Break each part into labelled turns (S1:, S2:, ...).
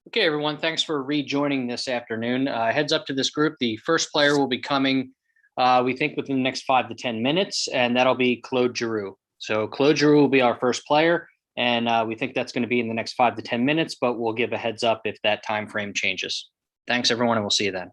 S1: Okay, everyone, thanks for rejoining this afternoon. Heads up to this group. The first player will be coming, we think, within the next 5 to 10 minutes, and that'll be Claude Giroux. So Claude Giroux will be our first player, and we think that's going to be in the next 5 to 10 minutes, but we'll give a heads up if that time frame changes. Thanks, everyone, and we'll see you then.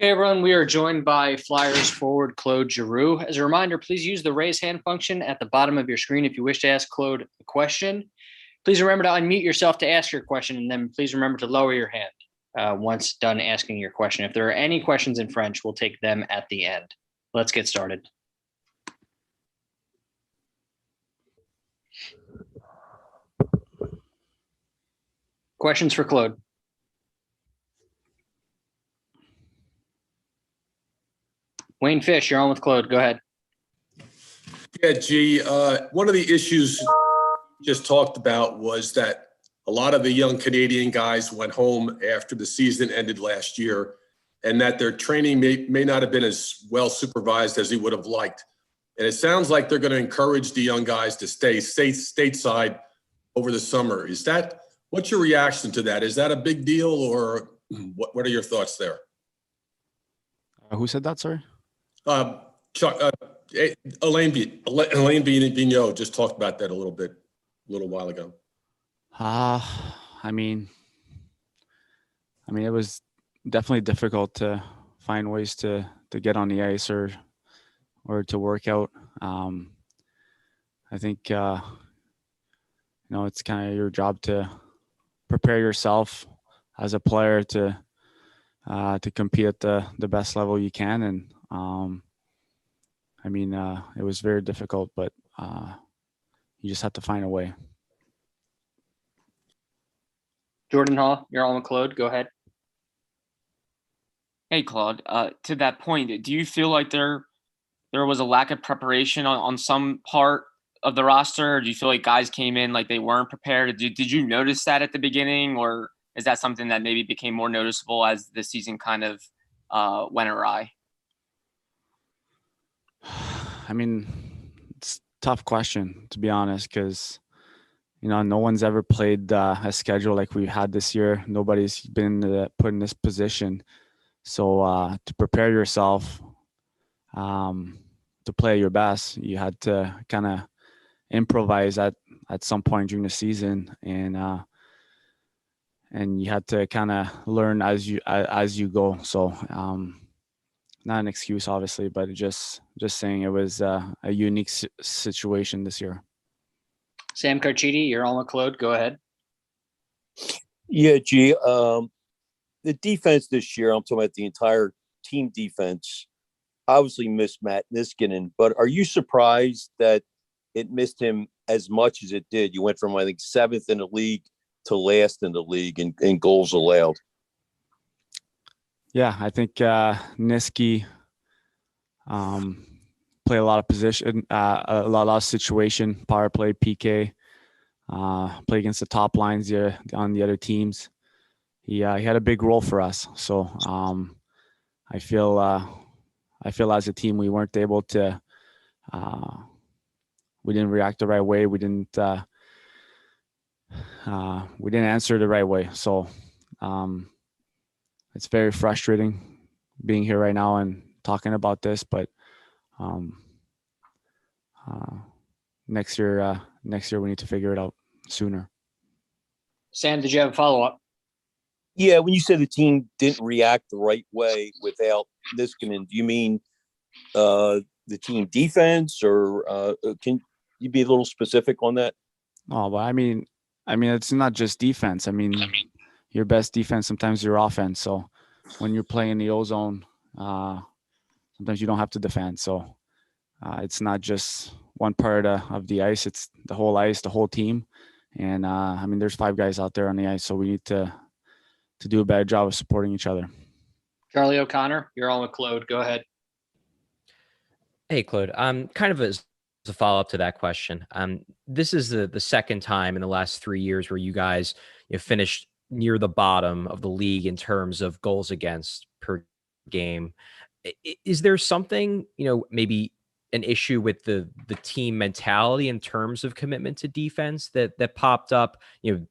S1: Hey everyone, we are joined by Flyers forward Claude Giroux. As a reminder, please use the raise hand function at the bottom of your screen if you wish to ask Claude a question. Please remember to unmute yourself to ask your question, and then please remember to lower your hand once done asking your question. If there are any questions in French, we'll take them at the end. Let's get started. Questions for Claude? Wayne Fish, you're on with Claude. Go ahead.
S2: Yeah, G, one of the issues you just talked about was that a lot of the young Canadian guys went home after the season ended last year, and that their training may not have been as well supervised as he would have liked. And it sounds like they're going to encourage the young guys to stay stateside over the summer. What's your reaction to that? Is that a big deal, or what are your thoughts there?
S3: Who said that, sorry?
S2: Chuck, Elaine Vigneault just talked about that a little while ago.
S3: I mean, it was definitely difficult to find ways to get on the ice or to work out. I think it's kind of your job to prepare yourself as a player to compete at the best level you can, and it was very difficult, but you just have to find a way.
S1: Jordan Hall, you're on with Claude. Go ahead.
S4: Hey, Claude. To that point, do you feel like there was a lack of preparation on some part of the roster? Or do you feel like guys came in like they weren't prepared? Did you notice that at the beginning, or is that something that maybe became more noticeable as the season kind of went awry?
S3: I mean, it's a tough question, to be honest, because no one's ever played a schedule like we had this year. Nobody's been put in this position. So to prepare yourself to play your best, you had to kind of improvise at some point during the season, and you had to kind of learn as you go. So not an excuse, obviously, but just saying it was a unique situation this year.
S1: Sam Carchidi, you're on with Claude. Go ahead.
S5: Yeah, G. The defense this year, I'm talking about the entire team defense, obviously missed Matt Niskanen, but are you surprised that it missed him as much as it did? You went from, I think, 7th in the league to last in the league in goals allowed.
S3: Yeah, I think Niski play a lot of position, a lot of situation, power play, PK, play against the top lines on the other teams. He had a big role for us. So I feel as a team we weren't able to, we didn't react the right way. We didn't answer the right way. So it's very frustrating being here right now and talking about this, but next year we need to figure it out sooner.
S1: Sam, did you have a follow-up?
S5: Yeah, when you say the team didn't react the right way without Niskanen, do you mean the team defense, or can you be a little specific on that?
S3: Oh, well, I mean, it's not just defense. I mean, your best defense sometimes your offense. So when you're playing the O-zone, sometimes you don't have to defend. So it's not just one part of the ice. It's the whole ice, the whole team. And there's 5 guys out there on the ice, so we need to do a better job of supporting each other.
S1: Charlie O'Connor, you're on with Claude. Go ahead.
S6: Hey, Claude. Kind of as a follow-up to that question. This is the second time in the last 3 years where you guys finished near the bottom of the league in terms of goals against per game. Is there something, maybe an issue with the team mentality in terms of commitment to defense that popped up,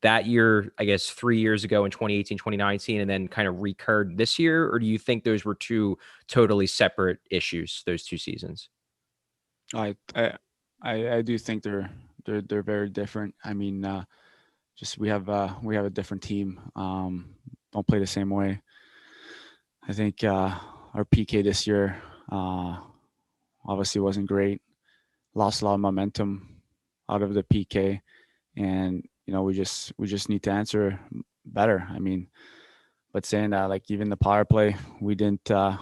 S6: that year, I guess 3 years ago in 2018, 2019, and then kind of recurred this year? Or do you think those were two totally separate issues, those 2 seasons?
S3: I do think they're very different. I mean, just we have a different team. Don't play the same way. I think our PK this year obviously wasn't great. Lost a lot of momentum out of the PK, and we just need to answer better. I mean, but saying that, like even the power play, we didn't get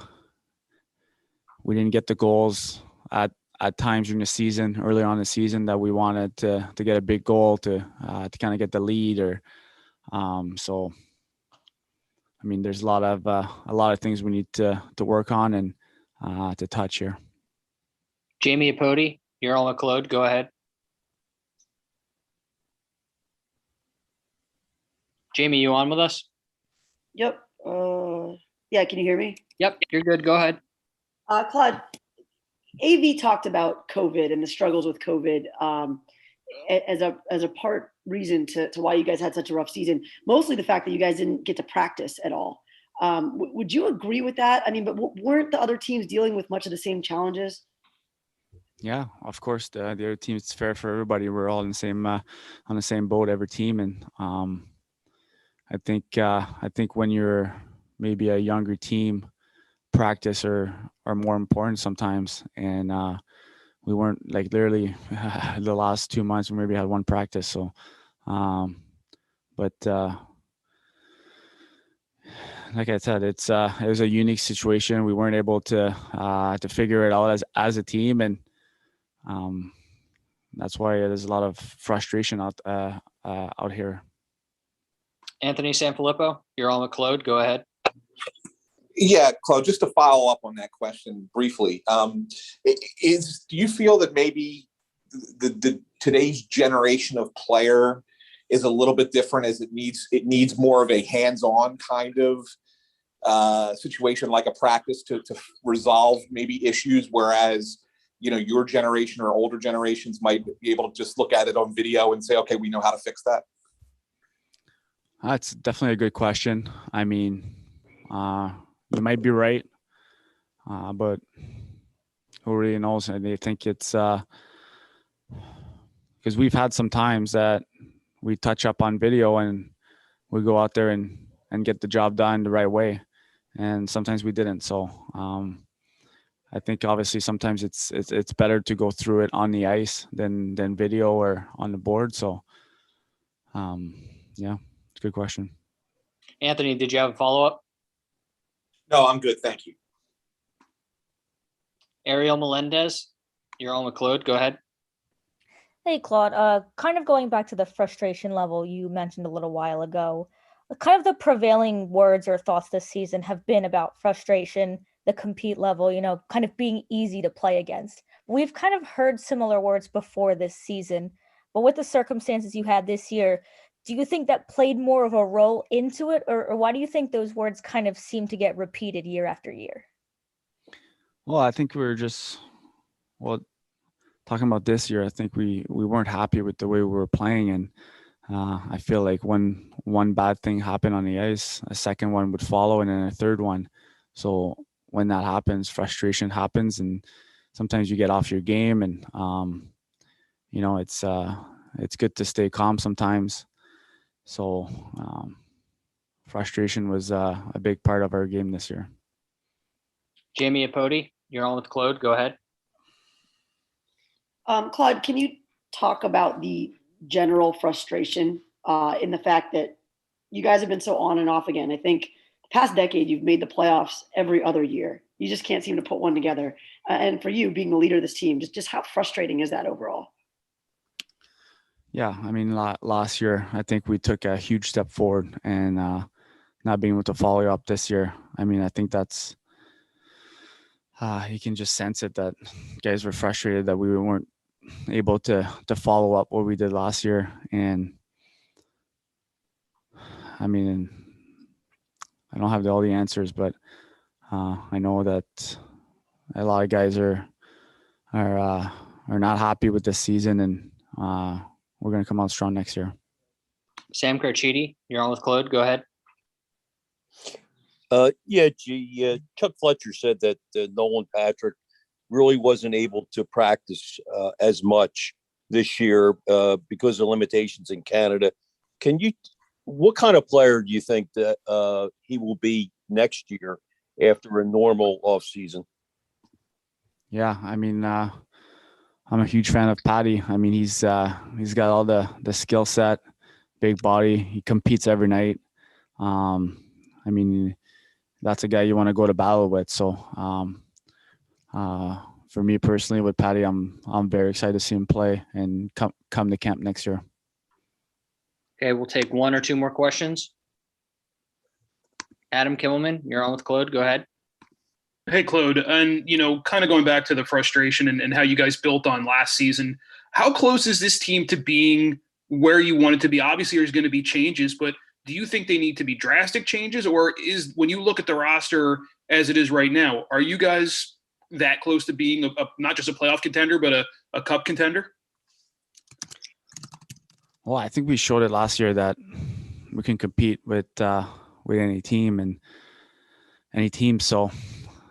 S3: the goals at times during the season, earlier on in the season, that we wanted to get a big goal to kind of get the lead, or so. I mean, there's a lot of things we need to work on and to touch here.
S1: Jamie Apodi, you're on with Claude. Go ahead. Jamie, you on with us?
S7: Yep. Yeah, can you hear me?
S1: Yep, you're good. Go ahead.
S7: Claude, AV talked about COVID and the struggles with COVID as a part reason to why you guys had such a rough season. Mostly the fact that you guys didn't get to practice at all. Would you agree with that? I mean, but weren't the other teams dealing with much of the same challenges?
S3: Yeah, of course. The other team, it's fair for everybody. We're all in the same on the same boat, every team, and I think when you're maybe a younger team, practice are more important sometimes, and we weren't, like, literally the last 2 months we maybe had one practice. So but like I said, it was a unique situation. We weren't able to figure it out as a team, and that's why there's a lot of frustration out here.
S2: Anthony Sanfilippo, you're on with Claude. Go ahead.
S8: Yeah, Claude, just to follow up on that question briefly, do you feel that maybe the today's generation of player is a little bit different, as it needs more of a hands-on kind of situation, like a practice to resolve maybe issues, whereas your generation or older generations might be able to just look at it on video and say, okay, we know how to fix that?
S3: That's definitely a good question. I mean, you might be right, but who really knows? And I think it's because we've had some times that we touch up on video and we go out there and get the job done the right way, and sometimes we didn't. So I think obviously sometimes it's better to go through it on the ice than video or on the board. So yeah, it's a good question.
S1: Anthony, did you have a follow-up?
S8: No, I'm good. Thank you.
S1: Ariel Melendez, you're on with Claude. Go ahead.
S9: Hey, Claude, kind of going back to the frustration level you mentioned a little while ago, kind of the prevailing words or thoughts this season have been about frustration, the compete level, kind of being easy to play against. We've kind of heard similar words before this season, but with the circumstances you had this year, do you think that played more of a role into it, or why do you think those words kind of seem to get repeated year after year?
S3: Well, I think we're talking about this year. I think we weren't happy with the way we were playing, and I feel like when one bad thing happened on the ice, a second one would follow, and then a third one. So when that happens, frustration happens, and sometimes you get off your game, and it's good to stay calm sometimes. So frustration was a big part of our game this year.
S1: Jamie Apodi, you're on with Claude. Go ahead.
S7: Claude, can you talk about the general frustration in the fact that you guys have been so on and off again? I think the past decade, you've made the playoffs every other year. You just can't seem to put one together. And for you, being the leader of this team, just how frustrating is that overall?
S3: Yeah, I mean, last year, I think we took a huge step forward, and not being able to follow up this year. I mean, I think that's you can just sense it, that guys were frustrated that we weren't able to follow up what we did last year. And I mean, I don't have all the answers, but I know that a lot of guys are not happy with this season, and we're going to come out strong next year.
S1: Sam Carchidi, you're on with Claude. Go ahead.
S5: Chuck Fletcher said that Nolan Patrick really wasn't able to practice as much this year because of limitations in Canada. What kind of player do you think that he will be next year? after a normal offseason?
S3: Yeah, I mean, I'm a huge fan of Patty. I mean, he's got all the skill set, big body. He competes every night. I mean, that's a guy you want to go to battle with. So, for me personally, with Patty, I'm very excited to see him play and come to camp next year.
S1: Okay, we'll take one or two more questions. Adam Kimmelman, you're on with Claude. Go ahead.
S10: Hey, Claude, and kind of going back to the frustration and how you guys built on last season, how close is this team to being where you want it to be? Obviously, there's going to be changes, but do you think they need to be drastic changes, or is, when you look at the roster as it is right now, are you guys that close to being not just a playoff contender, but a cup contender?
S3: Well, I think we showed it last year that we can compete with any team and any team. So,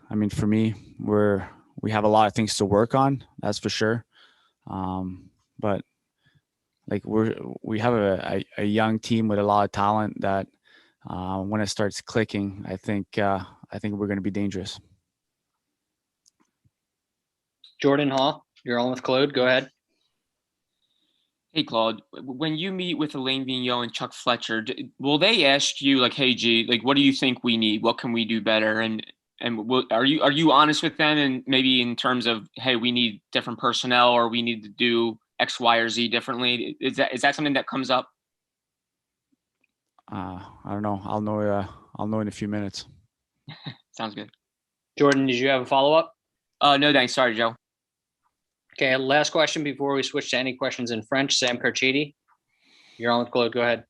S3: I mean, for me, we have a lot of things to work on. That's for sure. But like we have a young team with a lot of talent that when it starts clicking, I think we're going to be dangerous.
S1: Jordan Hall, you're on with Claude. Go ahead.
S4: Hey, Claude, when you meet with Elaine Vigneault and Chuck Fletcher, will they ask you like, "Hey, G, like, what do you think we need? What can we do better?" And are you honest with them? And maybe in terms of, "Hey, we need different personnel, or we need to do X, Y, or Z differently." Is that something that comes up?
S3: I don't know. I'll know in a few minutes.
S4: Sounds good.
S1: Jordan, did you have a follow-up?
S4: No, thanks. Sorry, Joe.
S1: Okay, last question before we switch to any questions in French. Sam Carchidi, you're on with Claude. Go ahead.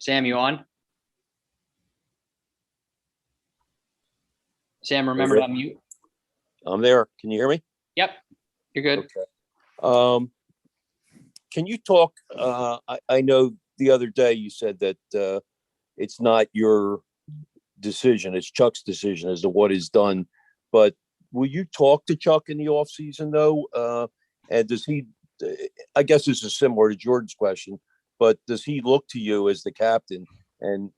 S1: Sam, you on? Sam, remember to unmute.
S5: I'm there. Can you hear me?
S1: Yep, you're good.
S5: Okay. Can you talk? I know the other day you said that it's not your decision, it's Chuck's decision as to what is done. But will you talk to Chuck in the offseason, though? And does he, I guess this is similar to Jordan's question, but does he look to you as the captain? And,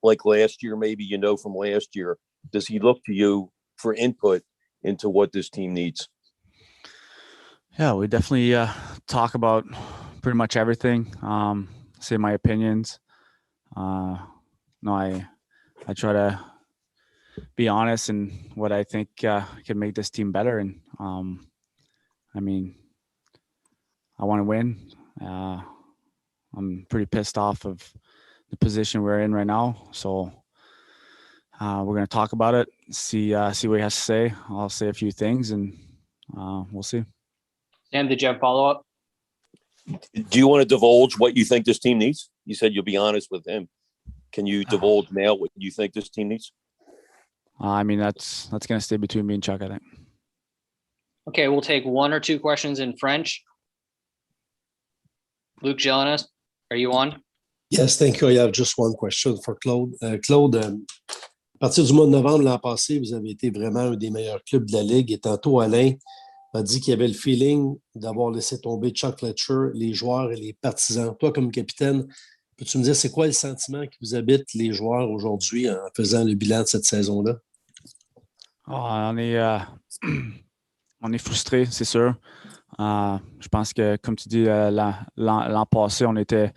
S5: like last year, maybe from last year, does he look to you for input into what this team needs?
S3: Yeah, we definitely talk about pretty much everything. Say my opinions. I try to be honest in what I think can make this team better. And I mean, I want to win. I'm pretty pissed off of the position we're in right now. So we're going to talk about it, see what he has to say. I'll say a few things, and we'll see.
S1: Sam, did you have follow-up?
S5: Do you want to divulge what you think this team needs? You said you'll be honest with him. Can you divulge now what you think this team needs?
S3: I mean, that's going to stay between me and Chuck, I think.
S1: Okay, we'll take one or two questions in French. Luc Gelinas, are you on?
S11: Yes, thank you. I have just one question for Claude. Claude, à partir du mois de novembre l'an passé, vous avez été vraiment un des meilleurs clubs de la Ligue. Et tantôt, Alain a dit qu'il y avait le feeling d'avoir laissé tomber Chuck Fletcher, les joueurs et les partisans. Toi, comme capitaine, peux-tu me dire c'est quoi le sentiment qui vous habite, les joueurs, aujourd'hui, en faisant le bilan de cette saison-là?
S3: On est frustrés, c'est sûr. Je pense que, comme tu dis, l'an passé, on était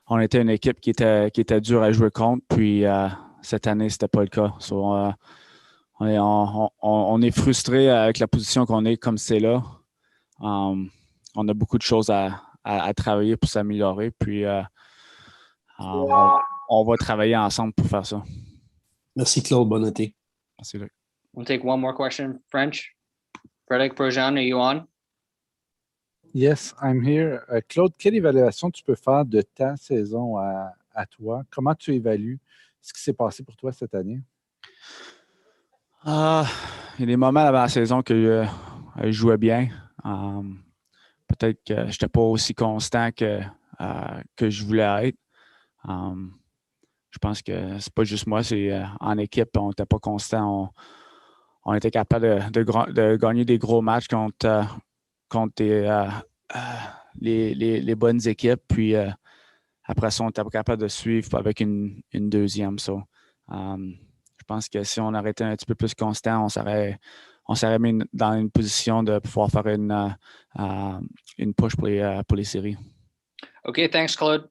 S3: une équipe qui était dure à jouer contre. Puis cette année, c'était pas le cas. So, on est frustré avec la position qu'on est comme c'est là. On a beaucoup de choses à travailler pour s'améliorer. Puis on va travailler ensemble pour faire ça.
S11: Merci Claude, bon été.
S3: Merci Luc.
S1: We'll take one more question in French. Frédéric Projan, are you on?
S12: Yes, I'm here. Claude, quelle évaluation tu peux faire de ta saison à toi? Comment tu évalues ce qui s'est passé pour toi cette année?
S3: Il y a des moments avant la saison que je jouais bien. Peut-être que je n'étais pas aussi constant que je voulais être. Je pense que c'est pas juste moi, c'est en équipe, on n'était pas constant. On était capable de gagner des gros matchs contre les bonnes équipes. Puis après ça, on était pas capable de suivre avec une deuxième. So, je pense que si on arrêtait un petit peu plus constant, on serait mis dans une position de pouvoir faire une push pour les séries.
S1: Okay, thanks, Claude.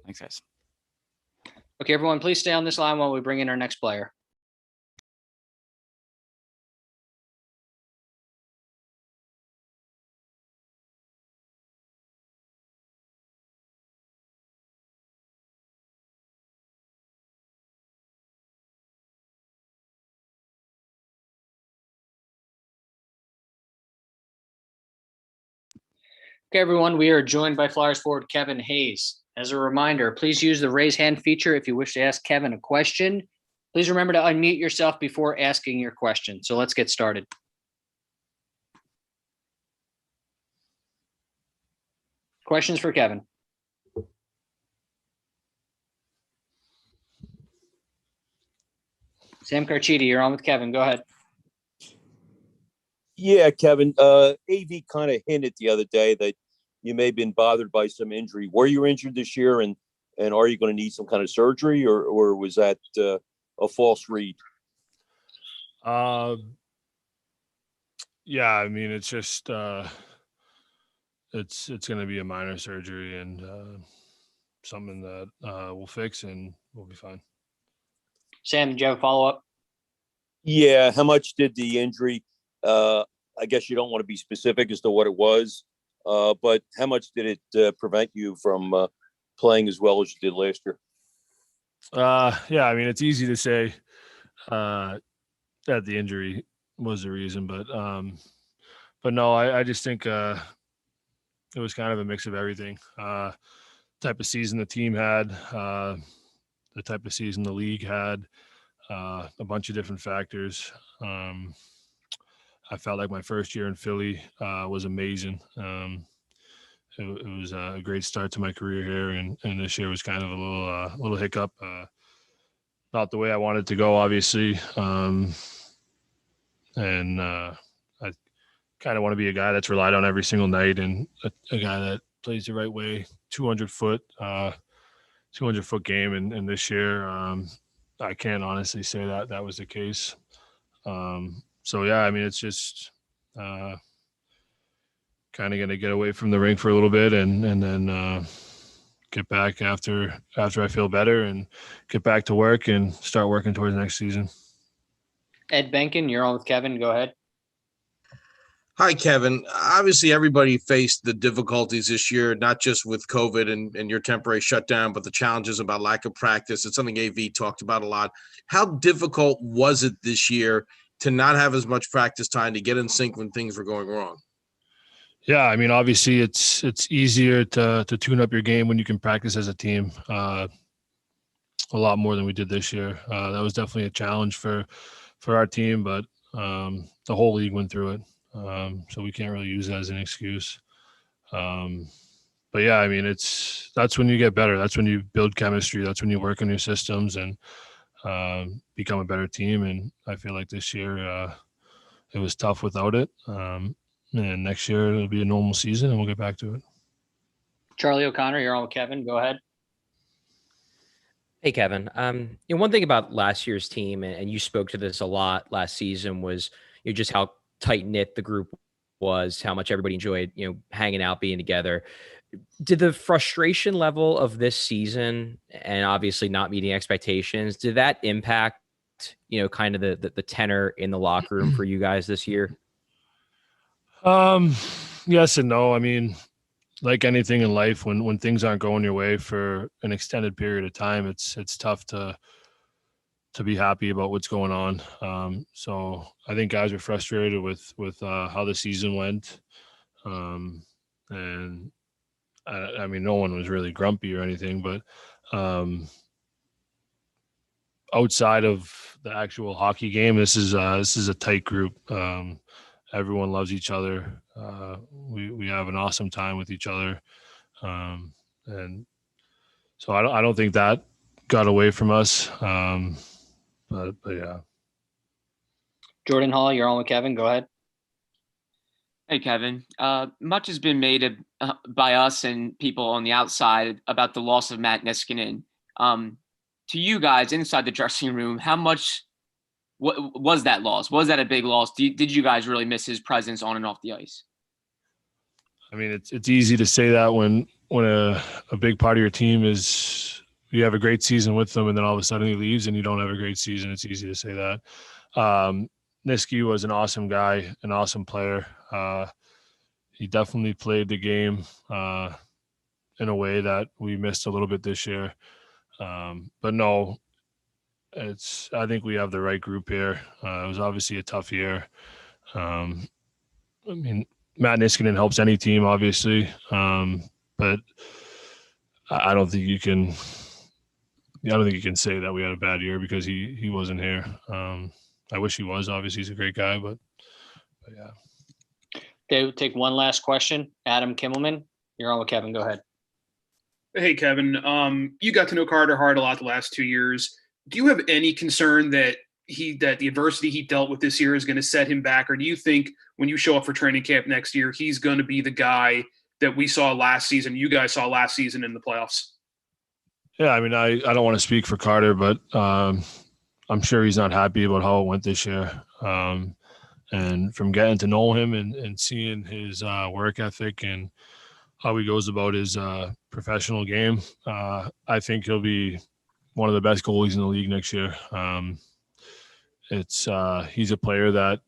S3: Thanks, guys.
S1: Okay, everyone, please stay on this line while we bring in our next player. Okay, everyone, we are joined by Flyers forward Kevin Hayes. As a reminder, please use the raise hand feature if you wish to ask Kevin a question. Please remember to unmute yourself before asking your question. So let's get started. Questions for Kevin? Sam Carchidi, you're on with Kevin. Go ahead.
S5: Yeah, Kevin. AV kind of hinted the other day that you may have been bothered by some injury. Were you injured this year, and are you going to need some kind of surgery, or was that a false read?
S13: Yeah, I mean, it's just it's going to be a minor surgery and something that we'll fix and we'll be fine.
S1: Sam, did you have a follow-up?
S5: Yeah. How much did the injury? I guess you don't want to be specific as to what it was, but how much did it prevent you from playing as well as you did last year?
S13: Yeah, I mean, it's easy to say that the injury was the reason, but no, I just think it was kind of a mix of everything. Type of season the team had, the type of season the league had, a bunch of different factors. I felt like my first year in Philly was amazing. It was a great start to my career here, and this year was kind of a little hiccup. Not the way I wanted to go, obviously. And I kind of want to be a guy that's relied on every single night and a guy that plays the right way. 200-foot game, and this year I can't honestly say that was the case. So yeah, I mean, it's just kind of going to get away from the rink for a little bit and then get back after I feel better and get back to work and start working towards next season.
S1: Ed Benkin, you're on with Kevin. Go ahead.
S14: Hi, Kevin. Obviously, everybody faced the difficulties this year, not just with COVID and your temporary shutdown, but the challenges about lack of practice. It's something AV talked about a lot. How difficult was it this year to not have as much practice time to get in sync when things were going wrong?
S13: Yeah, I mean, obviously, it's easier to tune up your game when you can practice as a team a lot more than we did this year. That was definitely a challenge for our team, but the whole league went through it. So we can't really use that as an excuse. But yeah, I mean, that's when you get better. That's when you build chemistry. That's when you work on your systems and become a better team. And I feel like this year it was tough without it. And next year it'll be a normal season and we'll get back to it.
S1: Charlie O'Connor, you're on with Kevin. Go ahead.
S6: Hey, Kevin. One thing about last year's team, and you spoke to this a lot last season, was just how tight knit the group was, how much everybody enjoyed, hanging out, being together. Did the frustration level of this season and obviously not meeting expectations, did that impact, kind of the tenor in the locker room for you guys this year?
S13: Yes and no. I mean, like anything in life, when things aren't going your way for an extended period of time, it's tough to be happy about what's going on. So I think guys are frustrated with how the season went. And I mean, no one was really grumpy or anything, but outside of the actual hockey game, this is a tight group. Everyone loves each other. We have an awesome time with each other. And so I don't think that got away from us. But yeah.
S1: Jordan Hall, you're on with Kevin. Go ahead.
S4: Hey, Kevin. Much has been made by us and people on the outside about the loss of Matt Niskanen. To you guys inside the dressing room, how much what was that loss? Was that a big loss? Did you guys really miss his presence on and off the ice?
S13: I mean, it's easy to say that when a big part of your team is you have a great season with them, and then all of a sudden he leaves and you don't have a great season. It's easy to say that. Niski was an awesome guy, an awesome player. He definitely played the game in a way that we missed a little bit this year. But no, I think we have the right group here. It was obviously a tough year. I mean, Matt Niskanen helps any team, obviously, but I don't think you can. I don't think you can say that we had a bad year because he wasn't here. I wish he was. Obviously, he's a great guy, but yeah.
S1: Okay, we'll take one last question. Adam Kimmelman, you're on with Kevin. Go ahead.
S10: Hey, Kevin. You got to know Carter Hart a lot the last 2 years. Do you have any concern that the adversity he dealt with this year is going to set him back, or do you think when you show up for training camp next year, he's going to be the guy that we saw last season, you guys saw last season in the playoffs?
S13: Yeah, I mean, I don't want to speak for Carter, but I'm sure he's not happy about how it went this year. And from getting to know him and seeing his work ethic and how he goes about his professional game, I think he'll be one of the best goalies in the league next year. He's a player that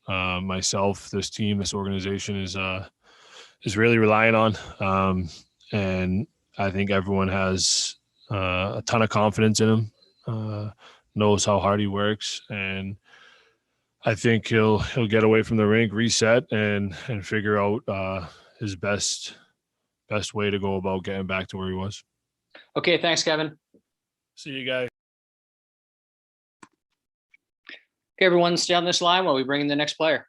S13: myself, this team, this organization is really relying on, and I think everyone has a ton of confidence in him. Knows how hard he works, and I think he'll get away from the rink, reset, and figure out his best way to go about getting back to where he was.
S1: Okay, thanks, Kevin.
S13: See you guys.
S1: Okay, everyone, stay on this line while we bring in the next player.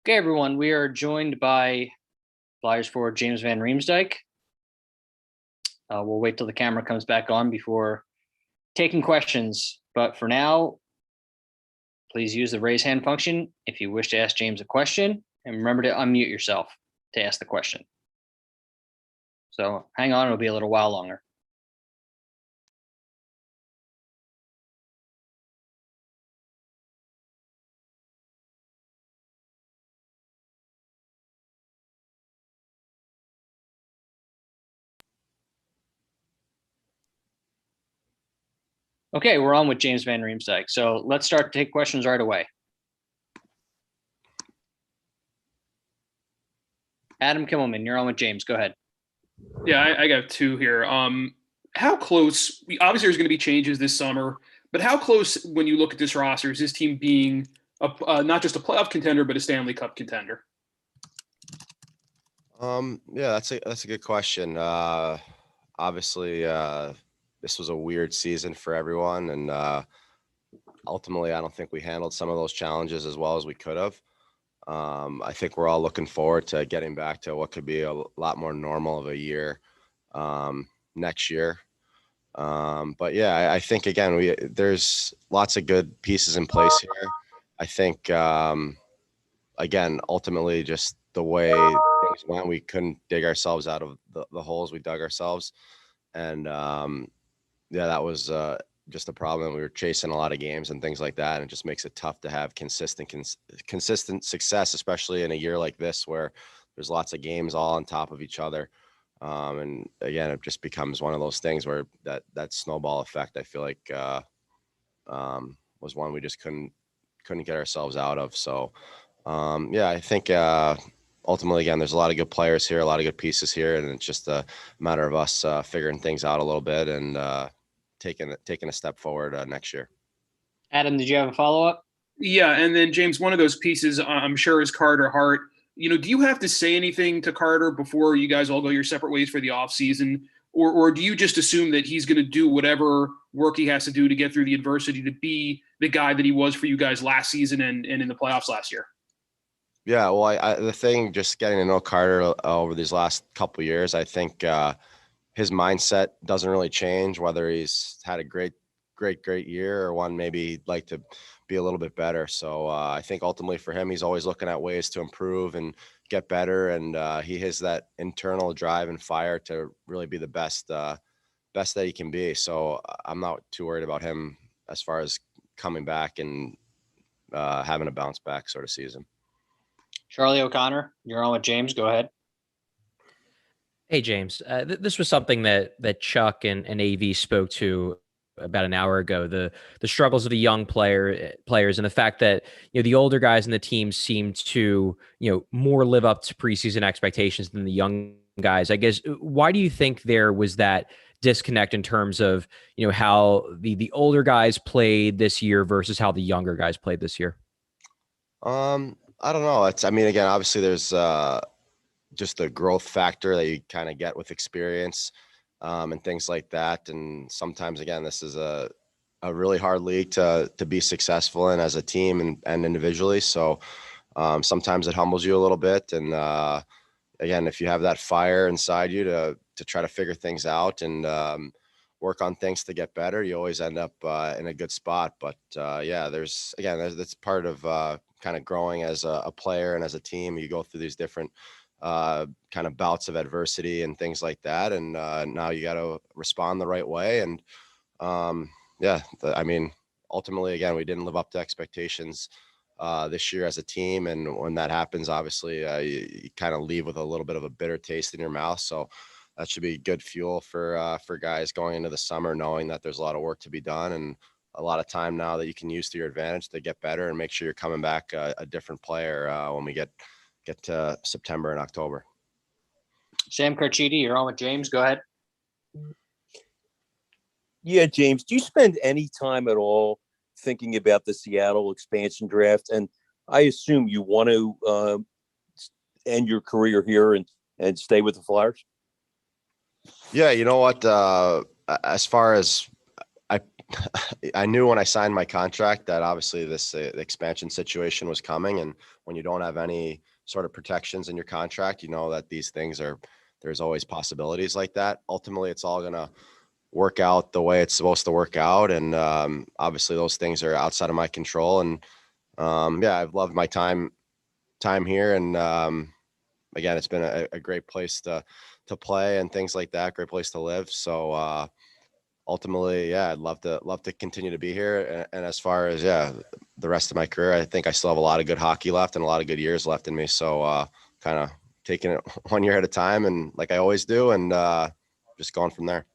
S1: Okay, everyone, we are joined by Flyers forward James Van Riemsdyk. We'll wait till the camera comes back on before taking questions. But for now, please use the raise hand function if you wish to ask James a question. And remember to unmute yourself to ask the question. So hang on, it'll be a little while longer. Okay, we're on with James Van Riemsdyk. So let's start to take questions right away. Adam Kimmelman, you're on with James. Go ahead.
S10: Yeah, I got two here. How close, obviously there's going to be changes this summer, but how close when you look at this roster is this team being not just a playoff contender, but a Stanley Cup contender?
S15: Yeah, that's a good question. Obviously, this was a weird season for everyone, and ultimately, I don't think we handled some of those challenges as well as we could have. I think we're all looking forward to getting back to what could be a lot more normal of a year next year. But yeah, I think again, there's lots of good pieces in place here. I think again, ultimately, just the way things went, we couldn't dig ourselves out of the holes we dug ourselves, and yeah, that was just a problem. We were chasing a lot of games and things like that, and it just makes it tough to have consistent success, especially in a year like this where there's lots of games all on top of each other. And again, it just becomes one of those things where that snowball effect, I feel like, was one we just couldn't get ourselves out of. So yeah, I think ultimately, again, there's a lot of good players here, a lot of good pieces here, and it's just a matter of us figuring things out a little bit and taking a step forward next year.
S1: Adam, did you have a follow-up?
S10: Yeah, and then James, one of those pieces I'm sure is Carter Hart. Do you have to say anything to Carter before you guys all go your separate ways for the offseason? Or do you just assume that he's going to do whatever work he has to do to get through the adversity to be the guy that he was for you guys last season and in the playoffs last year?
S15: Yeah, well, the thing, just getting to know Carter over these last couple years, I think his mindset doesn't really change, whether he's had a great year or one maybe he'd like to be a little bit better. So I think ultimately for him, he's always looking at ways to improve and get better, and he has that internal drive and fire to really be the best that he can be. So I'm not too worried about him as far as coming back and having a bounce back sort of season.
S1: Charlie O'Connor, you're on with James. Go ahead.
S6: Hey, James. This was something that Chuck and AV spoke to about an hour ago. The struggles of the young players and the fact that the older guys in the team seem to more live up to preseason expectations than the young guys. I guess, why do you think there was that disconnect in terms of how the older guys played this year versus how the younger guys played this year?
S15: I don't know. I mean, again, obviously there's just the growth factor that you kind of get with experience and things like that. And sometimes, again, this is a really hard league to be successful in as a team and individually. So sometimes it humbles you a little bit. And again, if you have that fire inside you to try to figure things out and work on things to get better, you always end up in a good spot. But yeah, that's part of kind of growing as a player and as a team. You go through these different kind of bouts of adversity and things like that. And now you got to respond the right way. And I mean, ultimately, again, we didn't live up to expectations this year as a team. And when that happens, obviously, you kind of leave with a little bit of a bitter taste in your mouth. So that should be good fuel for guys going into the summer, knowing that there's a lot of work to be done and a lot of time now that you can use to your advantage to get better and make sure you're coming back a different player when we get to September and October.
S1: Sam Carchidi, you're on with James. Go ahead.
S5: Yeah, James, do you spend any time at all thinking about the Seattle expansion draft? And I assume you want to end your career here and stay with the Flyers?
S15: Yeah, you know what? As far as I knew when I signed my contract that obviously this expansion situation was coming, and when you don't have any sort of protections in your contract, you know that these things there's always possibilities like that. Ultimately, it's all gonna work out the way it's supposed to work out, and obviously those things are outside of my control. And yeah, I've loved my time here, and again, it's been a great place to play and things like that. Great place to live. So ultimately, yeah, I'd love to continue to be here. And as far as the rest of my career, I think I still have a lot of good hockey left and a lot of good years left in me. So kind of taking it one year at a time, and like I always do, and just going from there.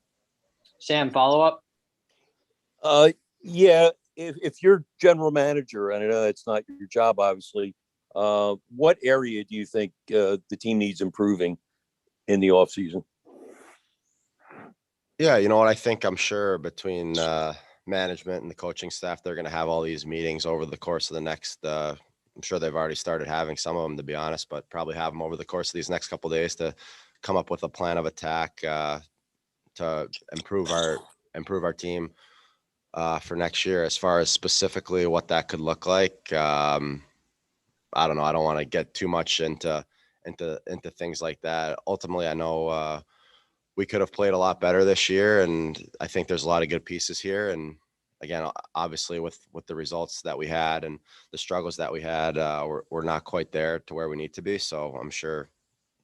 S1: Sam, follow up.
S5: Yeah, if you're general manager, and I know it's not your job, obviously, what area do you think the team needs improving in the offseason?
S15: Yeah, you know what? I'm sure between management and the coaching staff, they're going to have all these meetings over the course of the next. I'm sure they've already started having some of them, to be honest, but probably have them over the course of these next couple of days to come up with a plan of attack to improve our team for next year. As far as specifically what that could look like, I don't know. I don't want to get too much into things like that. Ultimately, I know we could have played a lot better this year, and I think there's a lot of good pieces here. And again, obviously with the results that we had and the struggles that we had, we're not quite there to where we need to be. So I'm sure,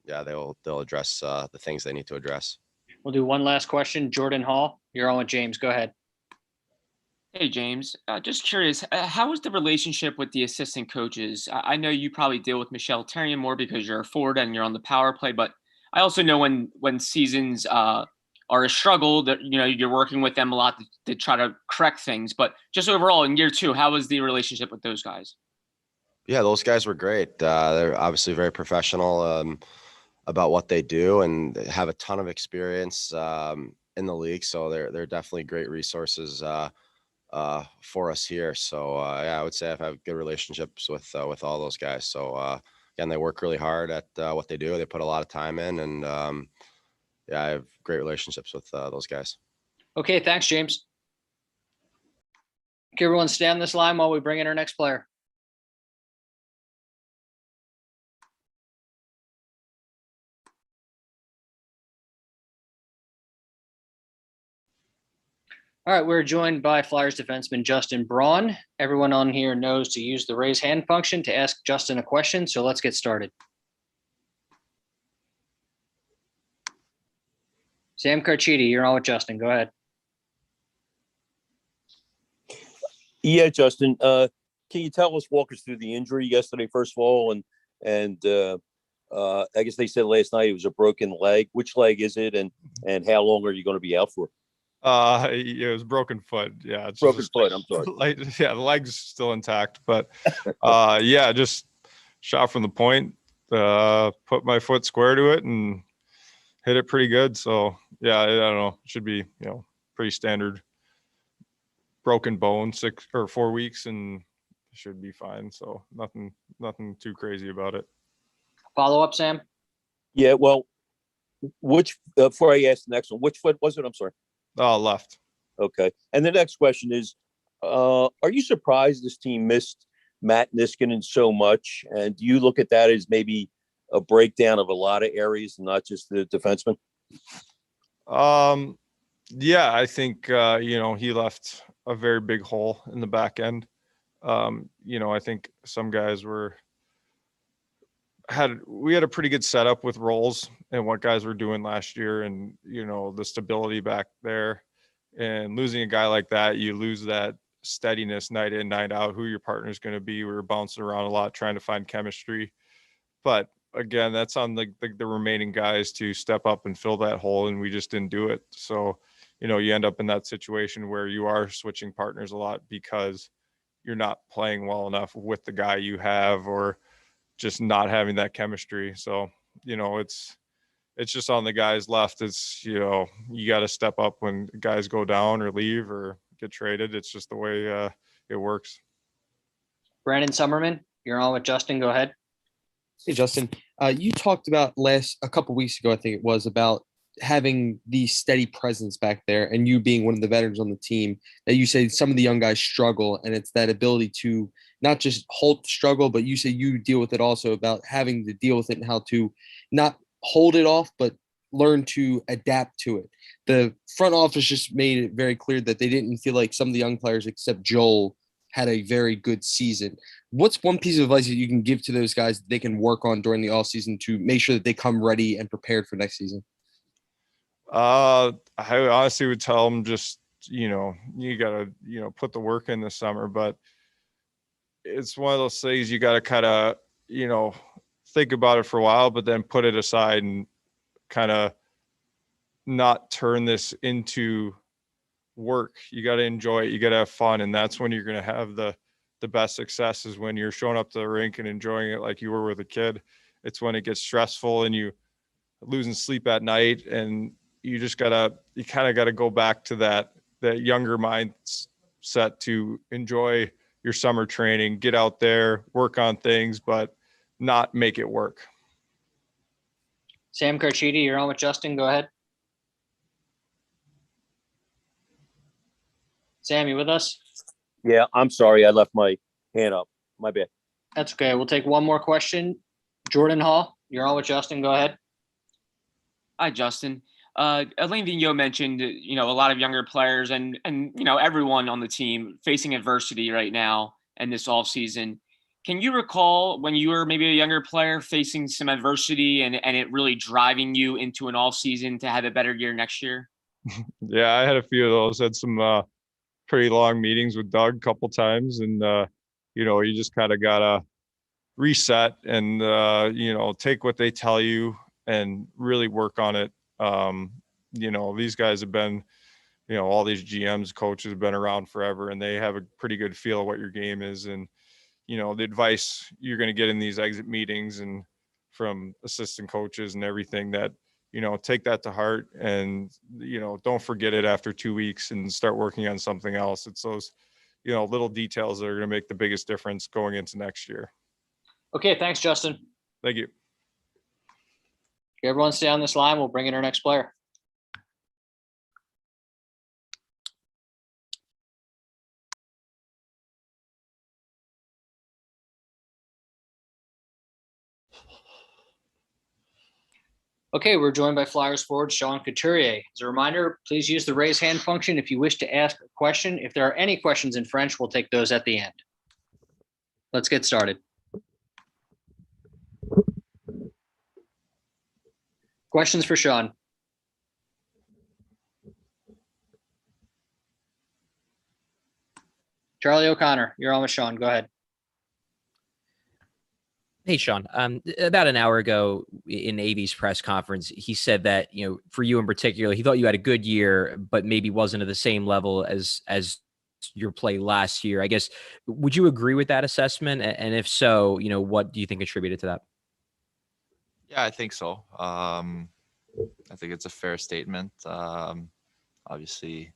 S15: yeah, they'll address the things they need to address.
S1: We'll do one last question. Jordan Hall, you're on with James. Go ahead.
S4: Hey, James. Just curious, how is the relationship with the assistant coaches? I know you probably deal with Michelle Terrien more because you're a forward and you're on the power play, but I also know when seasons are a struggle that you're working with them a lot to try to correct things. But just overall in year two, how was the relationship with those guys?
S15: Yeah, those guys were great. They're obviously very professional about what they do and have a ton of experience in the league. So they're definitely great resources for us here. So yeah, I would say I've had good relationships with all those guys. So again, they work really hard at what they do. They put a lot of time in, and yeah, I have great relationships with those guys.
S1: Okay, thanks, James. Okay, everyone, stay on this line while we bring in our next player. All right, we're joined by Flyers defenseman Justin Braun. Everyone on here knows to use the raise hand function to ask Justin a question, so let's get started. Sam Carchidi, you're on with Justin. Go ahead.
S5: Yeah, Justin. Can you walk us through the injury yesterday, first of all, and I guess they said last night it was a broken leg. Which leg is it, and how long are you going to be out for?
S16: It was broken foot. Yeah, it's
S5: Broken
S16: just
S5: foot. I'm sorry.
S16: yeah, the leg's still intact, but yeah, just shot from the point. Put my foot square to it and hit it pretty good. So yeah, I don't know. It should be pretty standard. Broken bone, 6 or 4 weeks, and should be fine. So nothing too crazy about it.
S1: Follow up, Sam.
S5: Yeah. Well, which before I ask the next one, which foot was it? I'm sorry.
S16: Left.
S5: Okay. And the next question is, are you surprised this team missed Matt Niskanen so much? And do you look at that as maybe a breakdown of a lot of areas, not just the defenseman?
S16: Yeah, I think he left a very big hole in the back end. I think some guys we had a pretty good setup with roles and what guys were doing last year, and the stability back there. And losing a guy like that, you lose that steadiness night in, night out, who your partner is going to be. We were bouncing around a lot trying to find chemistry, but again, that's on the remaining guys to step up and fill that hole, and we just didn't do it. So you end up in that situation where you are switching partners a lot because you're not playing well enough with the guy you have, or just not having that chemistry. So it's just on the guys left. It's you got to step up when guys go down or leave or get traded. It's just the way it works.
S1: Brandon Summerman, you're on with Justin. Go ahead.
S17: Hey, Justin. You talked about a couple weeks ago, I think it was, about having the steady presence back there, and you being one of the veterans on the team, that you say some of the young guys struggle, and it's that ability to not just hold struggle, but you say you deal with it also, about having to deal with it and how to not hold it off, but learn to adapt to it. The front office just made it very clear that they didn't feel like some of the young players, except Joel, had a very good season. What's one piece of advice that you can give to those guys that they can work on during the off season to make sure that they come ready and prepared for next season?
S16: I honestly would tell them just, you gotta, put the work in this summer, but it's one of those things you gotta kind of, think about it for a while, but then put it aside and kind of not turn this into work. You got to enjoy it. You got to have fun. And that's when you're going to have the best success, is when you're showing up to the rink and enjoying it like you were with a kid. It's when it gets stressful and you losing sleep at night, and you kind of got to go back to that younger mindset to enjoy your summer training, get out there, work on things, but not make it work.
S1: Sam Carchidi, you're on with Justin. Go ahead. Sam, you with us?
S5: Yeah, I'm sorry. I left my hand up. My bad.
S1: That's okay. We'll take one more question. Jordan Hall, you're on with Justin. Go ahead.
S4: Hi, Justin. Elaine Vigneault mentioned, a lot of younger players and everyone on the team facing adversity right now and this off season. Can you recall when you were maybe a younger player facing some adversity and it really driving you into an off season to have a better year next year?
S16: Yeah, I had a few of those. Had some pretty long meetings with Doug a couple times, and you just kind of gotta reset and take what they tell you and really work on it. These guys have been, all these GMs, coaches have been around forever, and they have a pretty good feel of what your game is. And the advice you're going to get in these exit meetings and from assistant coaches and everything, that take that to heart, and don't forget it after 2 weeks and start working on something else. It's those little details that are going to make the biggest difference going into next year.
S1: Okay, thanks, Justin.
S16: Thank you.
S1: Everyone stay on this line. We'll bring in our next player. Okay, we're joined by Flyers forward Sean Couturier. As a reminder, please use the raise hand function if you wish to ask a question. If there are any questions in French, we'll take those at the end. Let's get started. Questions for Sean? Charlie O'Connor, you're on with Sean. Go ahead.
S6: Hey, Sean. About an hour ago in AV's press conference, he said that, for you in particular, he thought you had a good year, but maybe wasn't at the same level as your play last year. I guess, would you agree with that assessment? And if so, what do you think contributed to that?
S18: Yeah, I think so. I think it's a fair statement. Obviously,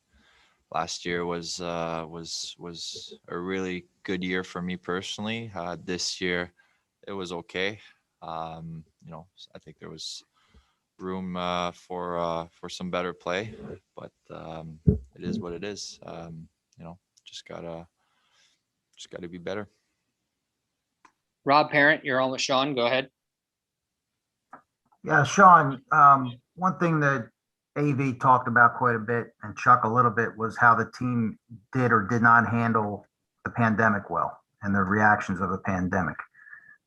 S18: last year was a really good year for me personally. This year, it was okay. I think there was room for some better play, but it is what it is. Just gotta be better.
S1: Rob Parent, you're on with Sean. Go ahead.
S19: Yeah, Sean, one thing that AV talked about quite a bit and Chuck a little bit was how the team did or did not handle the pandemic well and the reactions of the pandemic.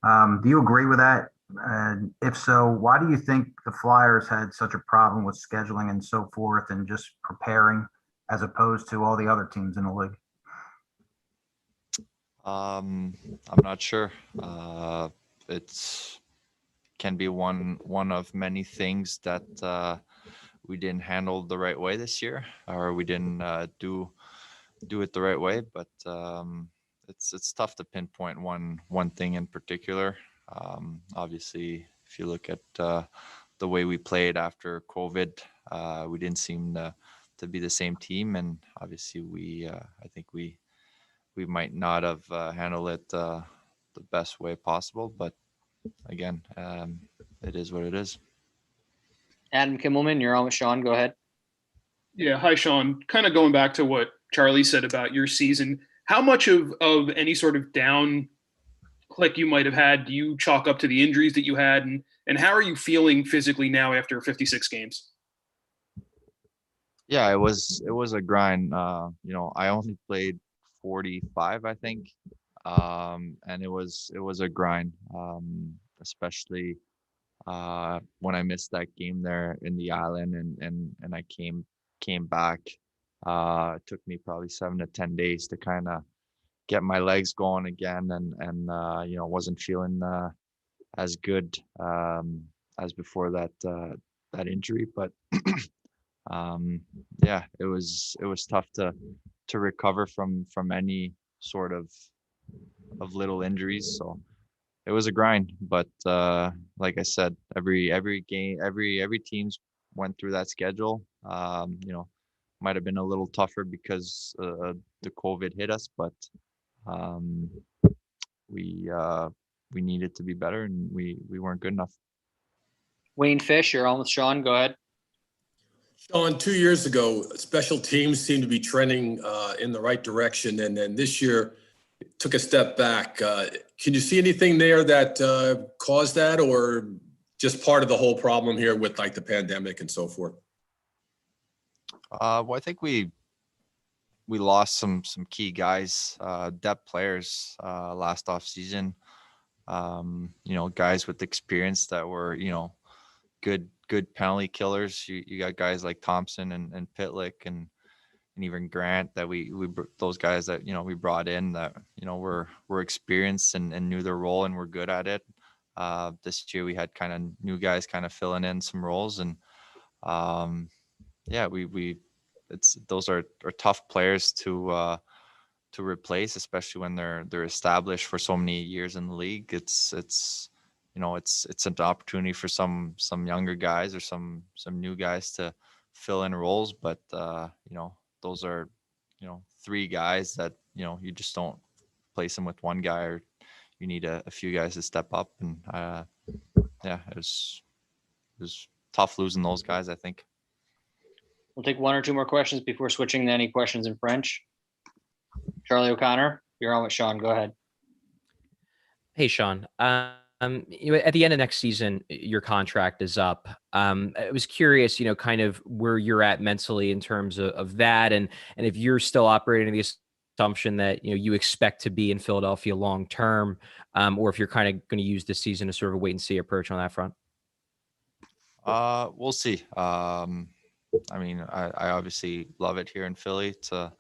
S19: Do you agree with that? And if so, why do you think the Flyers had such a problem with scheduling and so forth and just preparing as opposed to all the other teams in the league?
S18: I'm not sure. It's can be one of many things that we didn't handle the right way this year, or we didn't do it the right way. But it's tough to pinpoint one thing in particular. Obviously, if you look at the way we played after COVID, we didn't seem to be the same team, and obviously I think we might not have handled it the best way possible. But again, it is what it is.
S1: Adam Kimmelman, you're on with Sean. Go ahead.
S10: Yeah. Hi, Sean. Kind of going back to what Charlie said about your season, how much of any sort of down click you might have had do you chalk up to the injuries that you had, and how are you feeling physically now after 56 games?
S18: Yeah, it was a grind. I only played 45, I think. And it was a grind, especially when I missed that game there in the island and I came back. It took me probably 7 to 10 days to kind of get my legs going again, and wasn't feeling as good as before that injury. But yeah, it was tough to recover from any sort of little injuries. So it was a grind, but like I said, every game, every team's went through that schedule. Might have been a little tougher because the COVID hit us, but we needed to be better, and we weren't good enough.
S1: Wayne Fish, you're on with Sean. Go ahead.
S2: Sean, 2 years ago, special teams seemed to be trending in the right direction, and then this year took a step back. Can you see anything there that caused that, or just part of the whole problem here with like the pandemic and so forth?
S18: Well, I think we lost some key guys, depth players last off season. Guys with experience that were good penalty killers. You got guys like Thompson and Pitlick and even Grant that we those guys that we brought in that were experienced and knew their role and were good at it. This year we had kind of new guys kind of filling in some roles, and yeah, those are tough players to replace, especially when they're established for so many years in the league. It's an opportunity for some younger guys or some new guys to fill in roles, but those are three guys that you just don't place them with one guy, or you need a few guys to step up. And yeah, it was tough losing those guys, I think.
S1: We'll take one or two more questions before switching to any questions in French. Charlie O'Connor, you're on with Sean. Go ahead.
S6: Hey, Sean. At the end of next season, your contract is up. I was curious, kind of where you're at mentally in terms of that, and if you're still operating the assumption that you expect to be in Philadelphia long term, or if you're kind of going to use this season as sort of a wait and see approach on that front.
S18: We'll see. I mean, I obviously love it here in Philly. It's a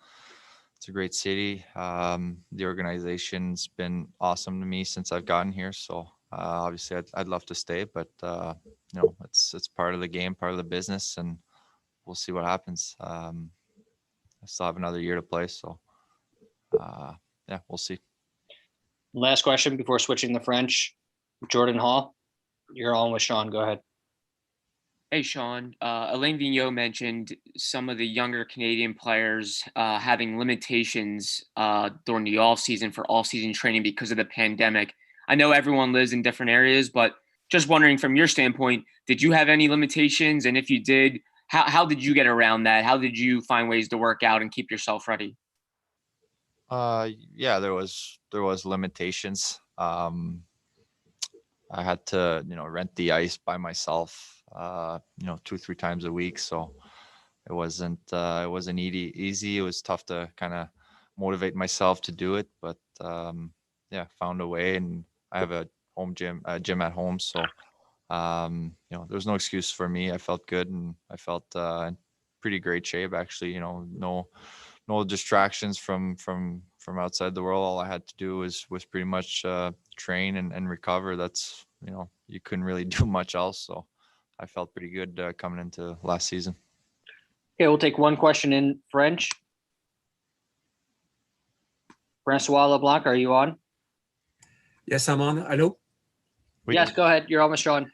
S18: great city. The organization's been awesome to me since I've gotten here. So obviously, I'd love to stay, but it's part of the game, part of the business, and we'll see what happens. I still have another year to play, so yeah, we'll see.
S1: Last question before switching to French. Jordan Hall, you're on with Sean. Go ahead.
S4: Hey, Sean. Alain Vigneault mentioned some of the younger Canadian players having limitations during the off-season for off-season training because of the pandemic. I know everyone lives in different areas, but just wondering from your standpoint, did you have any limitations? And if you did, how did you get around that? How did you find ways to work out and keep yourself ready?
S18: Yeah, there was limitations. I had to, rent the ice by myself, 2-3 times a week. So it wasn't easy. It was tough to kind of motivate myself to do it, but yeah, found a way. And I have a gym at home. So, there's no excuse for me. I felt good and I felt in pretty great shape, actually. No distractions from outside the world. All I had to do was pretty much train and recover. That's, you couldn't really do much else. So I felt pretty good coming into last season.
S1: Okay, we'll take one question in French. Francois LeBlanc, are you on?
S20: Yes, I'm on. Allô?
S1: Oui. Yes, go ahead. You're on with Sean.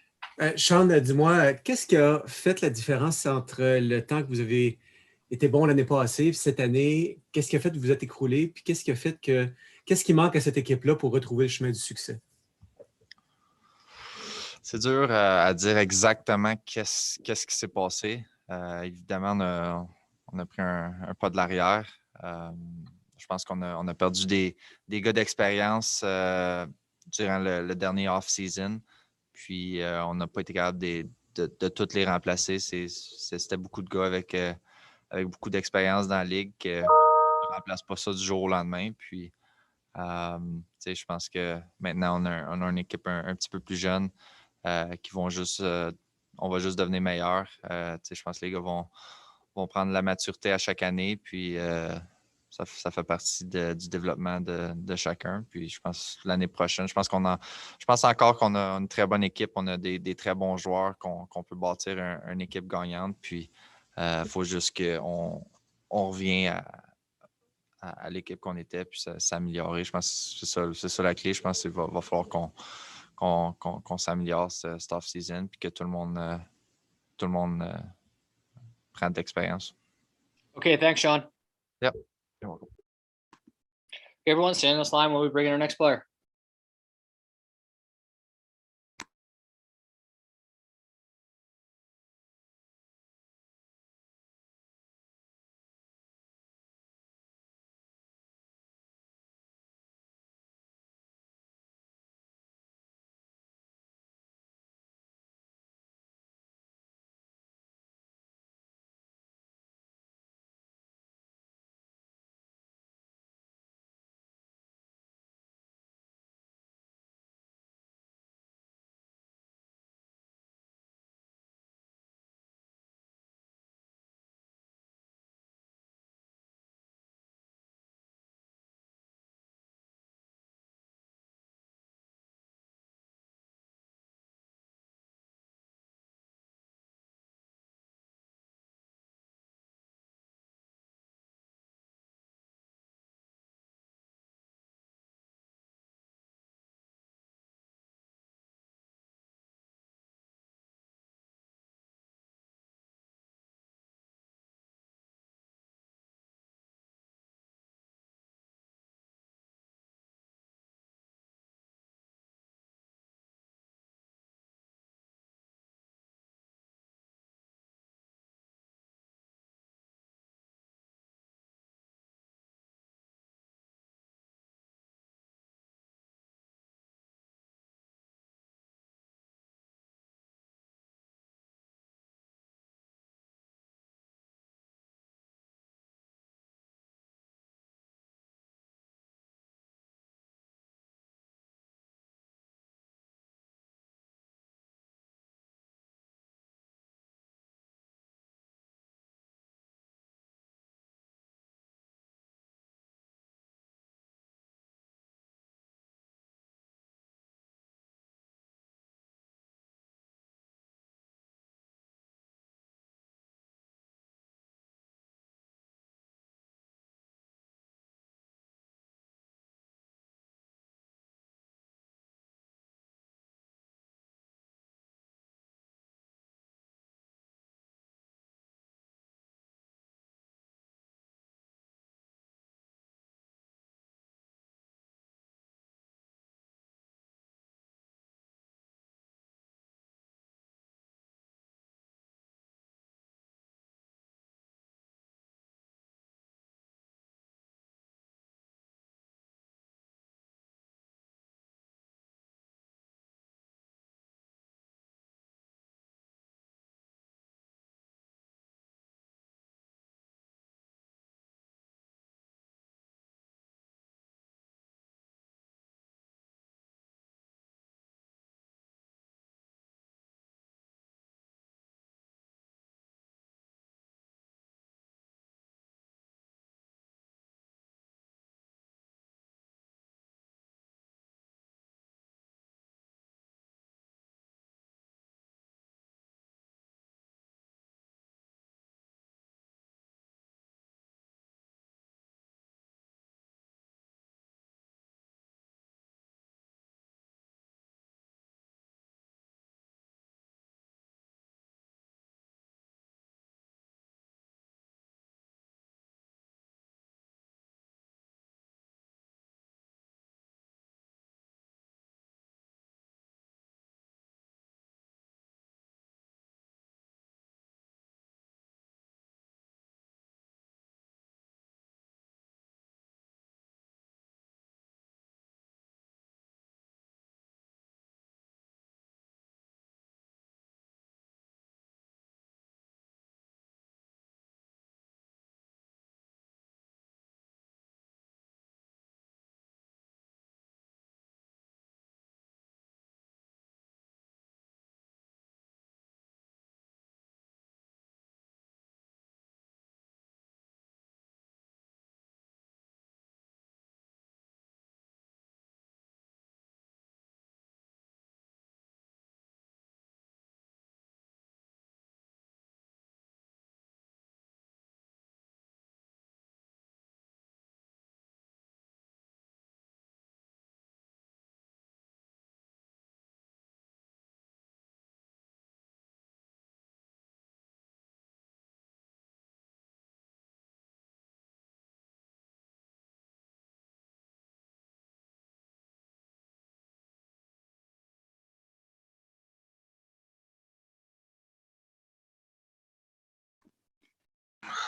S20: Sean, dis-moi, qu'est-ce qui a fait la différence entre le temps que vous avez été bon l'année passée et cette année? Qu'est-ce qui a fait que vous êtes écroulé? Puis qu'est-ce qui manque à cette équipe-là pour retrouver le chemin du succès?
S18: C'est dur à dire exactement qu'est-ce qui s'est passé. Évidemment, on a pris un pas de l'arrière. Je pense qu'on a perdu des gars d'expérience durant le dernier off-season. Puis, on n'a pas été capable de toutes les remplacer. C'était beaucoup de gars avec beaucoup d'expérience dans la ligue qui ne remplacent pas ça du jour au lendemain. Puis, je pense que maintenant, on a une équipe un petit peu plus jeune qui vont juste... on va juste devenir meilleur. Je pense que les gars vont prendre la maturité à chaque année. Puis, ça fait partie du développement de chacun. Puis je pense l'année prochaine, je pense encore qu'on a une très bonne équipe. On a des très bons joueurs qu'on peut bâtir une équipe gagnante. Puis il faut juste qu'on revient à l'équipe qu'on était puis s'améliorer. Je pense que c'est ça la clé. Je pense qu'il va falloir qu'on s'améliore cette off-season puis que tout le monde prenne de l'expérience.
S1: Okay, thanks, Sean.
S18: Yep. You're welcome.
S1: Everyone, stay on this line while we bring in our next player.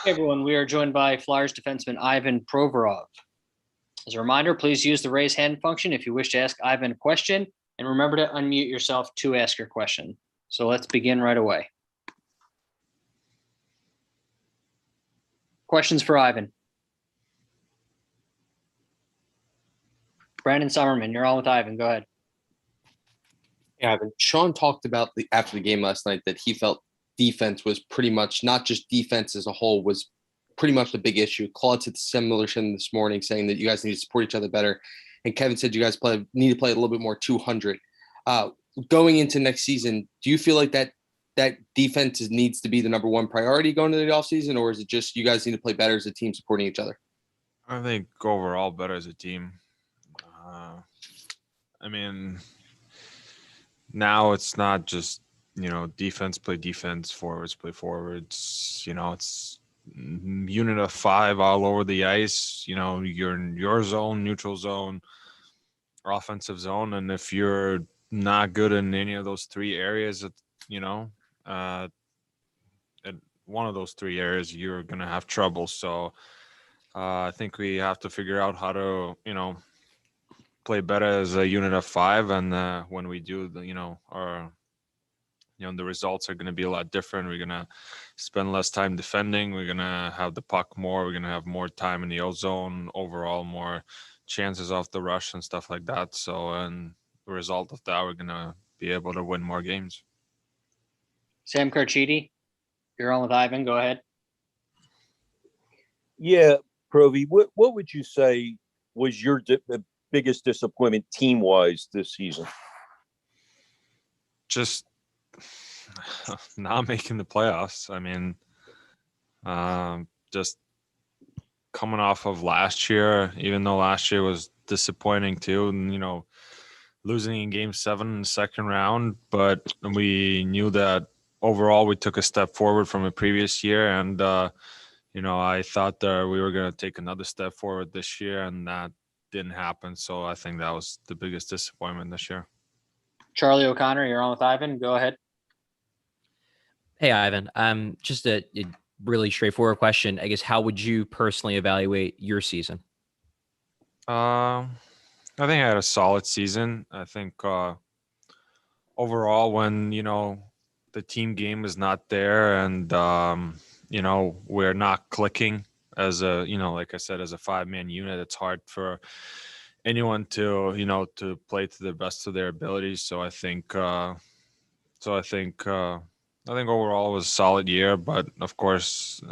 S1: Hey everyone, we are joined by Flyers defenseman Ivan Provorov. As a reminder, please use the raise hand function if you wish to ask Ivan a question, and remember to unmute yourself to ask your question. So let's begin right away. Questions for Ivan? Brandon Summerman, you're on with Ivan. Go ahead.
S17: Yeah, Ivan. Sean talked about after the game last night that he felt defense was pretty much, not just defense as a whole, was pretty much the big issue. Claude said similar thing this morning, saying that you guys need to support each other better. And Kevin said you guys need to play a little bit more 200. Going into next season, do you feel like that defense needs to be the number one priority going into the offseason, or is it just you guys need to play better as a team supporting each other?
S16: I think overall better as a team. I mean, now it's not just, defense play defense, forwards play forwards. It's unit of 5 all over the ice. You're in your zone, neutral zone, offensive zone. And if you're not good in any of those 3 areas, at one of those 3 areas, you're going to have trouble. So I think we have to figure out how to, play better as a unit of 5. And when we do, the results are going to be a lot different. We're going to spend less time defending. We're going to have the puck more. We're going to have more time in the O-zone, overall more chances off the rush and stuff like that. So, and the result of that, we're going to be able to win more games.
S1: Sam Carchidi, you're on with Ivan. Go ahead.
S5: Yeah, Provi, what would you say was your biggest disappointment team-wise this season?
S16: Just not making the playoffs. I mean, just coming off of last year, even though last year was disappointing too, and losing in Game 7 in the second round, but we knew that overall we took a step forward from the previous year, and I thought that we were going to take another step forward this year, and that didn't happen. So I think that was the biggest disappointment this year.
S1: Charlie O'Connor, you're on with Ivan. Go ahead.
S6: Hey, Ivan. Just a really straightforward question. I guess, how would you personally evaluate your season?
S16: I think I had a solid season. I think overall, when, the team game is not there and, we're not clicking as a, like I said, as a 5-man unit, it's hard for anyone to, to play to the best of their abilities. So I think, I think overall it was a solid year, but of course,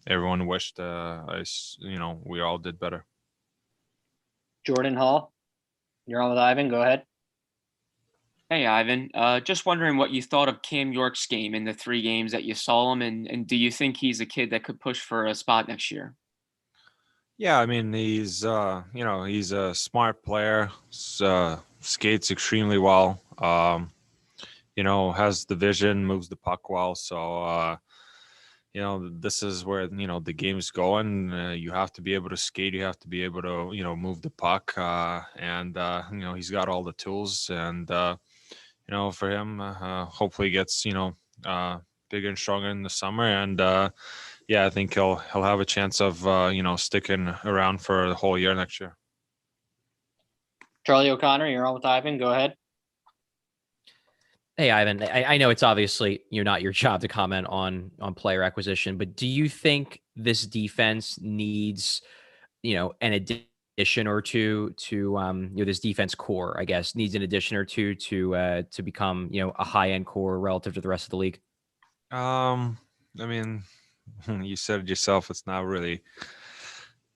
S16: everyone wished, we all did better.
S1: Jordan Hall, you're on with Ivan. Go ahead.
S4: Hey, Ivan. Just wondering what you thought of Cam York's game in the 3 games that you saw him, and do you think he's a kid that could push for a spot next year?
S16: Yeah, I mean, he's he's a smart player, skates extremely well, has the vision, moves the puck well. So, this is where, the game's going. You have to be able to skate. You have to be able to, move the puck. And he's got all the tools. And, for him, hopefully gets, bigger and stronger in the summer. And, I think he'll have a chance of, sticking around for the whole year next year.
S1: Charlie O'Connor, you're on with Ivan. Go ahead.
S6: Hey, Ivan, I know it's obviously not your job to comment on player acquisition, but do you think this defense needs, an addition or two to, this defense core, I guess, needs an addition or two to become, a high-end core relative to the rest of the league?
S16: I mean, you said it yourself. It's not really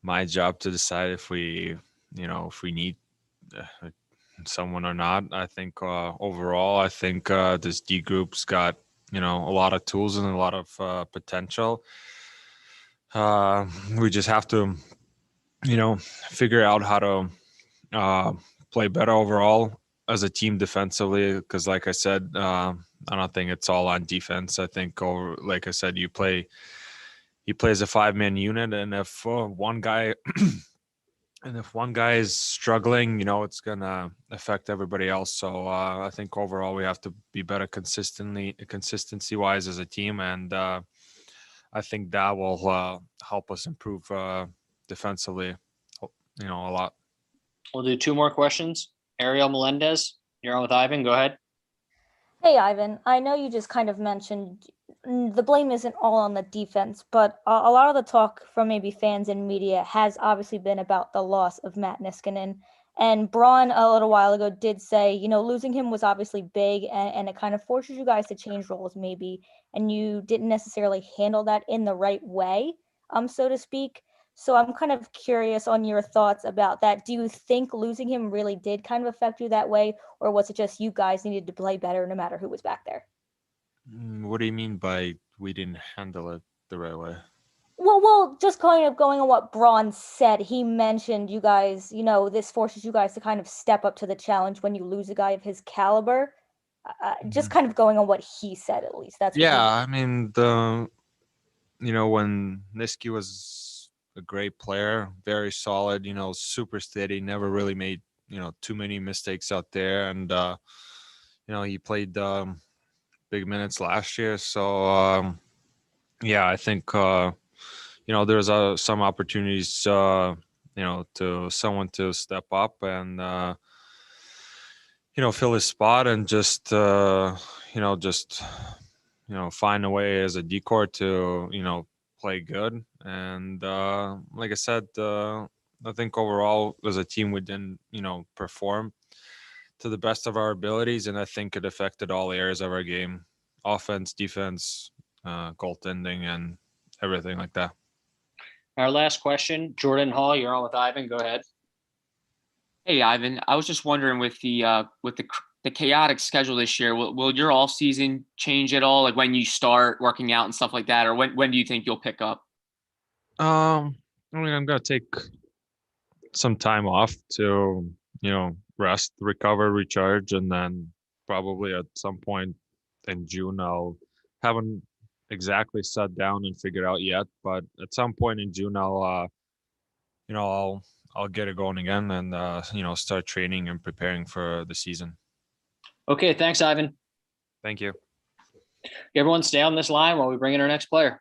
S16: my job to decide if we need someone or not. I think overall, I think this D group's got a lot of tools and a lot of potential. We just have to figure out how to play better overall as a team defensively, because like I said, I don't think it's all on defense. I think like I said, you play as a 5-man unit, and if one guy and if one guy is struggling, it's going to affect everybody else. So I think overall we have to be better consistency-wise as a team. And I think that will help us improve defensively, a lot.
S1: We'll do 2 more questions. Ariel Melendez, you're on with Ivan. Go ahead.
S9: Hey, Ivan, I know you just kind of mentioned the blame isn't all on the defense, but a lot of the talk from maybe fans and media has obviously been about the loss of Matt Niskanen. And Braun, a little while ago, did say, losing him was obviously big, and it kind of forces you guys to change roles maybe, and you didn't necessarily handle that in the right way, so to speak. So I'm kind of curious on your thoughts about that. Do you think losing him really did kind of affect you that way, or was it just you guys needed to play better no matter who was back there?
S16: What do you mean by we didn't handle it the right way?
S9: Well, just kind of going on what Braun said, he mentioned you guys, this forces you guys to kind of step up to the challenge when you lose a guy of his caliber. Just kind of going on what he said, at least. That's what
S16: Yeah, I mean, when Niski was a great player, very solid, super steady, never really made, too many mistakes out there. And, he played big minutes last year. So, yeah, I think, there's some opportunities, to someone to step up and, fill his spot and just find a way as a decor to, play good. And like I said, I think overall as a team we didn't, perform to the best of our abilities, and I think it affected all areas of our game: offense, defense, goaltending, and everything like that.
S1: Our last question, Jordan Hall, you're on with Ivan. Go ahead.
S4: Hey, Ivan, I was just wondering with the chaotic schedule this year, will your off season change at all? Like when you start working out and stuff like that, or when do you think you'll pick up?
S16: I mean, I'm gonna take some time off to, rest, recover, recharge, and then probably at some point in June, haven't exactly sat down and figured out yet, but at some point in June, I'll get it going again and, start training and preparing for the season.
S1: Okay, thanks, Ivan.
S16: Thank you.
S1: Everyone stay on this line while we bring in our next player.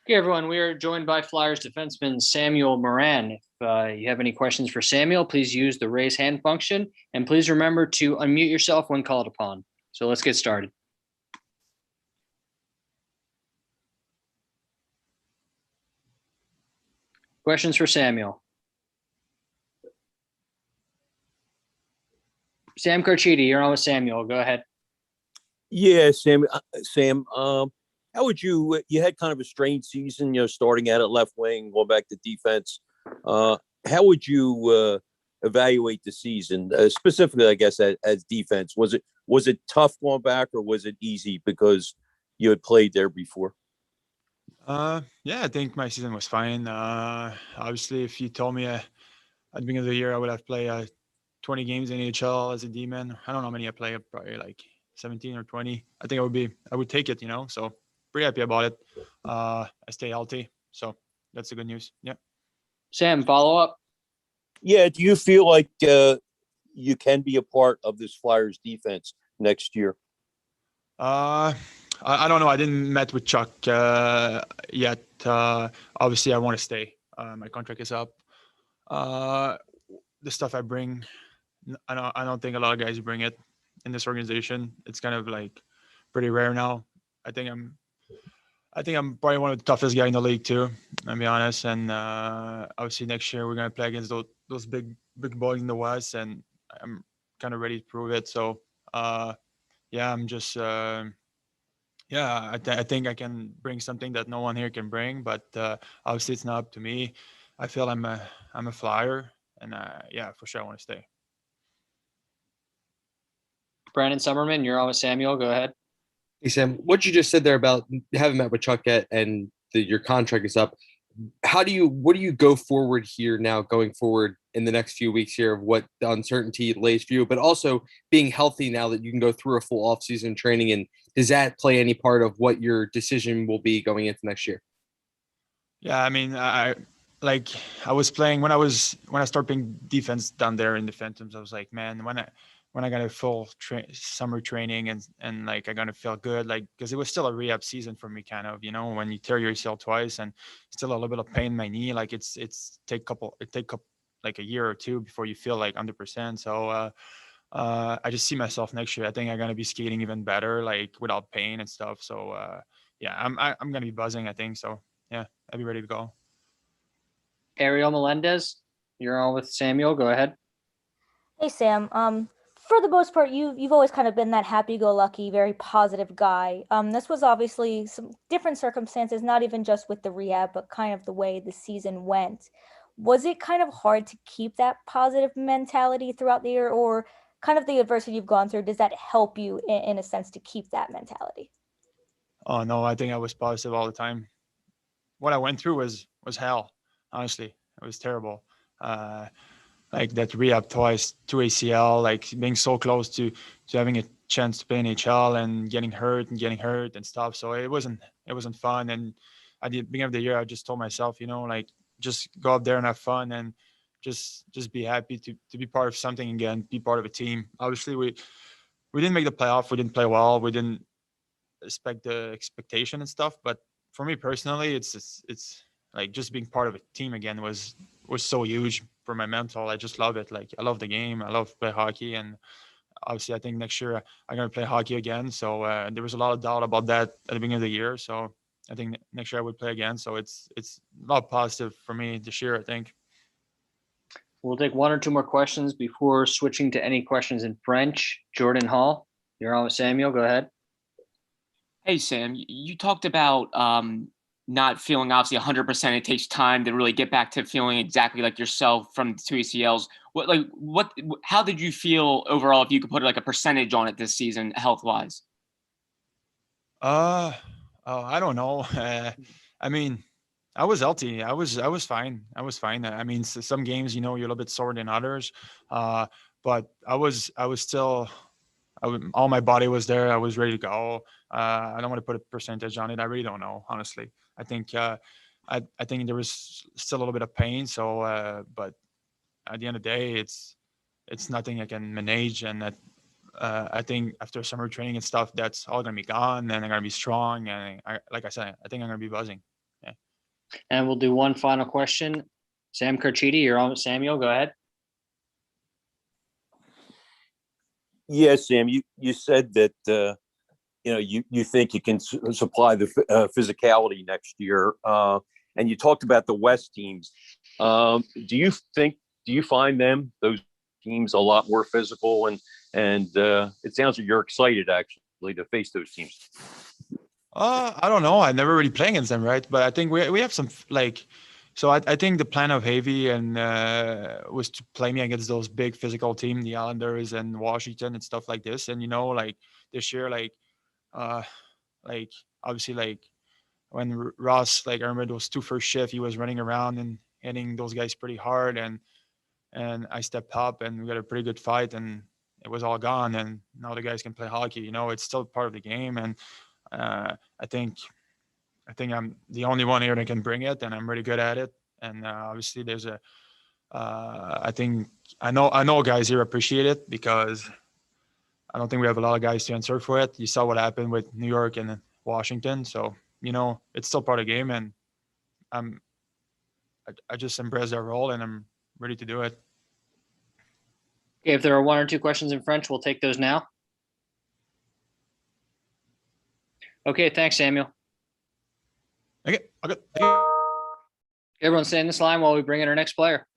S1: Okay, everyone, we are joined by Flyers defenseman Samuel Moran. If you have any questions for Samuel, please use the raise hand function, and please remember to unmute yourself when called upon. So let's get started. Questions for Samuel? Sam Carchidi, you're on with Samuel. Go ahead.
S5: Yeah, Sam. How would you had kind of a strange season, starting out at left wing, going back to defense. How would you evaluate the season, specifically, I guess, as defense? Was it tough going back, or was it easy because you had played there before?
S21: Yeah, I think my season was fine. Obviously, if you told me at the beginning of the year I would have played 20 games in NHL as a D-man, I don't know how many I played, probably like 17 or 20. I think I would take it, so pretty happy about it. I stay healthy, so that's the good news. Yeah.
S1: Sam, follow up.
S5: Yeah, do you feel like you can be a part of this Flyers defense next year?
S21: I don't know. I didn't met with Chuck yet. Obviously, I want to stay. My contract is up. The stuff I bring, I don't think a lot of guys bring it in this organization. It's kind of like pretty rare now. I think I'm probably one of the toughest guys in the league too. I'll be honest. And obviously next year we're gonna play against those big boys in the West, and I'm kind of ready to prove it. So yeah, I'm just yeah, I think I can bring something that no one here can bring, but obviously it's not up to me. I feel I'm a Flyer, and yeah, for sure I want to stay.
S1: Brandon Summerman, you're on with Samuel. Go ahead.
S17: Hey, Sam, what you just said there about having met with Chuck yet and your contract is up. What do you go forward here now, going forward in the next few weeks here, of what the uncertainty lays for you, but also being healthy now that you can go through a full off-season training, and does that play any part of what your decision will be going into next year?
S21: Yeah, I mean, I was playing when I started playing defense down there in the Phantoms. I was like, man, when I got a full summer training and like I'm gonna feel good, like, because it was still a rehab season for me, kind of, when you tear your ACL twice and still a little bit of pain in my knee, like it take like a year or two before you feel like 100%. So I just see myself next year. I think I'm gonna be skating even better, like without pain and stuff. So yeah, I'm gonna be buzzing, I think. So yeah, I'll be ready to go.
S1: Ariel Melendez, you're on with Samuel. Go ahead.
S9: Hey, Sam. For the most part, you've always kind of been that happy-go-lucky, very positive guy. This was obviously some different circumstances, not even just with the rehab, but kind of the way the season went. Was it kind of hard to keep that positive mentality throughout the year, or kind of the adversity you've gone through, does that help you in a sense to keep that mentality?
S21: Oh no, I think I was positive all the time. What I went through was hell. Honestly, it was terrible. Like that rehab twice, 2 ACL, like being so close to having a chance to play NHL and getting hurt and stuff. So it wasn't fun. And at the beginning of the year, I just told myself, like, just go up there and have fun and just be happy to be part of something again, be part of a team. Obviously, we didn't make the playoff. We didn't play well. We didn't respect the expectation and stuff. But for me personally, it's like just being part of a team again was so huge for my mental. I just love it. Like, I love the game. I love play hockey, and obviously I think next year I'm going to play hockey again. So there was a lot of doubt about that at the beginning of the year. So I think next year I would play again. So it's a lot positive for me this year, I think.
S1: We'll take one or two more questions before switching to any questions in French. Jordan Hall, you're on with Samuel. Go ahead.
S4: Hey, Sam, you talked about not feeling obviously 100%. It takes time to really get back to feeling exactly like yourself from the 2 ACLs. How did you feel overall, if you could put like a percentage on it this season, health wise?
S21: I don't know. I mean, I was healthy. I was fine. I was fine. I mean, some games, you're a little bit sore than others. But I was still, all my body was there. I was ready to go. I don't want to put a percentage on it. I really don't know, honestly. I think I think there was still a little bit of pain. So, but at the end of the day, it's nothing I can manage. And that I think after summer training and stuff, that's all gonna be gone, and I'm gonna be strong. And like I said, I think I'm gonna be buzzing. Yeah.
S1: And we'll do one final question. Sam Carchidi, you're on. Samuel, go ahead.
S5: Yeah, Sam, you said that you think you can supply the physicality next year, and you talked about the West teams. Do you find those teams a lot more physical, and it sounds like you're excited actually to face those teams?
S21: I don't know. I never really played against them, right? But I think we have some so I think the plan of Havy and was to play me against those big physical team, the Islanders and Washington and stuff like this. And like this year, obviously when Ross earned those 2 first shift, he was running around and hitting those guys pretty hard, and I stepped up and we got a pretty good fight, and it was all gone. And now the guys can play hockey. It's still part of the game, and I think I'm the only one here that can bring it, and I'm really good at it. And obviously, there's I think I know guys here appreciate it, because I don't think we have a lot of guys to answer for it. You saw what happened with New York and Washington, so it's still part of the game, and I just embrace that role, and I'm ready to do it.
S1: Okay, if there are 1 or 2 questions in French, we'll take those now. Okay, thanks, Samuel.
S21: Okay.
S1: Everyone stay in this line while we bring in our next player.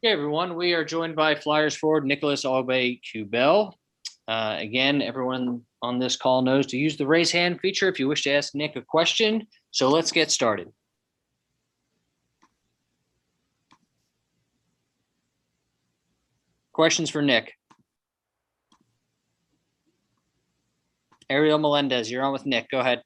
S1: Okay, everyone, we are joined by Flyers forward Nicholas Aube-Kubel. Again, everyone on this call knows to use the raise hand feature if you wish to ask Nick a question. So let's get started. Questions for Nick. Ariel Melendez, you're on with Nick. Go ahead.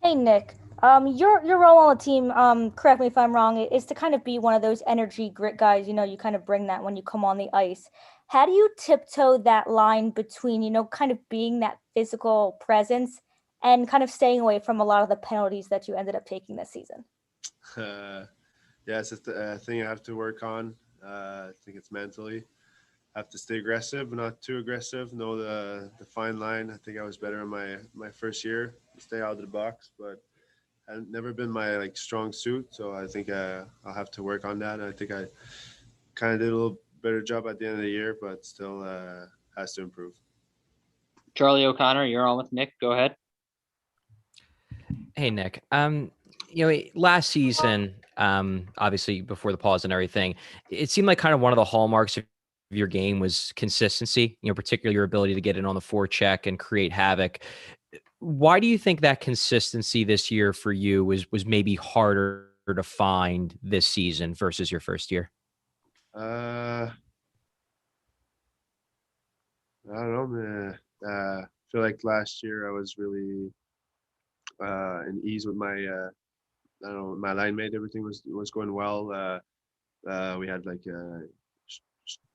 S9: Hey, Nick. Your role on the team, correct me if I'm wrong, is to kind of be one of those energy grit guys. You kind of bring that when you come on the ice. How do you tiptoe that line between, kind of being that physical presence and kind of staying away from a lot of the penalties that you ended up taking this season?
S8: Yeah, it's a thing I have to work on. I think it's mentally. I have to stay aggressive, but not too aggressive. Know the fine line. I think I was better in my first year. Stay out of the box, but I've never been my strong suit. So I think I'll have to work on that. And I think I kind of did a little better job at the end of the year, but still has to improve.
S1: Charlie O'Connor, you're on with Nick. Go ahead.
S6: Hey, Nick. Last season, obviously before the pause and everything, it seemed like kind of one of the hallmarks of your game was consistency, particularly your ability to get in on the forecheck and create havoc. Why do you think that consistency this year for you was maybe harder to find this season versus your first year?
S8: I don't know, man. I feel like last year I was really in ease with my I don't know, my line mate. Everything was going well. We had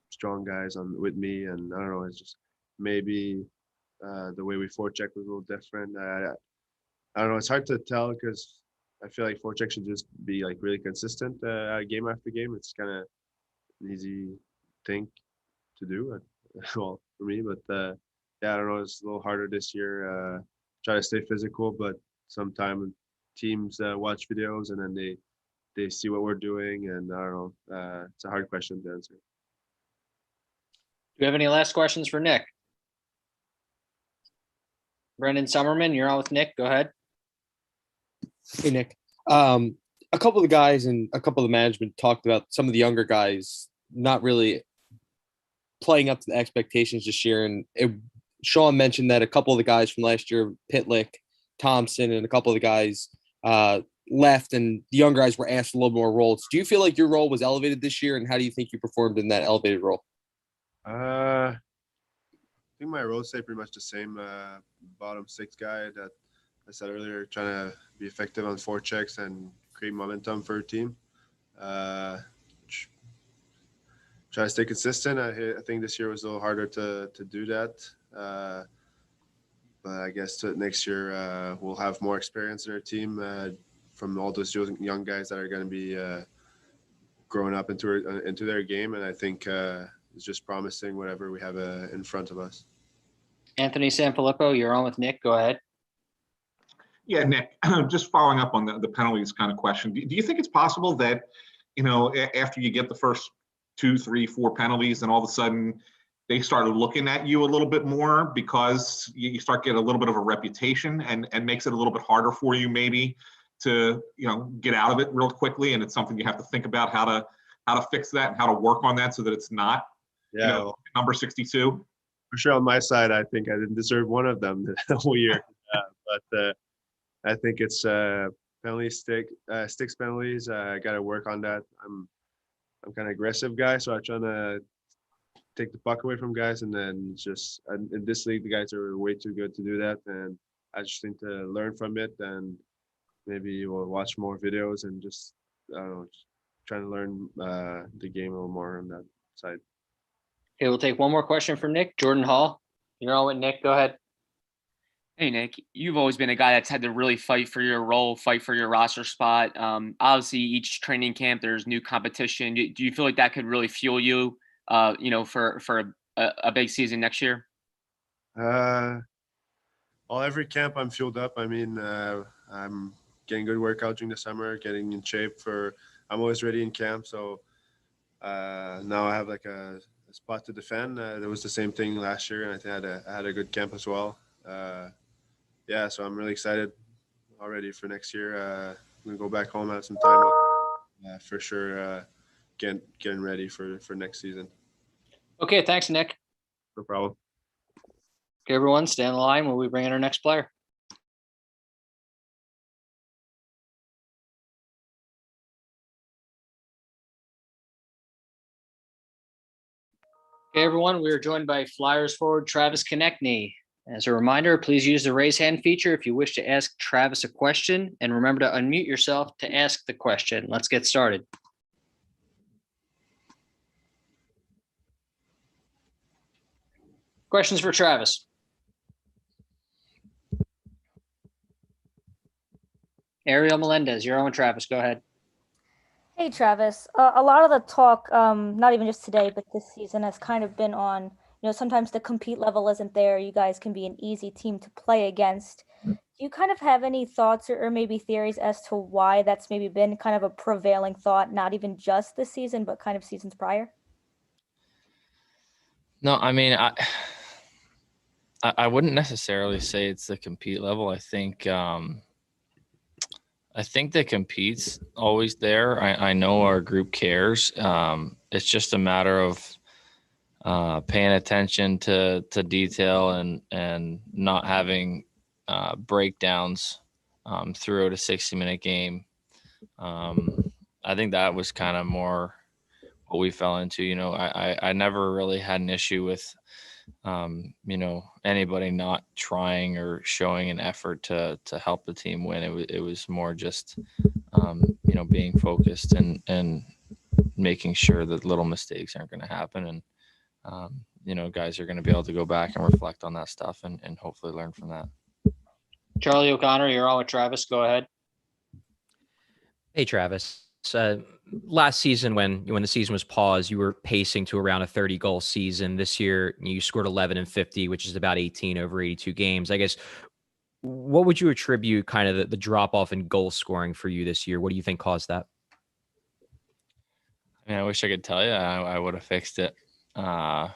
S8: strong guys with me, and I don't know. It's just maybe the way we forecheck was a little different. I don't know. It's hard to tell because I feel like forecheck should just be really consistent game after game. It's kind of an easy thing to do, well, for me. But yeah, I don't know. It's a little harder this year. Try to stay physical, but sometimes teams watch videos and then they see what we're doing, and I don't know. It's a hard question to answer.
S1: Do you have any last questions for Nick? Brendan Summerman, you're on with Nick. Go ahead.
S17: Hey, Nick. A couple of the guys and a couple of the management talked about some of the younger guys not really playing up to the expectations this year. And Sean mentioned that a couple of the guys from last year, Pitlick, Thompson, and a couple of the guys left, and the younger guys were asked a little more roles. Do you feel like your role was elevated this year, and how do you think you performed in that elevated role?
S8: I think my role stayed pretty much the same. Bottom six guy that I said earlier, trying to be effective on forechecks and create momentum for a team. Try to stay consistent. I think this year was a little harder to do that. But I guess next year we'll have more experience in our team from all those young guys that are going to be growing up into their game. And I think it's just promising whatever we have in front of us.
S1: Anthony Sanfilippo, you're on with Nick. Go ahead.
S22: Yeah, Nick, just following up on the penalties kind of question. Do you think it's possible that, after you get the first 2, 3, 4 penalties, and all of a sudden they started looking at you a little bit more because you start getting a little bit of a reputation and makes it a little bit harder for you maybe to, get out of it real quickly. And it's something you have to think about how to fix that and how to work on that so that it's not, number 62.
S8: For sure, on my side, I think I didn't deserve one of them the whole year. But I think it's sticks penalties. I got to work on that. I'm kind of aggressive guy, so I try to take the puck away from guys, and then just in this league, the guys are way too good to do that, and I just need to learn from it, and maybe we'll watch more videos and just I don't know, just trying to learn the game a little more on that side.
S1: Okay, we'll take one more question from Nick. Jordan Hall, you're on with Nick. Go ahead.
S4: Hey, Nick, you've always been a guy that's had to really fight for your role, fight for your roster spot. Obviously, each training camp, there's new competition. Do you feel like that could really fuel you, for a big season next year?
S8: Every camp I'm fueled up. I mean, I'm getting good workout during the summer, getting in shape I'm always ready in camp. So now I have a spot to defend. There was the same thing last year, and I think I had a good camp as well. Yeah, so I'm really excited already for next year. I'm gonna go back home, have some time for sure. getting ready for next season.
S1: Okay, thanks, Nick.
S8: No problem.
S1: Okay, everyone, stay on the line while we bring in our next player. Okay, everyone, we are joined by Flyers forward Travis Konechny. As a reminder, please use the raise hand feature if you wish to ask Travis a question, and remember to unmute yourself to ask the question. Let's get started. Questions for Travis? Ariel Melendez, you're on with Travis. Go ahead.
S9: Hey, Travis. A lot of the talk, not even just today, but this season has kind of been on, sometimes the compete level isn't there. You guys can be an easy team to play against. Do you kind of have any thoughts or maybe theories as to why that's maybe been kind of a prevailing thought, not even just this season, but kind of seasons prior?
S7: No, I mean, I wouldn't necessarily say it's the compete level. I think the compete's always there. I know our group cares. It's just a matter of paying attention to detail and not having breakdowns throughout a 60-minute game. I think that was kind of more what we fell into. I never really had an issue with anybody not trying or showing an effort to help the team win. It was more just being focused and making sure that little mistakes aren't going to happen, and guys are going to be able to go back and reflect on that stuff and hopefully learn from that.
S1: Charlie O'Connor, you're on with Travis. Go ahead.
S6: Hey, Travis. Last season, when the season was paused, you were pacing to around a 30-goal season. This year, you scored 11 and 50, which is about 18 over 82 games. I guess, what would you attribute kind of the drop-off in goal scoring for you this year? What do you think caused that?
S7: I mean, I wish I could tell you I would have fixed it. I'm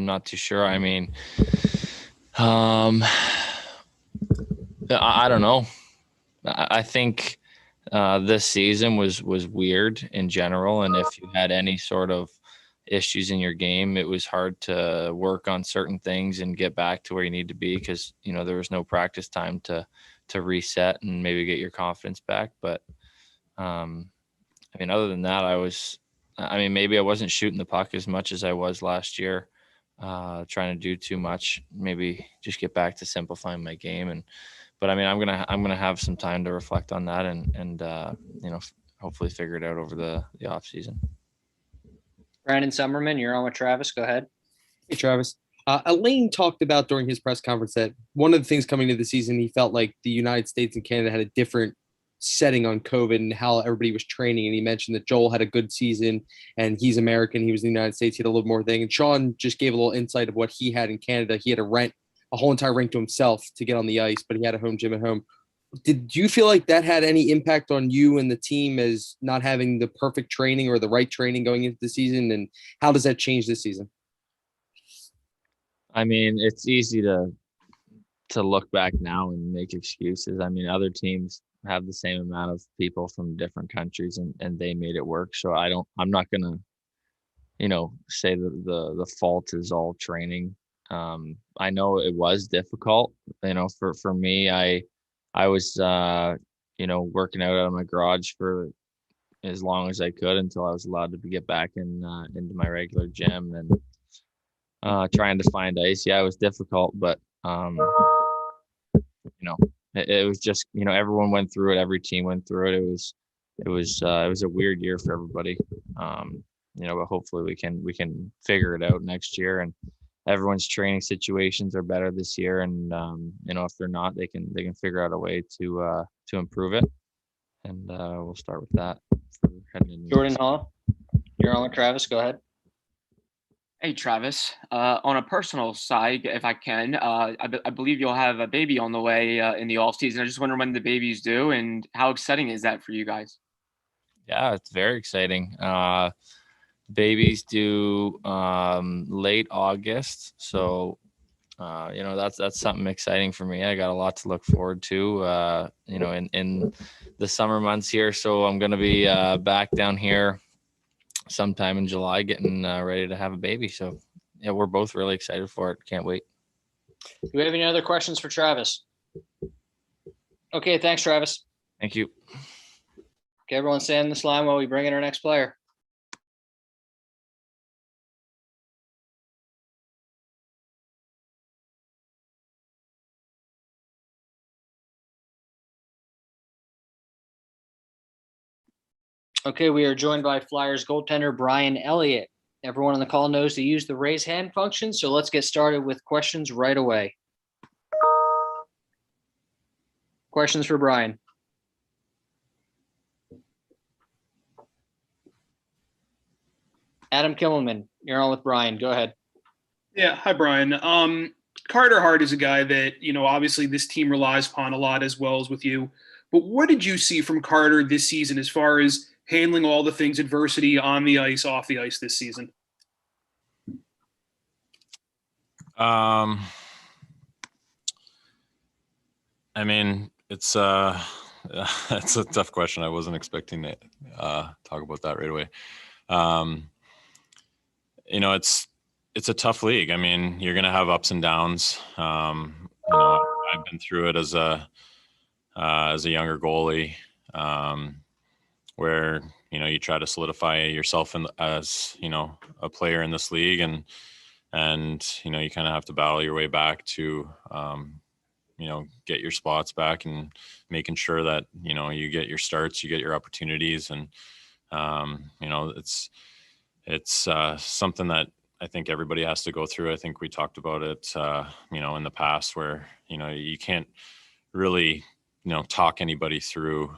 S7: not too sure. I mean, I don't know. I think this season was weird in general, and if you had any sort of issues in your game, it was hard to work on certain things and get back to where you need to be because there was no practice time to reset and maybe get your confidence back. But I mean, other than that, maybe I wasn't shooting the puck as much as I was last year, trying to do too much. Maybe just get back to simplifying my game. But I mean, I'm gonna have some time to reflect on that and hopefully figure it out over the off season.
S1: Brandon Summerman, you're on with Travis. Go ahead.
S17: Hey, Travis. Elaine talked about during his press conference that one of the things coming into the season, he felt like the United States and Canada had a different setting on COVID and how everybody was training. And he mentioned that Joel had a good season and he's American. He was in the United States. He had a little more thing. And Sean just gave a little insight of what he had in Canada. He had to rent a whole entire rink to himself to get on the ice, but he had a home gym at home. Did you feel like that had any impact on you and the team as not having the perfect training or the right training going into the season? And how does that change this season?
S7: I mean, it's easy to look back now and make excuses. I mean, other teams have the same amount of people from different countries and they made it work. So I'm not gonna, say that the fault is all training. I know it was difficult, for me, I was, working out of my garage for as long as I could until I was allowed to get back into my regular gym and trying to find ice. Yeah, it was difficult, but, it was just, everyone went through it. Every team went through it. It was a weird year for everybody. But hopefully we can figure it out next year, and everyone's training situations are better this year. And, if they're not, they can figure out a way to improve it. And we'll start with that.
S1: Jordan Hall, you're on with Travis. Go ahead.
S4: Hey, Travis. On a personal side, if I can, I believe you'll have a baby on the way in the off season. I just wonder when the baby's due and how exciting is that for you guys?
S7: Yeah, it's very exciting. Babies due late August, so That's something exciting for me. I got a lot to look forward to, in the summer months here. So I'm going to be back down here sometime in July, getting ready to have a baby. So yeah, we're both really excited for it. Can't wait.
S1: Do we have any other questions for Travis? Okay, thanks, Travis.
S7: Thank you.
S1: Okay, everyone stay on this line while we bring in our next player. Okay, we are joined by Flyers goaltender Brian Elliott. Everyone on the call knows to use the raise hand function, so let's get started with questions right away. Questions for Brian? Adam Kimmelman, you're on with Brian. Go ahead.
S10: Yeah. Hi, Brian. Carter Hart is a guy that, obviously this team relies upon a lot, as well as with you. But what did you see from Carter this season as far as handling all the things, adversity on the ice, off the ice this season?
S11: I mean, it's it's a tough question. I wasn't expecting to talk about that right away. It's a tough league. I mean, you're going to have ups and downs. I've been through it as a younger goalie, where you try to solidify yourself as a player in this league, and you kind of have to battle your way back to get your spots back, and making sure that you get your starts, you get your opportunities, and it's something that I think everybody has to go through. I think we talked about it, in the past, where, you can't really, talk anybody through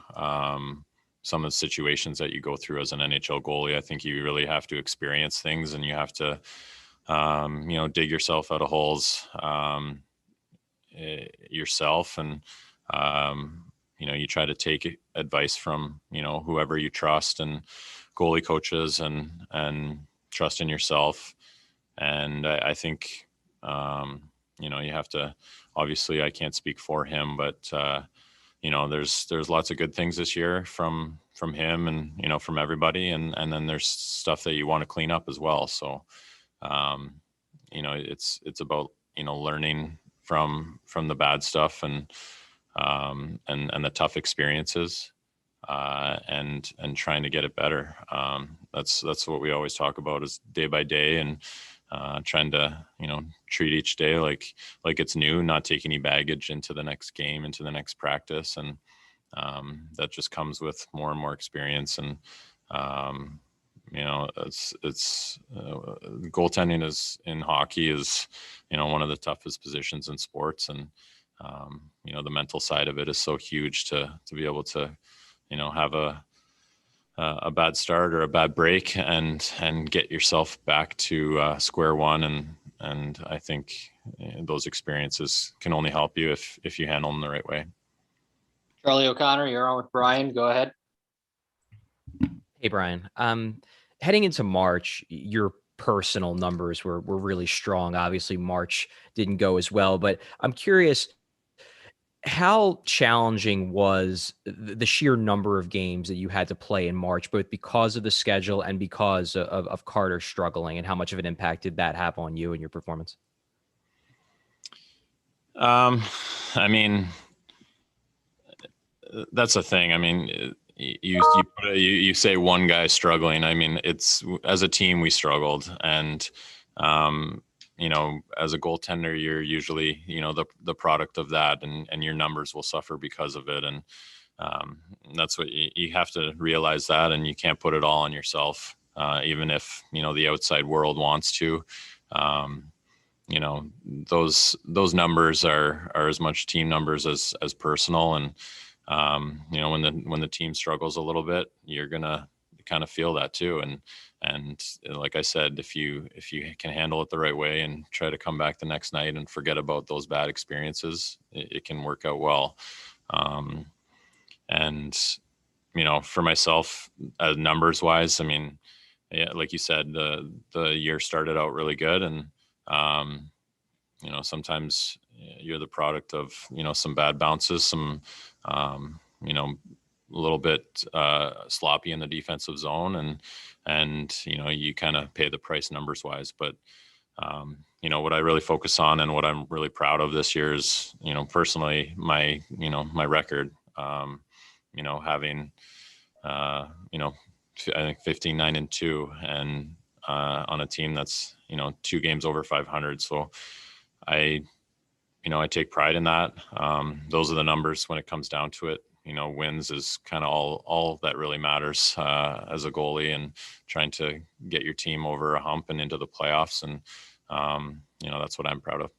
S11: some of the situations that you go through as an NHL goalie. I think you really have to experience things, and you have to, dig yourself out of holes yourself. And, you try to take advice from, whoever you trust, and goalie coaches, and trust in yourself. And I think, you have to, obviously I can't speak for him, but, there's lots of good things this year from him, and, from everybody. And then there's stuff that you want to clean up as well. So, it's about, learning from the bad stuff, and the tough experiences, and trying to get it better. That's what we always talk about, is day by day, and trying to treat each day like it's new, not take any baggage into the next game, into the next practice. And that just comes with more and more experience. And it's goaltending is, in hockey, is one of the toughest positions in sports. And the mental side of it is so huge, to be able to have a bad start or a bad break, and get yourself back to square one. And I think those experiences can only help you if you handle them the right way.
S1: Charlie O'Connor, you're on with Brian. Go ahead.
S6: Hey, Brian. Heading into March, your personal numbers were really strong. Obviously, March didn't go as well, but I'm curious, how challenging was the sheer number of games that you had to play in March, both because of the schedule and because of Carter struggling, and how much of an impact did that have on you and your performance?
S11: I mean, that's the thing. I mean, you say one guy struggling. I mean, it's, as a team, we struggled. And, as a goaltender, you're usually, the product of that, and your numbers will suffer because of it. And that's what you have to realize, that, and you can't put it all on yourself, even if, the outside world wants to. Those numbers are as much team numbers as personal. And, when the team struggles a little bit, you're going to kind of feel that too. And like I said, if you can handle it the right way, and try to come back the next night and forget about those bad experiences, it can work out well. And, for myself, numbers wise, I mean, yeah, like you said, the year started out really good. And, sometimes you're the product of, some bad bounces, some, a little bit sloppy in the defensive zone, and you kind of pay the price numbers wise. But what I really focus on and what I'm really proud of this year is, personally, my record, having, I think 15-9-2, and on a team that's, 2 games over 500. So I take pride in that. Those are the numbers when it comes down to it. Wins is kind of all that really matters as a goalie, and trying to get your team over a hump and into the playoffs. And, that's what I'm proud of.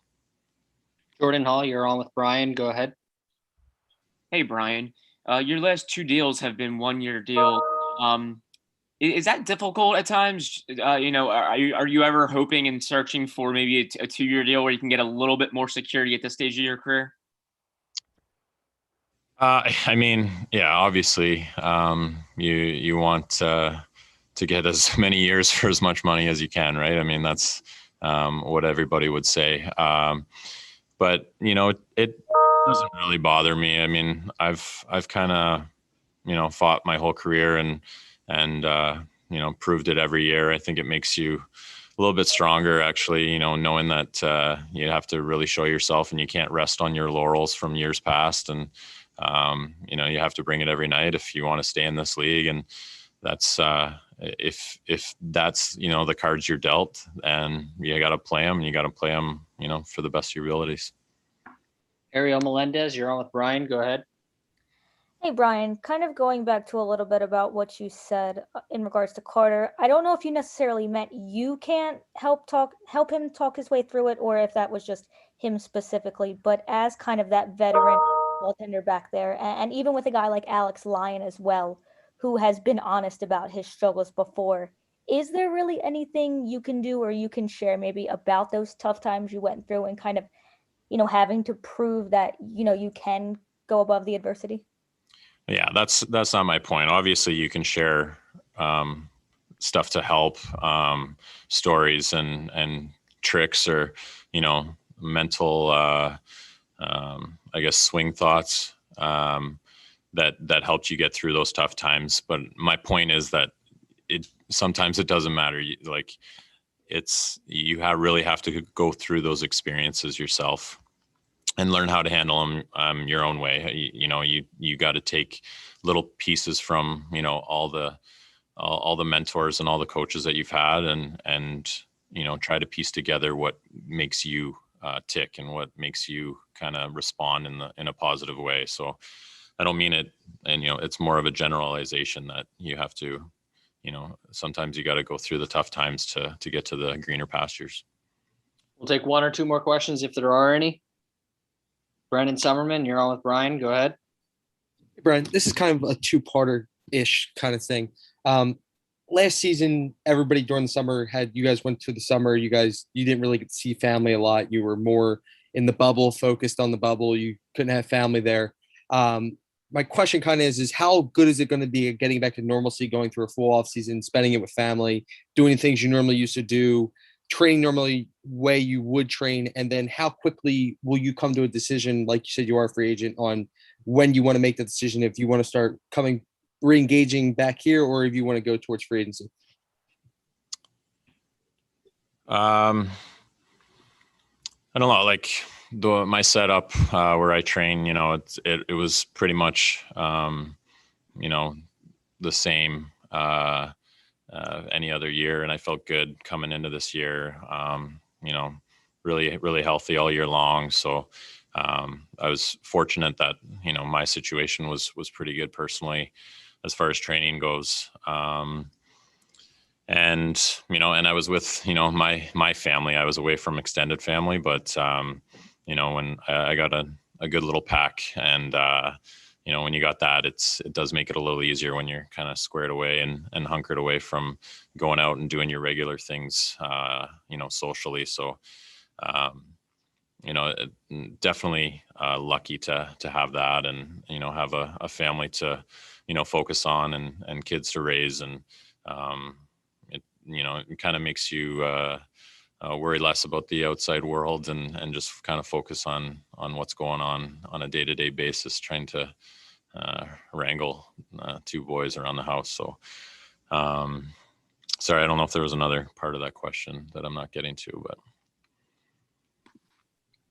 S1: Jordan Hall, you're on with Brian. Go ahead.
S4: Hey, Brian. Your last 2 deals have been 1-year deal. Is that difficult at times? Are you ever hoping and searching for maybe a 2-year deal where you can get a little bit more security at this stage of your career?
S11: I mean, yeah, obviously, you want to get as many years for as much money as you can, right? I mean, that's what everybody would say. But it doesn't really bother me. I mean, I've kind of fought my whole career and proved it every year. I think it makes you a little bit stronger, actually, knowing that you have to really show yourself, and you can't rest on your laurels from years past. And you have to bring it every night if you want to stay in this league. And that's if that's the cards you're dealt, and you got to play them, and you got to play them for the best of your abilities.
S1: Ariel Melendez, you're on with Brian. Go ahead.
S9: Hey, Brian, kind of going back to a little bit about what you said in regards to Carter. I don't know if you necessarily meant you can't help him talk his way through it, or if that was just him specifically, but as kind of that veteran goaltender back there, and even with a guy like Alex Lyon as well, who has been honest about his struggles before, is there really anything you can do or you can share maybe about those tough times you went through and kind of, having to prove that, you can go above the adversity?
S11: Yeah, that's not my point. Obviously, you can share stuff to help, stories and tricks, or mental, I guess, swing thoughts that helped you get through those tough times. But my point is that sometimes it doesn't matter. You really have to go through those experiences yourself and learn how to handle them your own way. You got to take little pieces from all the mentors and all the coaches that you've had, and try to piece together what makes you tick and what makes you kind of respond in a positive way. So I don't mean it, and it's more of a generalization that you have to, sometimes you got to go through the tough times to get to the greener pastures.
S1: We'll take 1 or 2 more questions if there are any. Brendan Summerman, you're on with Brian. Go ahead.
S17: Hey, Brian, this is kind of a 2-parter-ish kind of thing. Last season, everybody during the summer you guys went to the summer. You didn't really get to see family a lot. You were more in the bubble, focused on the bubble. You couldn't have family there. My question kind of is how good is it going to be at getting back to normalcy, going through a full off season, spending it with family, doing things you normally used to do, training normally way you would train, and then how quickly will you come to a decision, like you said you are a free agent, on when you want to make the decision, if you want to start re-engaging back here, or if you want to go towards free agency?
S11: I don't know, like my setup where I train, it was pretty much the same any other year, and I felt good coming into this year. Really healthy all year long. So I was fortunate that my situation was pretty good personally as far as training goes. And I was with my family. I was away from extended family, but when I got a good little pack, and when you got that, it does make it a little easier when you're kind of squared away and hunkered away from going out and doing your regular things, socially. So, definitely lucky to have that, and have a family to focus on, and kids to raise, and it kind of makes you worry less about the outside world and just kind of focus on what's going on a day-to-day basis, trying to wrangle 2 boys around the house. So sorry, I don't know if there was another part of that question that I'm not getting to, but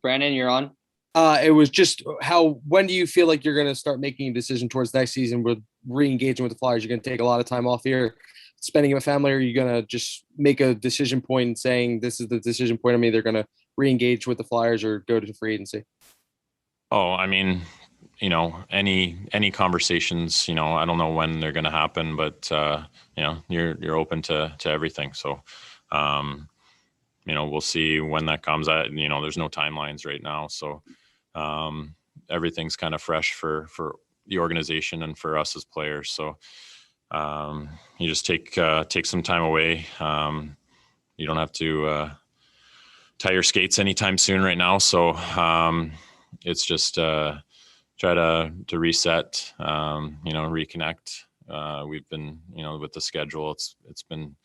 S1: Brandon, you're on.
S17: It was just when do you feel like you're going to start making a decision towards next season with re-engaging with the Flyers? You're going to take a lot of time off here, spending with family, or are you going to just make a decision point and saying this is the decision point? I'm either going to re-engage with the Flyers or go to free agency.
S11: Oh, I mean, you know, any conversations, you know, I don't know when they're going to happen, but you know, you're open to everything. So, you know, we'll see when that comes. You know, there's no timelines right now, so everything's kind of fresh for the organization and for us as players. So you just take some time away. You don't have to tie your skates anytime soon right now. So it's just try to reset, you know, reconnect. We've been, you know, with the schedule, it's been,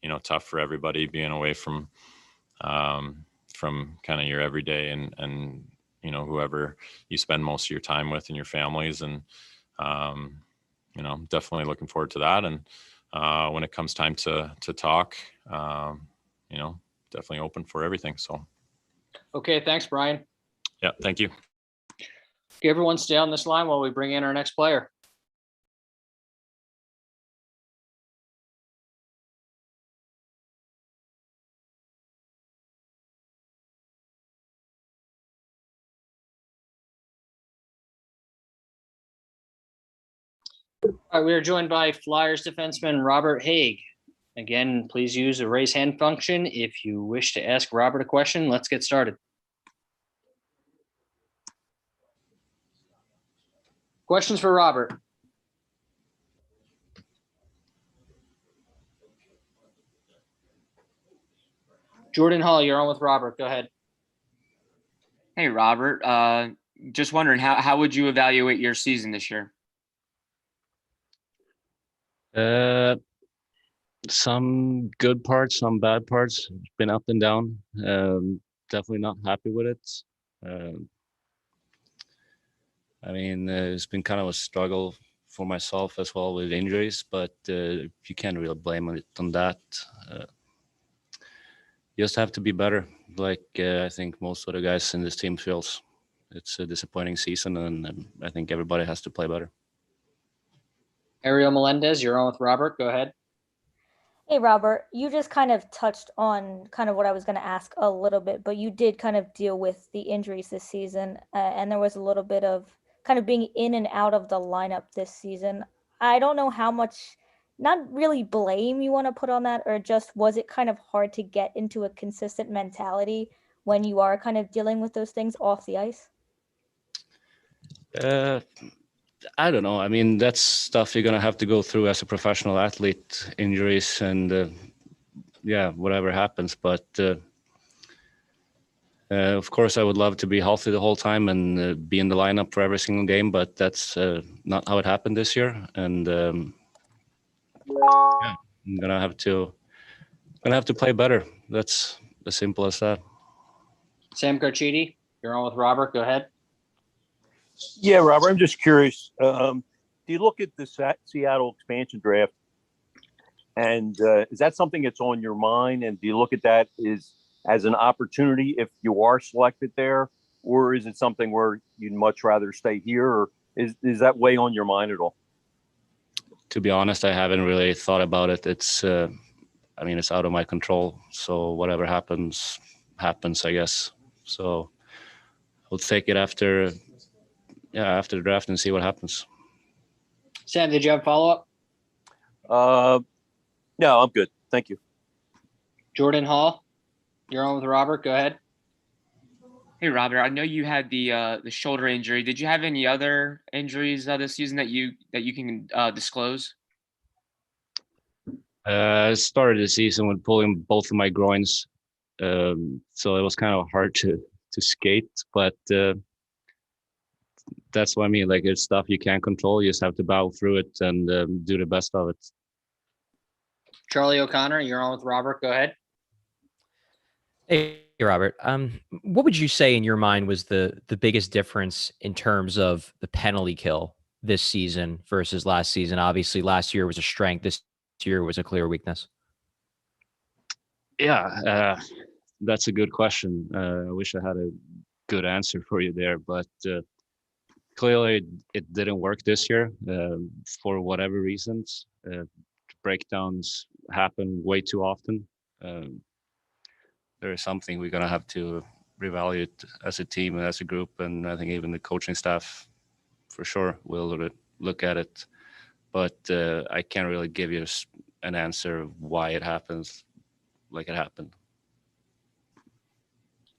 S11: you know, tough for everybody being away from kind of your everyday and you know, whoever you spend most of your time with and your families. And you know, definitely looking forward to that. And when it comes time to talk, you know, definitely open for everything. So
S1: Okay, thanks, Brian.
S11: yeah, thank you.
S1: Okay, everyone stay on this line while we bring in our next player. All right, we are joined by Flyers defenseman Robert Haig. Again, please use the raise hand function if you wish to ask Robert a question. Let's get started. Questions for Robert? Jordan Hall, you're on with Robert. Go ahead.
S4: Hey, Robert. Just wondering, how would you evaluate your season this year?
S3: Some good parts, some bad parts. It's been up and down. Definitely not happy with it. I mean, it's been kind of a struggle for myself as well with injuries, but you can't really blame it on that. You just have to be better. Like I think most of the guys in this team feels. It's a disappointing season, and I think everybody has to play better.
S1: Ariel Melendez, you're on with Robert. Go ahead.
S9: Hey, Robert, you just kind of touched on kind of what I was going to ask a little bit, but you did kind of deal with the injuries this season, and there was a little bit of kind of being in and out of the lineup this season. I don't know how much, not really blame you want to put on that, or just was it kind of hard to get into a consistent mentality when you are kind of dealing with those things off the ice?
S3: I don't know. I mean, that's stuff you're going to have to go through as a professional athlete, injuries and, yeah, whatever happens. But, of course, I would love to be healthy the whole time and be in the lineup for every single game, but that's not how it happened this year. And, yeah, I'm going to have to play better. That's as simple as that.
S1: Sam Carchidi, you're on with Robert. Go ahead.
S5: Yeah, Robert, I'm just curious. Do you look at the Seattle expansion draft, and is that something that's on your mind? And do you look at that as an opportunity if you are selected there, or is it something where you'd much rather stay here, or is that weigh on your mind at all?
S3: To be honest, I haven't really thought about it. It's, I mean, it's out of my control. So whatever happens, I guess. So we'll take it after the draft and see what happens.
S1: Sam, did you have a follow-up?
S5: No, I'm good. Thank you.
S1: Jordan Hall, you're on with Robert. Go ahead.
S4: Hey, Robert, I know you had the shoulder injury. Did you have any other injuries this season that you can disclose?
S3: I started the season with pulling both of my groins, so it was kind of hard to skate. But that's what I mean. Like, it's stuff you can't control. You just have to battle through it and do the best of it.
S1: Charlie O'Connor, you're on with Robert. Go ahead.
S6: Hey, Robert. What would you say in your mind was the biggest difference in terms of the penalty kill this season versus last season? Obviously, last year was a strength. This year was a clear weakness.
S3: Yeah, that's a good question. I wish I had a good answer for you there, but clearly it didn't work this year for whatever reasons. Breakdowns happen way too often. There is something we're gonna have to reevaluate as a team and as a group, and I think even the coaching staff, for sure, will look at it. But I can't really give you an answer of why it happens like it happened.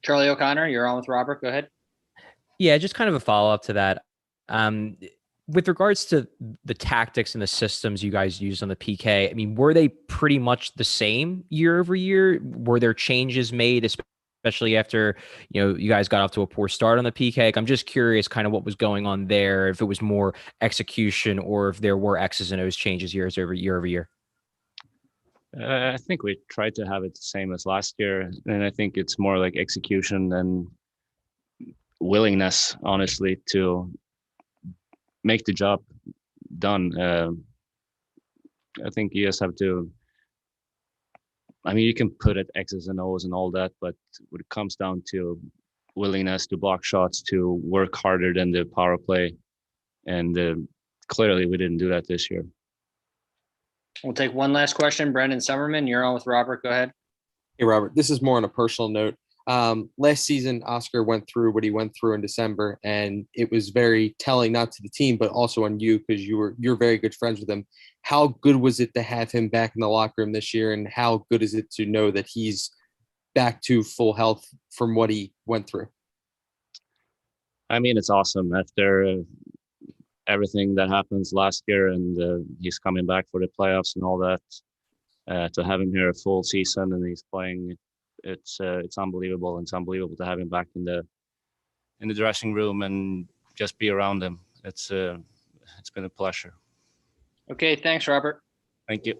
S1: Charlie O'Connor, you're on with Robert. Go ahead.
S6: Yeah, just kind of a follow up to that. With regards to the tactics and the systems you guys used on the PK, I mean, were they pretty much the same year over year? Were there changes made, especially after you guys got off to a poor start on the PK? Like, I'm just curious, kind of what was going on there. If it was more execution, or if there were X's and O's changes year over year.
S3: I think we tried to have it the same as last year, and I think it's more like execution and willingness, honestly, to make the job done. I think you just have to. I mean, you can put it X's and O's and all that, but when it comes down to willingness to block shots, to work harder than the power play, and clearly we didn't do that this year.
S1: We'll take one last question. Brendan Summerman, you're on with Robert. Go ahead.
S17: Hey, Robert, this is more on a personal note. Last season, Oscar went through what he went through in December, and it was very telling, not to the team, but also on you, because you're very good friends with him. How good was it to have him back in the locker room this year, and how good is it to know that he's back to full health from what he went through?
S3: I mean, it's awesome after everything that happens last year, and he's coming back for the playoffs and all that. To have him here a full season and he's playing, it's unbelievable. It's unbelievable to have him back in the dressing room and just be around him. It's been a pleasure.
S1: Okay, thanks, Robert.
S3: Thank you.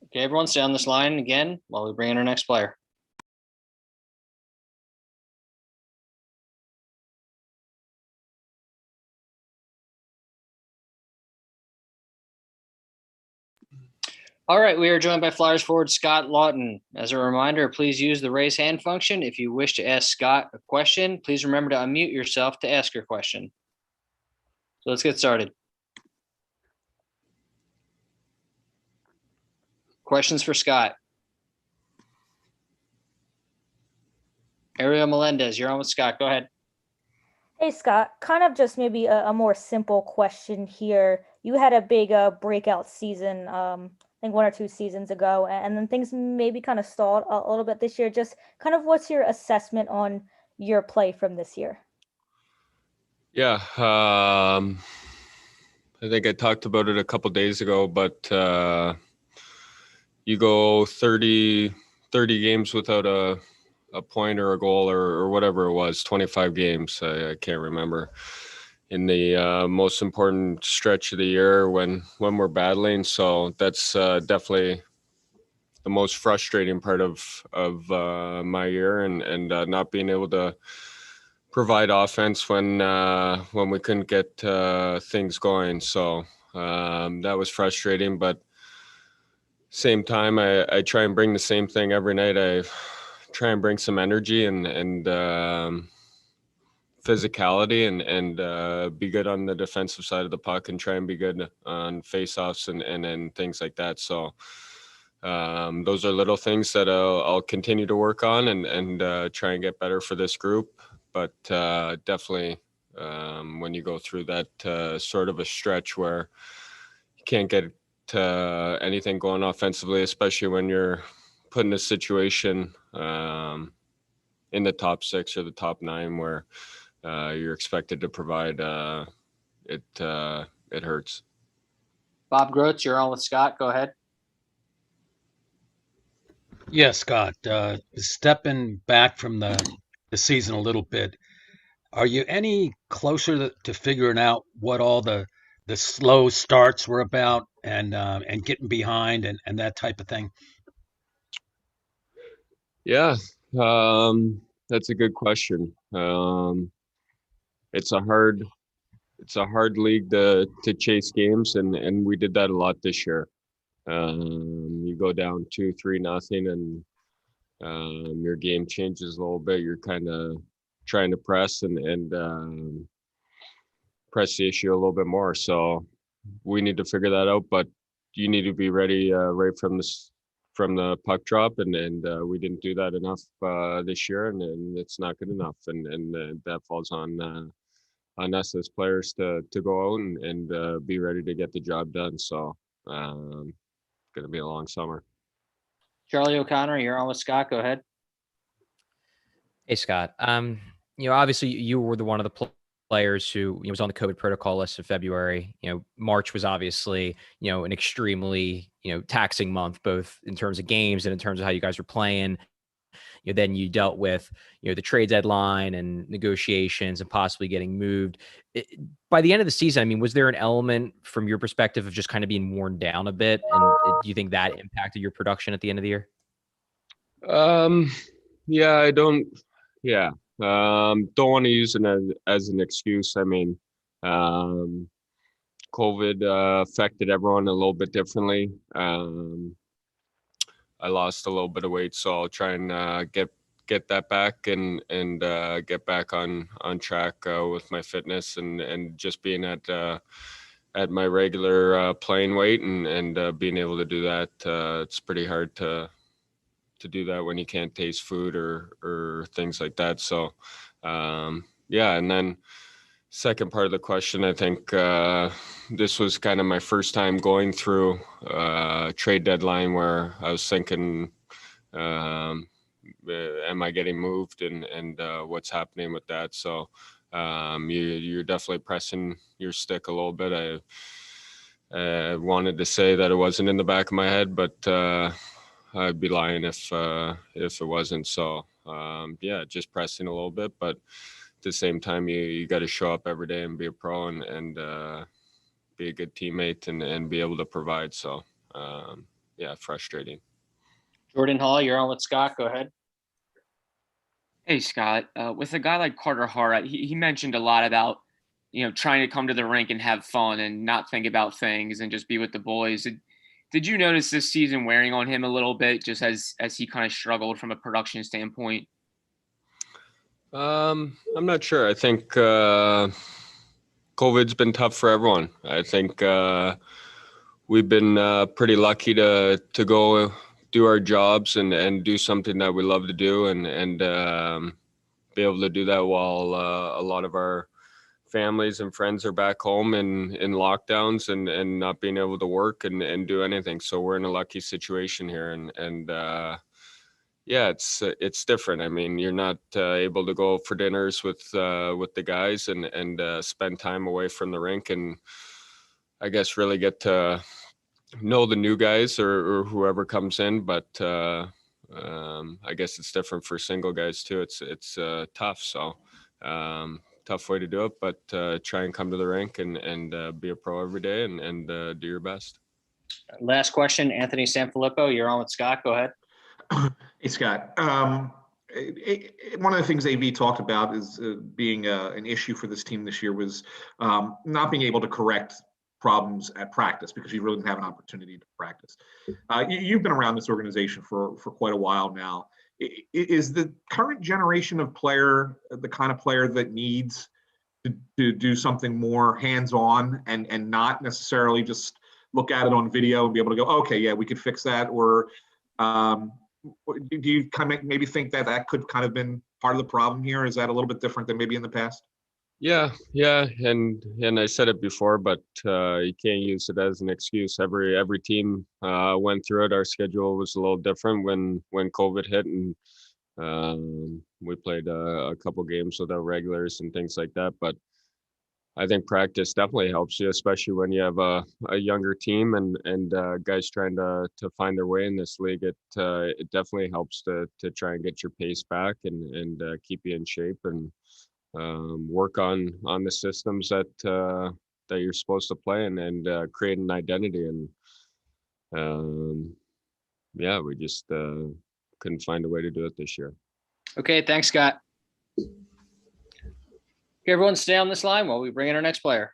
S1: Okay, everyone, stay on this line again while we bring in our next player. All right, we are joined by Flyers forward Scott Lawton. As a reminder, please use the raise hand function. If you wish to ask Scott a question, please remember to unmute yourself to ask your question. So let's get started. Questions for Scott? Ariel Melendez, you're on with Scott. Go ahead.
S9: Hey, Scott, kind of just maybe a more simple question here. You had a big breakout season, I think 1 or 2 seasons ago, and then things maybe kind of stalled a little bit this year. Just kind of what's your assessment on your play from this year?
S16: Yeah, I think I talked about it a couple days ago, but you go 30 games without a point or a goal or whatever it was, 25 games, I can't remember, in the most important stretch of the year when we're battling. So that's definitely the most frustrating part of my year, and not being able to provide offense when we couldn't get things going. So that was frustrating, but same time, I try and bring the same thing every night. I try and bring some energy and physicality and be good on the defensive side of the puck, and try and be good on faceoffs and things like that. So those are little things that I'll continue to work on and try and get better for this group. But definitely when you go through that sort of a stretch where you can't get anything going offensively, especially when you're put in a situation in the top 6 or the top 9 where you're expected to provide, it hurts.
S1: Bob Grotz, you're on with Scott. Go ahead.
S12: Yeah, Scott, stepping back from the season a little bit, are you any closer to figuring out what all the slow starts were about and getting behind and that type of thing?
S13: Yeah, that's a good question. It's a hard league to chase games, and we did that a lot this year. You go down 2-3 nothing, and your game changes a little bit. You're kind of trying to press and press the issue a little bit more. So we need to figure that out, but you need to be ready right from the puck drop, and we didn't do that enough this year, and it's not good enough, and that falls on us as players to go out and be ready to get the job done. So going to be a long summer.
S1: Charlie O'Connor, you're on with Scott. Go ahead.
S6: Hey, Scott. Obviously you were one of the players who was on the COVID protocol list in February. March was obviously, an extremely, taxing month, both in terms of games and in terms of how you guys were playing. Then you dealt with, the trade deadline and negotiations and possibly getting moved. By the end of the season, I mean, was there an element from your perspective of just kind of being worn down a bit? And do you think that impacted your production at the end of the year?
S13: Yeah, I don't. Yeah, don't want to use it as an excuse. I mean, COVID affected everyone a little bit differently. I lost a little bit of weight, so I'll try and get that back and get back on track with my fitness and just being at my regular playing weight and being able to do that. It's pretty hard to do that when you can't taste food or things like that. So yeah, and then second part of the question, I think this was kind of my first time going through a trade deadline where I was thinking, am I getting moved and what's happening with that? So you're definitely pressing your stick a little bit. I wanted to say that it wasn't in the back of my head, but I'd be lying if it wasn't. So yeah, just pressing a little bit, but at the same time, you got to show up every day and be a pro and be a good teammate and be able to provide. So yeah, frustrating.
S1: Jordan Hall, you're on with Scott. Go ahead.
S4: Hey, Scott. With a guy like Carter Hart, he mentioned a lot about, trying to come to the rink and have fun and not think about things and just be with the boys. Did you notice this season wearing on him a little bit, just as he kind of struggled from a production standpoint?
S13: I'm not sure. I think COVID's been tough for everyone. I think we've been pretty lucky to go do our jobs and do something that we love to do and be able to do that while a lot of our families and friends are back home in lockdowns and not being able to work and do anything. So we're in a lucky situation here and yeah, it's different. I mean, you're not able to go for dinners with the guys and spend time away from the rink and I guess really get to know the new guys or whoever comes in. But I guess it's different for single guys too. It's tough. So tough way to do it, but try and come to the rink and be a pro every day and do your best.
S1: Last question, Anthony Sanfilippo, you're on with Scott. Go ahead.
S22: Hey, Scott. One of the things AV talked about is being an issue for this team this year was not being able to correct problems at practice because you really didn't have an opportunity to practice. You've been around this organization for quite a while now. Is the current generation of player the kind of player that needs to do something more hands-on and not necessarily just look at it on video and be able to go, okay, yeah, we could fix that? Or do you kind of maybe think that could kind of been part of the problem here? Is that a little bit different than maybe in the past?
S13: Yeah, and I said it before, but you can't use it as an excuse. Every team went through it. Our schedule was a little different when COVID hit, and we played a couple games without regulars and things like that. But I think practice definitely helps you, especially when you have a younger team and guys trying to find their way in this league. It definitely helps to try and get your pace back and keep you in shape and work on the systems that you're supposed to play and create an identity. And yeah, we just couldn't find a way to do it this year.
S1: Okay, thanks, Scott. Okay, everyone stay on this line while we bring in our next player.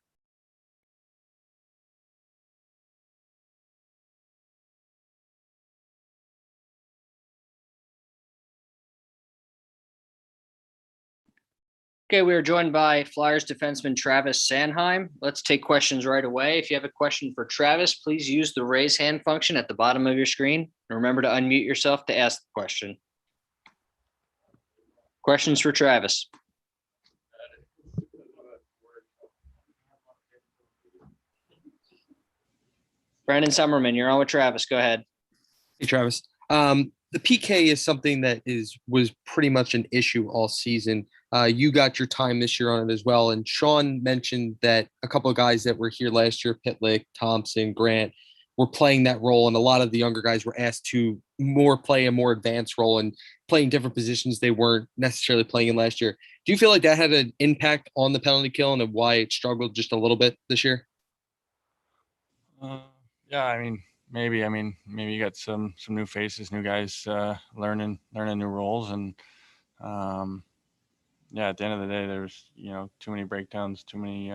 S1: Okay, we are joined by Flyers defenseman Travis Sanheim. Let's take questions right away. If you have a question for Travis, please use the raise hand function at the bottom of your screen. And remember to unmute yourself to ask the question. Questions for Travis? Brandon Summerman, you're on with Travis. Go ahead.
S17: Hey, Travis. The PK is something that was pretty much an issue all season. You got your time this year on it as well. And Sean mentioned that a couple of guys that were here last year, Pitlick, Thompson, Grant, were playing that role. And a lot of the younger guys were asked to play a more advanced role and playing different positions they weren't necessarily playing in last year. Do you feel like that had an impact on the penalty kill and why it struggled just a little bit this year?
S16: Yeah, I mean, maybe you got some new faces, new guys learning new roles, and yeah, at the end of the day, there's too many breakdowns, too many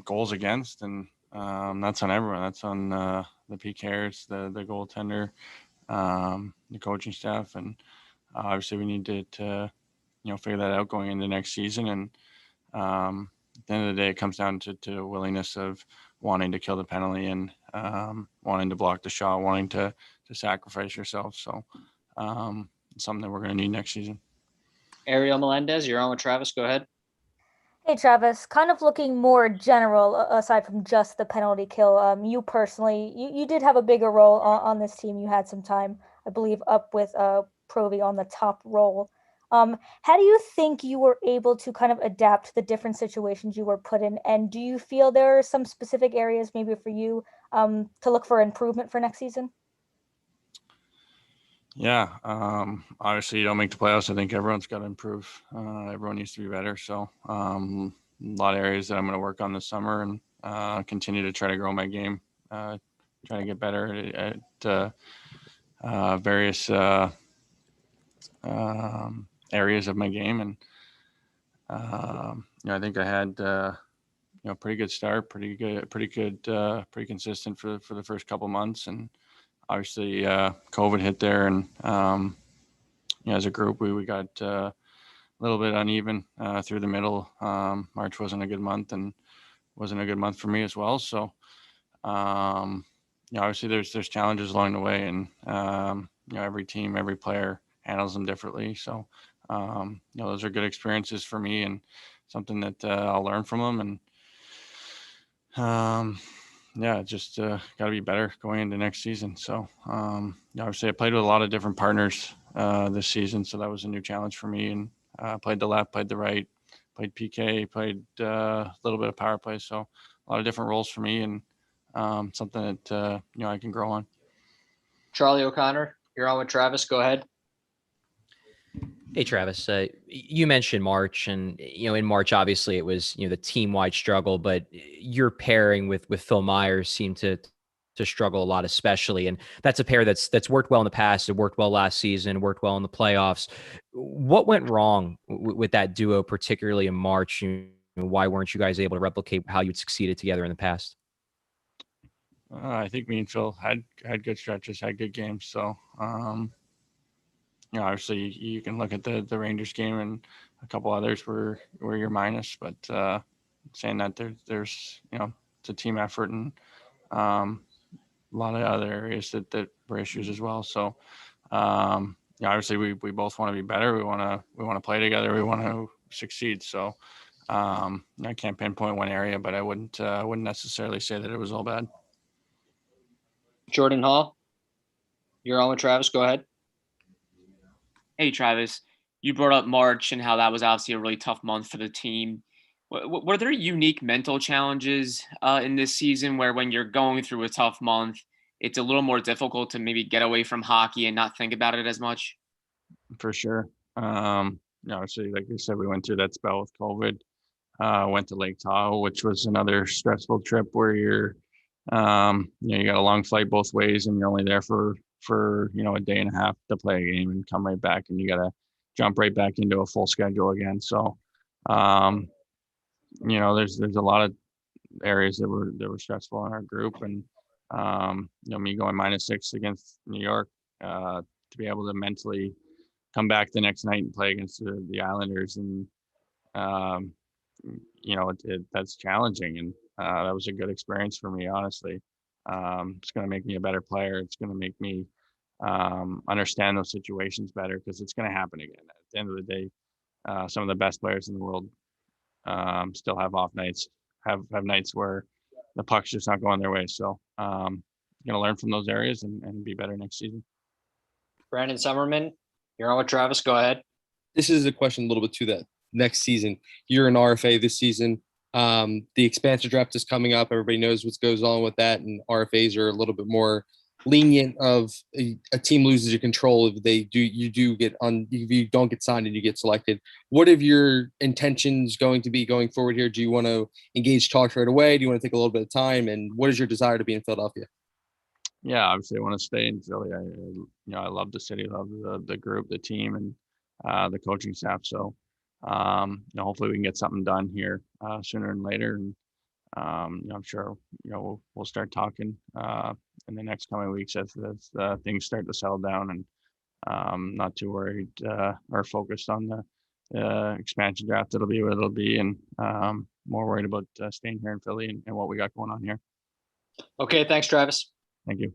S16: goals against, and that's on everyone. That's on the PKers, the goaltender, the coaching staff, and obviously we need to figure that out going into next season. And at the end of the day, it comes down to willingness of wanting to kill the penalty and wanting to block the shot, wanting to sacrifice yourself. So it's something that we're going to need next season.
S1: Ariel Melendez, you're on with Travis. Go ahead.
S9: Hey, Travis, kind of looking more general, aside from just the penalty kill, you personally, you did have a bigger role on this team. You had some time, I believe, up with Provy on the top role. How do you think you were able to kind of adapt to the different situations you were put in? And do you feel there are some specific areas maybe for you to look for improvement for next season?
S16: Yeah, obviously you don't make the playoffs. I think everyone's got to improve. Everyone needs to be better. So a lot of areas that I'm going to work on this summer and continue to try to grow my game, try to get better at various areas of my game. And I think I had pretty good start, pretty consistent for the first couple months, and obviously COVID hit there, and as a group we got a little bit uneven through the middle. March wasn't a good month, and wasn't a good month for me as well. So obviously there's challenges along the way, and every team, every player handles them differently. So those are good experiences for me and something that I'll learn from them. And just got to be better going into next season. So obviously I played with a lot of different partners this season, so that was a new challenge for me. And played the left, played the right, played PK, played a little bit of power play. So a lot of different roles for me, and something that I can grow on.
S1: Charlie O'Connor, you're on with Travis. Go ahead.
S6: Hey, Travis, you mentioned March, and, in March, obviously it was, the team-wide struggle, but your pairing with FLYERS seemed to struggle a lot, especially. And that's a pair that's worked well in the past. It worked well last season, worked well in the playoffs. What went wrong with that duo, particularly in March? Why weren't you guys able to replicate how you'd succeeded together in the past?
S16: I think me and Phil had good stretches, had good games. So, obviously you can look at the Rangers game and a couple others where you're minus, but saying that there's it's a team effort, and a lot of other areas that were issues as well. So obviously we both want to be better. We want to play together. We want to succeed. So I can't pinpoint one area, but I wouldn't necessarily say that it was all bad.
S1: Jordan Hall, you're on with Travis. Go ahead.
S4: Hey, Travis, you brought up March and how that was obviously a really tough month for the team. Were there unique mental challenges in this season where when you're going through a tough month, it's a little more difficult to maybe get away from hockey and not think about it as much?
S16: For sure. Obviously, like you said, we went through that spell with COVID. Went to Lake Tahoe, which was another stressful trip where you're, you got a long flight both ways, and you're only there for
S21: for a day and a half to play a game and come right back, and you got to jump right back into a full schedule again. So, there's a lot of areas that were stressful in our group, and me going -6 against New York, to be able to mentally come back the next night and play against the Islanders, and that's challenging, and that was a good experience for me, honestly. It's going to make me a better player. It's going to make me understand those situations better, because it's going to happen again. At the end of the day, some of the best players in the world still have off nights, have nights where the puck's just not going their way. So going to learn from those areas and be better next season.
S1: Brandon Summerman, you're on with Travis. Go ahead.
S17: This is a question a little bit to that next season. You're an RFA this season. The expansion draft is coming up. Everybody knows what goes on with that, and RFAs are a little bit more lenient. Of a team loses your control if you don't get signed and you get selected. What are your intentions going to be going forward here? Do you want to engage talks right away? Do you want to take a little bit of time? And what is your desire to be in Philadelphia?
S21: Yeah, obviously I want to stay in Philly. I love the city, love the group, the team, and the coaching staff. So hopefully we can get something done here sooner than later. And I'm sure we'll start talking in the next coming weeks as things start to settle down, and not too worried or focused on the expansion draft. It'll be what it'll be, and more worried about staying here in Philly and what we got going on here.
S1: Okay, thanks, Travis.
S21: Thank you.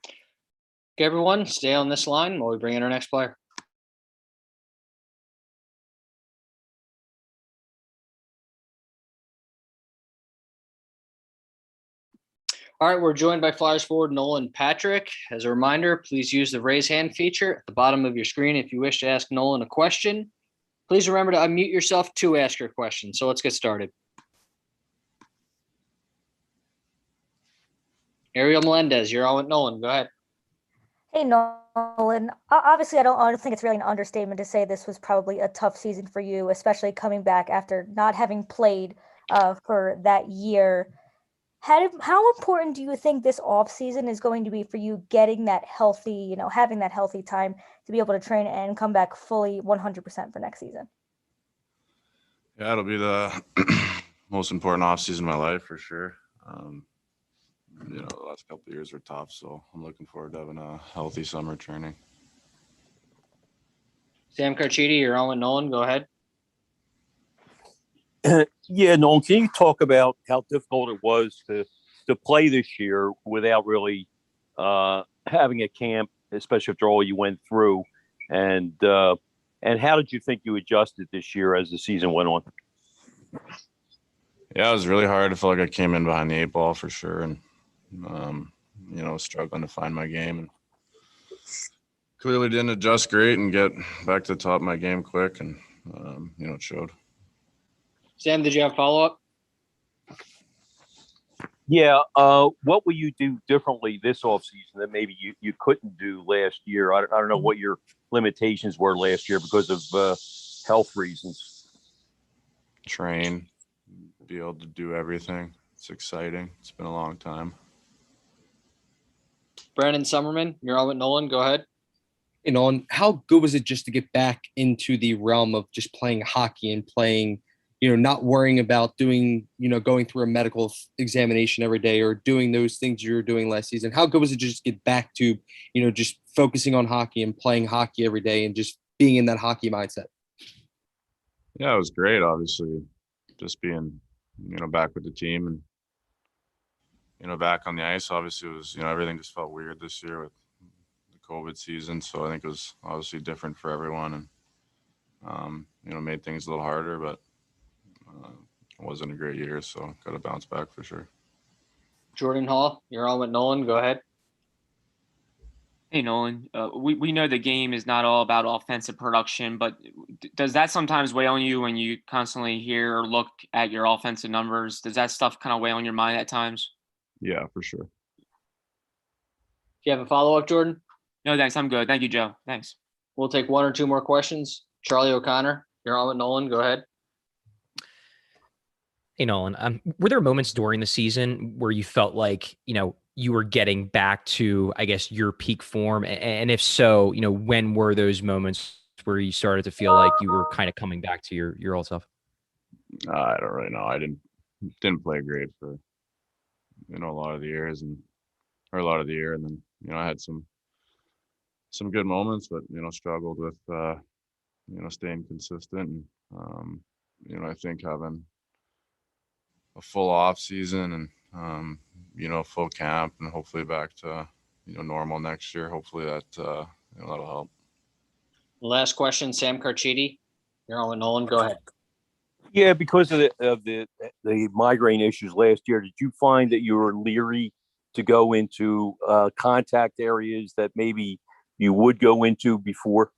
S1: Okay, everyone, stay on this line while we bring in our next player. All right, we're joined by Flyers forward Nolan Patrick. As a reminder, please use the raise hand feature at the bottom of your screen if you wish to ask Nolan a question. Please remember to unmute yourself to ask your question. So let's get started. Ariel Melendez, you're on with Nolan. Go ahead.
S9: Hey, Nolan. Obviously, I don't think it's really an understatement to say this was probably a tough season for you, especially coming back after not having played for that year. How important do you think this offseason is going to be for you getting that healthy, having that healthy time to be able to train and come back fully 100% for next season?
S14: Yeah, it'll be the most important offseason of my life for sure. The last couple of years were tough, so I'm looking forward to having a healthy summer training.
S1: Sam Carchidi, you're on with Nolan. Go ahead.
S5: Yeah, Nolan, can you talk about how difficult it was to play this year without really having a camp, especially after all you went through, and how did you think you adjusted this year as the season went on?
S14: Yeah, it was really hard. I felt like I came in behind the 8 ball for sure, and struggling to find my game, and clearly didn't adjust great and get back to the top of my game quick, and it showed.
S1: Sam, did you have a follow-up?
S5: Yeah. What will you do differently this offseason that maybe you couldn't do last year? I don't know what your limitations were last year because of health reasons.
S14: Train, be able to do everything. It's exciting. It's been a long time.
S1: Brandon Summerman, you're on with Nolan. Go ahead.
S17: How good was it just to get back into the realm of just playing hockey and playing, not worrying about doing, going through a medical examination every day or doing those things you were doing last season? How good was it just to get back to, just focusing on hockey and playing hockey every day and just being in that hockey mindset?
S14: Yeah, it was great. Obviously, just being, back with the team and, back on the ice. Obviously, it was, everything just felt weird this year with the COVID season. So I think it was obviously different for everyone, and, made things a little harder, but it wasn't a great year. So got to bounce back for sure.
S1: Jordan Hall, you're on with Nolan. Go ahead.
S4: Hey, Nolan. We know the game is not all about offensive production, but does that sometimes weigh on you when you constantly hear or look at your offensive numbers? Does that stuff kind of weigh on your mind at times?
S14: Yeah, for sure.
S1: Do you have a follow-up, Jordan?
S4: No, thanks. I'm good. Thank you, Joe. Thanks.
S1: We'll take 1 or 2 more questions. Charlie O'Connor, you're on with Nolan. Go ahead.
S6: Hey, Nolan. Were there moments during the season where you felt like, you were getting back to, I guess, your peak form? And if so, when were those moments where you started to feel like you were kind of coming back to your old self?
S14: I don't really know. I didn't play great for a lot of the years or a lot of the year, and then I had some good moments, but struggled with staying consistent. And I think having a full off season and full camp and hopefully back to normal next year. Hopefully that'll help.
S1: Last question, Sam Carchidi. You're on with Nolan. Go ahead.
S5: Yeah, because of the migraine issues last year, did you find that you were leery to go into contact areas that maybe you would go into before?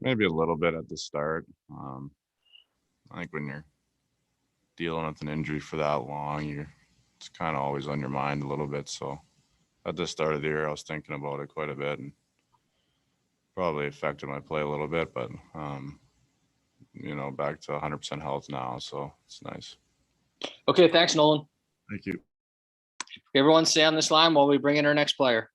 S14: Maybe a little bit at the start. I think when you're dealing with an injury for that long, it's kind of always on your mind a little bit. So at the start of the year, I was thinking about it quite a bit and probably affected my play a little bit, but back to 100% health now. So it's nice.
S1: Okay. Thanks, Nolan.
S14: Thank you.
S1: Everyone stay on this line while we bring in our next player.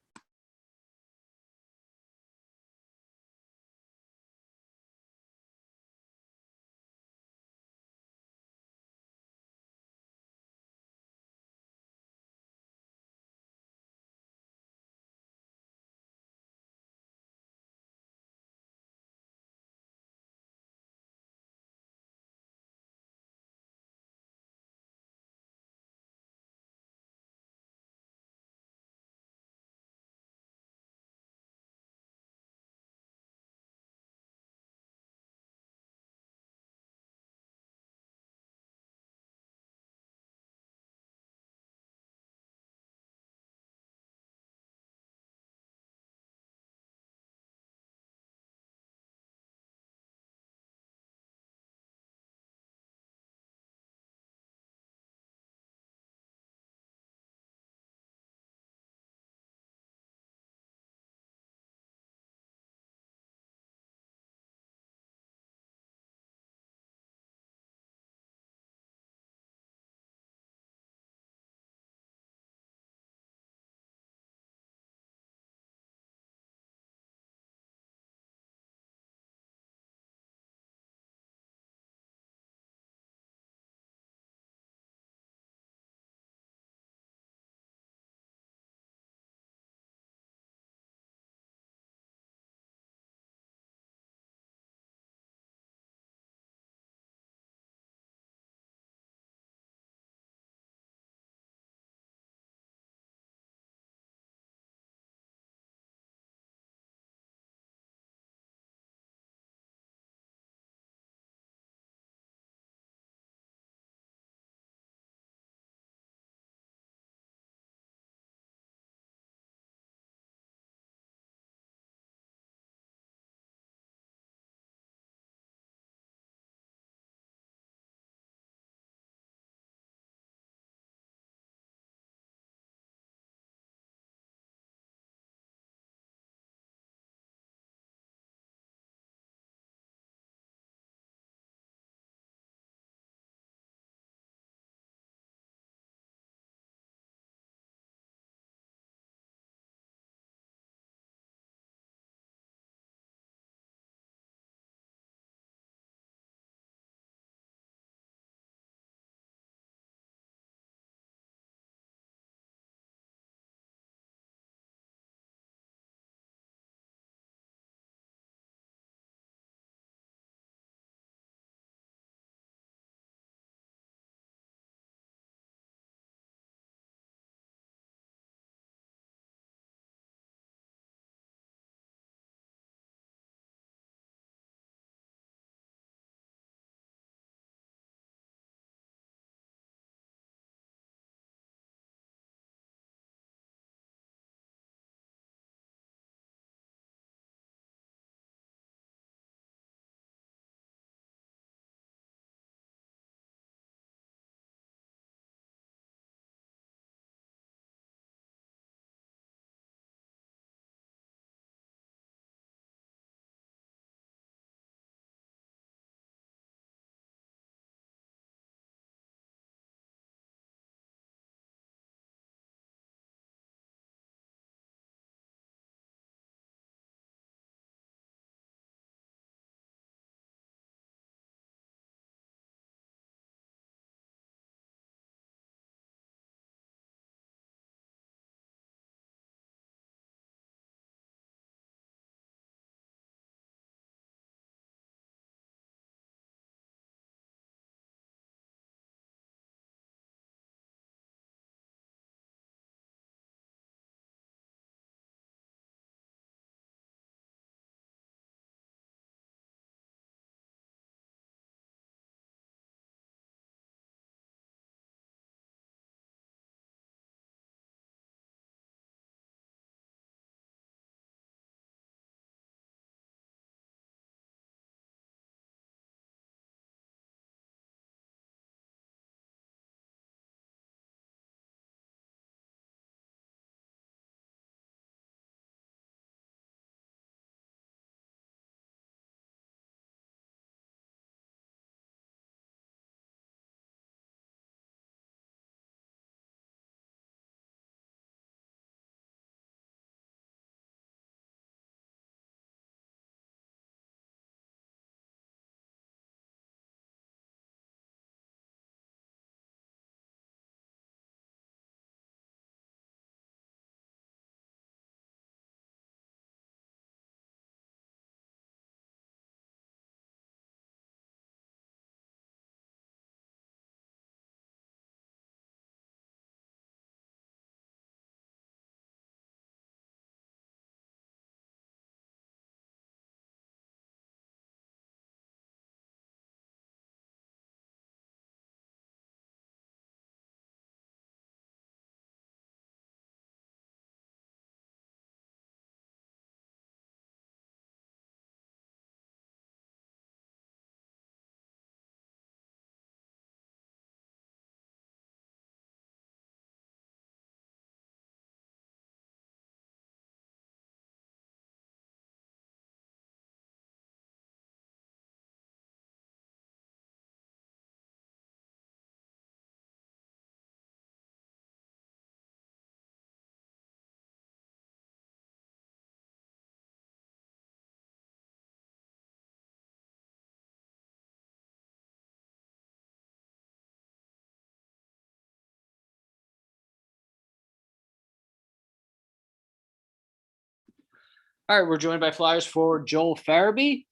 S1: All right, we're joined by Flyers forward Joel Farabee.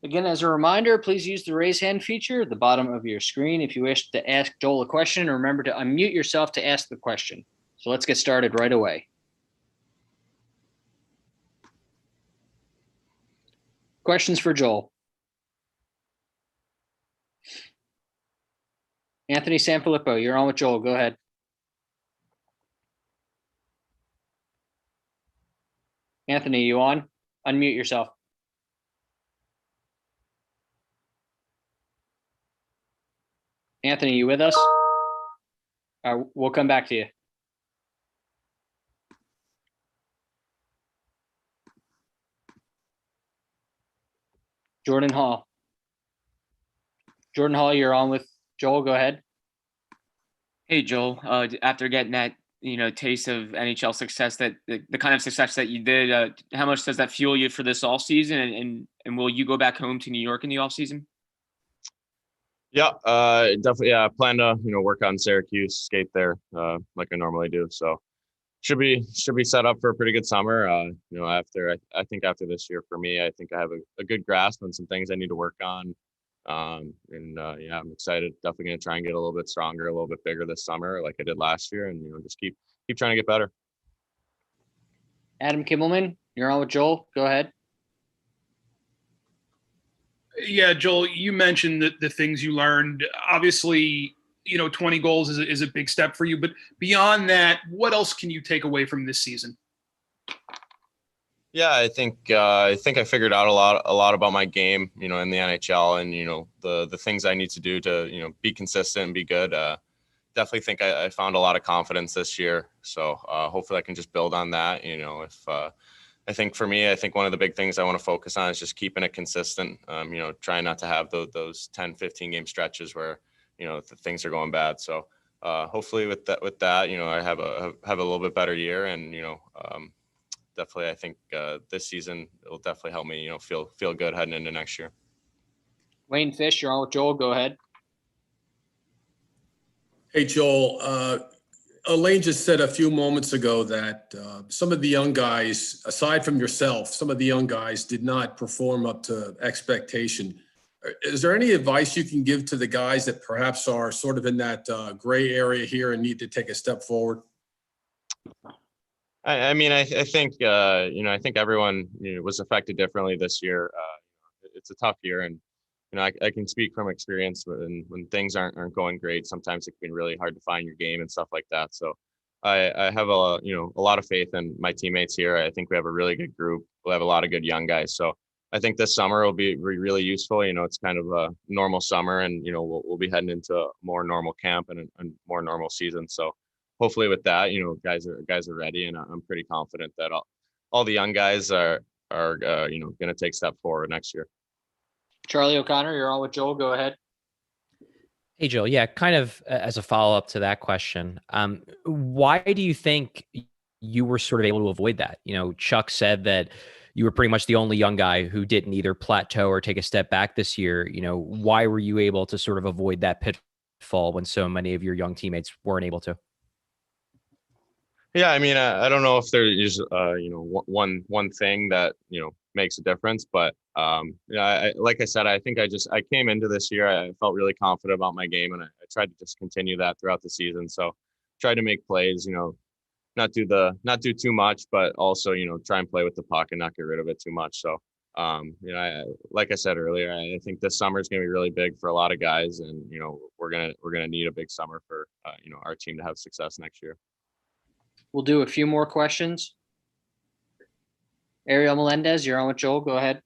S1: Again, as a reminder, please use the raise hand feature at the bottom of your screen if you wish to ask Joel a question. Remember to unmute yourself to ask the question. So let's get started right away. Questions for Joel? Anthony Sanfilippo, you're on with Joel. Go ahead. Anthony, you on? Unmute yourself. Anthony, you with us? We'll come back to you. Jordan Hall. Jordan Hall, you're on with Joel. Go ahead.
S4: Hey, Joel. After getting that, taste of NHL success, that the kind of success that you did, how much does that fuel you for this off season? And will you go back home to New York in the off season?
S15: Yeah, definitely. Yeah, I plan to work on Syracuse, skate there like I normally do. So should be set up for a pretty good summer. After I think after this year for me, I think I have a good grasp on some things I need to work on. Yeah, I'm excited. Definitely going to try and get a little bit stronger, a little bit bigger this summer, like I did last year, and just keep trying to get better.
S1: Adam Kimmelman, you're on with Joel. Go ahead.
S10: Yeah, Joel, you mentioned the things you learned. Obviously, 20 goals is a big step for you, but beyond that, what else can you take away from this season?
S15: Yeah, I think I figured out a lot about my game, in the NHL, and the things I need to do to be consistent and be good. Definitely think I found a lot of confidence this year, so hopefully I can just build on that. I think for me, one of the big things I want to focus on is just keeping it consistent. Trying not to have those 10, 15 game stretches where things are going bad. So hopefully with that, I have a little bit better year, and definitely I think this season it will definitely help me feel good heading into next year.
S1: Wayne Fish, you're on with Joel. Go ahead.
S2: Hey, Joel. Elaine just said a few moments ago that some of the young guys, aside from yourself, some of the young guys did not perform up to expectation. Is there any advice you can give to the guys that perhaps are sort of in that gray area here and need to take a step forward?
S15: I think I think everyone was affected differently this year. It's a tough year, and I can speak from experience when things aren't going great. Sometimes it can be really hard to find your game and stuff like that. So I have a lot of faith in my teammates here. I think we have a really good group. We'll have a lot of good young guys. So I think this summer will be really useful. It's kind of a normal summer, and we'll be heading into a more normal camp and a more normal season. So hopefully with that, guys are ready, and I'm pretty confident that all the young guys are going to take a step forward next year.
S1: Charlie O'Connor, you're on with Joel. Go ahead.
S6: Hey, Joel. Yeah, kind of as a follow-up to that question, why do you think you were sort of able to avoid that? Chuck said that you were pretty much the only young guy who didn't either plateau or take a step back this year. Why were you able to sort of avoid that pitfall when so many of your young teammates weren't able to?
S15: Yeah, I don't know if there's one thing that makes a difference, but like I said, I think I came into this year, I felt really confident about my game, and I tried to just continue that throughout the season. So tried to make plays, not do too much, but also try and play with the puck and not get rid of it too much. So like I said earlier, I think this summer is going to be really big for a lot of guys, and we're gonna need a big summer for our team to have success next year.
S1: We'll do a few more questions. Ariel Melendez, you're on with Joel. Go ahead.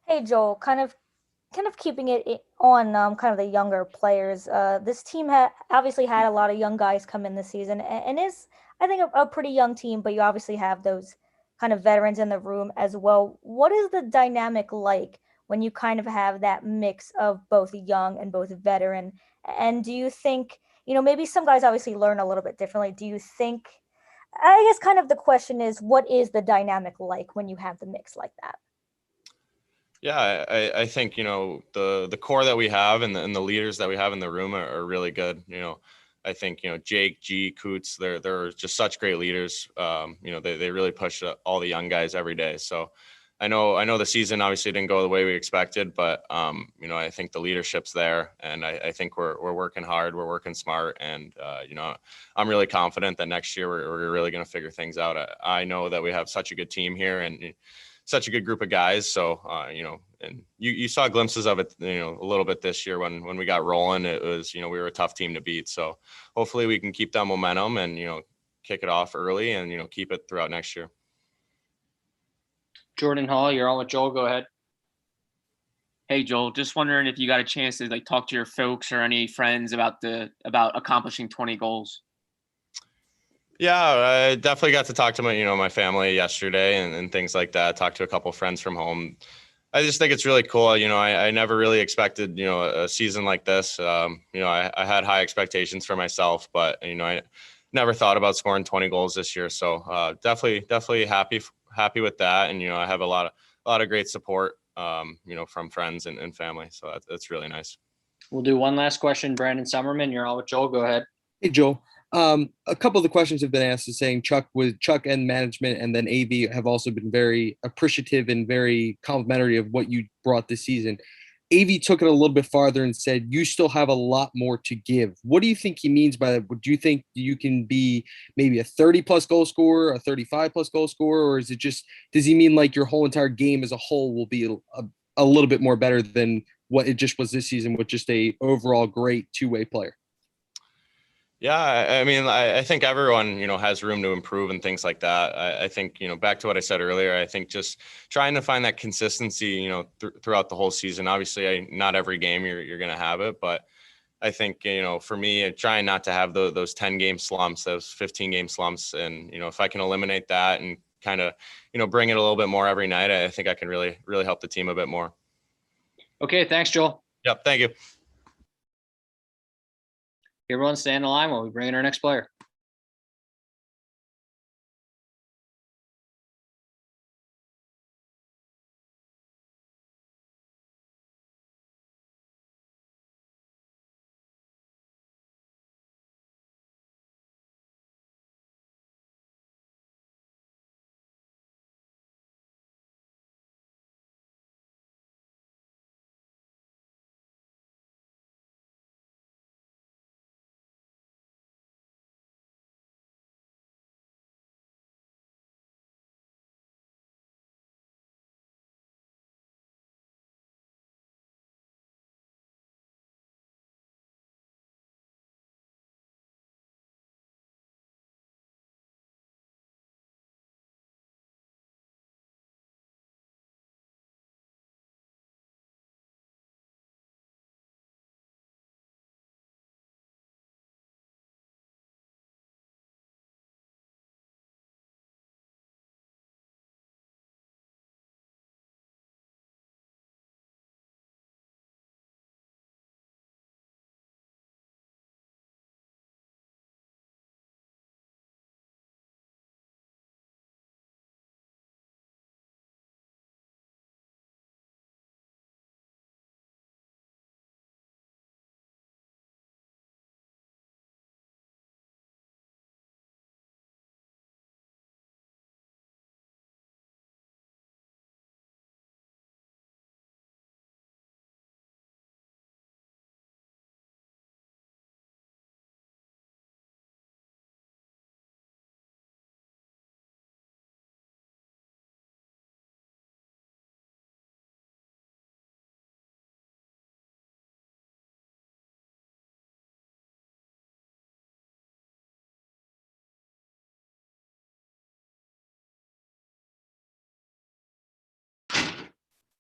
S9: Hey, Joel, kind of keeping it on kind of the younger players. This team obviously had a lot of young guys come in this season, and is, I think, a pretty young team, but you obviously have those kind of veterans in the room as well. What is the dynamic like when you kind of have that mix of both young and both veteran? And do you think, maybe some guys obviously learn a little bit differently. Do you think, I guess kind of the question is, what is the dynamic like when you have the mix like that?
S15: Yeah, I think, the core that we have and the leaders that we have in the room are really good. I think, Jake, G, Coots, they're just such great leaders. They really push all the young guys every day. So I know the season obviously didn't go the way we expected, but I think the leadership's there, and I think we're working hard, we're working smart, and I'm really confident that next year we're really going to figure things out. I know that we have such a good team here and such a good group of guys. So and you saw glimpses of it, a little bit this year when we got rolling. It was, we were a tough team to beat. So hopefully we can keep that momentum and kick it off early and keep it throughout next year.
S1: Jordan Hall, you're on with Joel. Go ahead.
S4: Hey Joel, just wondering if you got a chance to talk to your folks or any friends about accomplishing 20 goals.
S15: Yeah, I definitely got to talk to my family yesterday and things like that. Talked to a couple of friends from home. I just think it's really cool. I never really expected, a season like this. I had high expectations for myself, but, I never thought about scoring 20 goals this year. So definitely happy with that. And, I have a lot of great support, from friends and family. So that's really nice.
S1: We'll do one last question. Brandon Summerman, you're on with Joel. Go ahead.
S17: Hey, Joel. A couple of the questions have been asked is saying Chuck and management and then AV have also been very appreciative and very complimentary of what you brought this season. AV took it a little bit farther and said, you still have a lot more to give. What do you think he means by that? Do you think you can be maybe a 30-plus goal scorer, a 35-plus goal scorer, or is it just, does he mean like your whole entire game as a whole will be a little bit more better than what it just was this season with just a overall great two-way player?
S15: Yeah, I mean, I think everyone, has room to improve and things like that. I think, back to what I said earlier, I think just trying to find that consistency, throughout the whole season. Obviously, not every game you're going to have it, but I think, for me, trying not to have those 10-game slumps, those 15-game slumps. And, if I can eliminate that and kind of, bring it a little bit more every night, I think I can really, really help the team a bit more.
S1: Okay. Thanks, Joel.
S15: Yep. Thank you.
S1: Everyone stay on the line while we bring in our next player.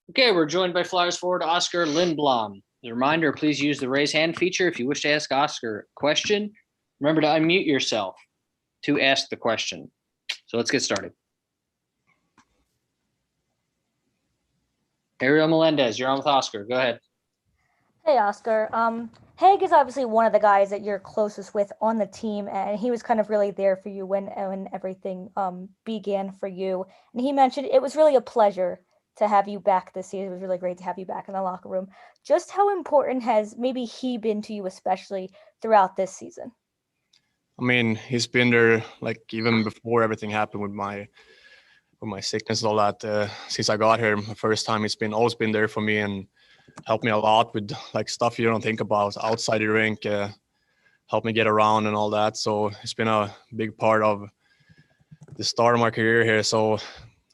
S1: Okay, we're joined by Flyers forward Oscar Lindblom. As a reminder, please use the raise hand feature if you wish to ask Oscar a question. Remember to unmute yourself to ask the question. So let's get started. Ariel Melendez, you're on with Oscar. Go ahead.
S9: Hey, Oscar. Haig is obviously one of the guys that you're closest with on the team, and he was kind of really there for you when everything began for you. And he mentioned it was really a pleasure to have you back this season. It was really great to have you back in the locker room. Just how important has maybe he been to you, especially throughout this season?
S19: I mean, he's been there like even before everything happened with my sickness and all that. Since I got here, the first time, he's been always been there for me and helped me a lot with like stuff you don't think about outside the rink. Helped me get around and all that. So it's been a big part of the start of my career here. So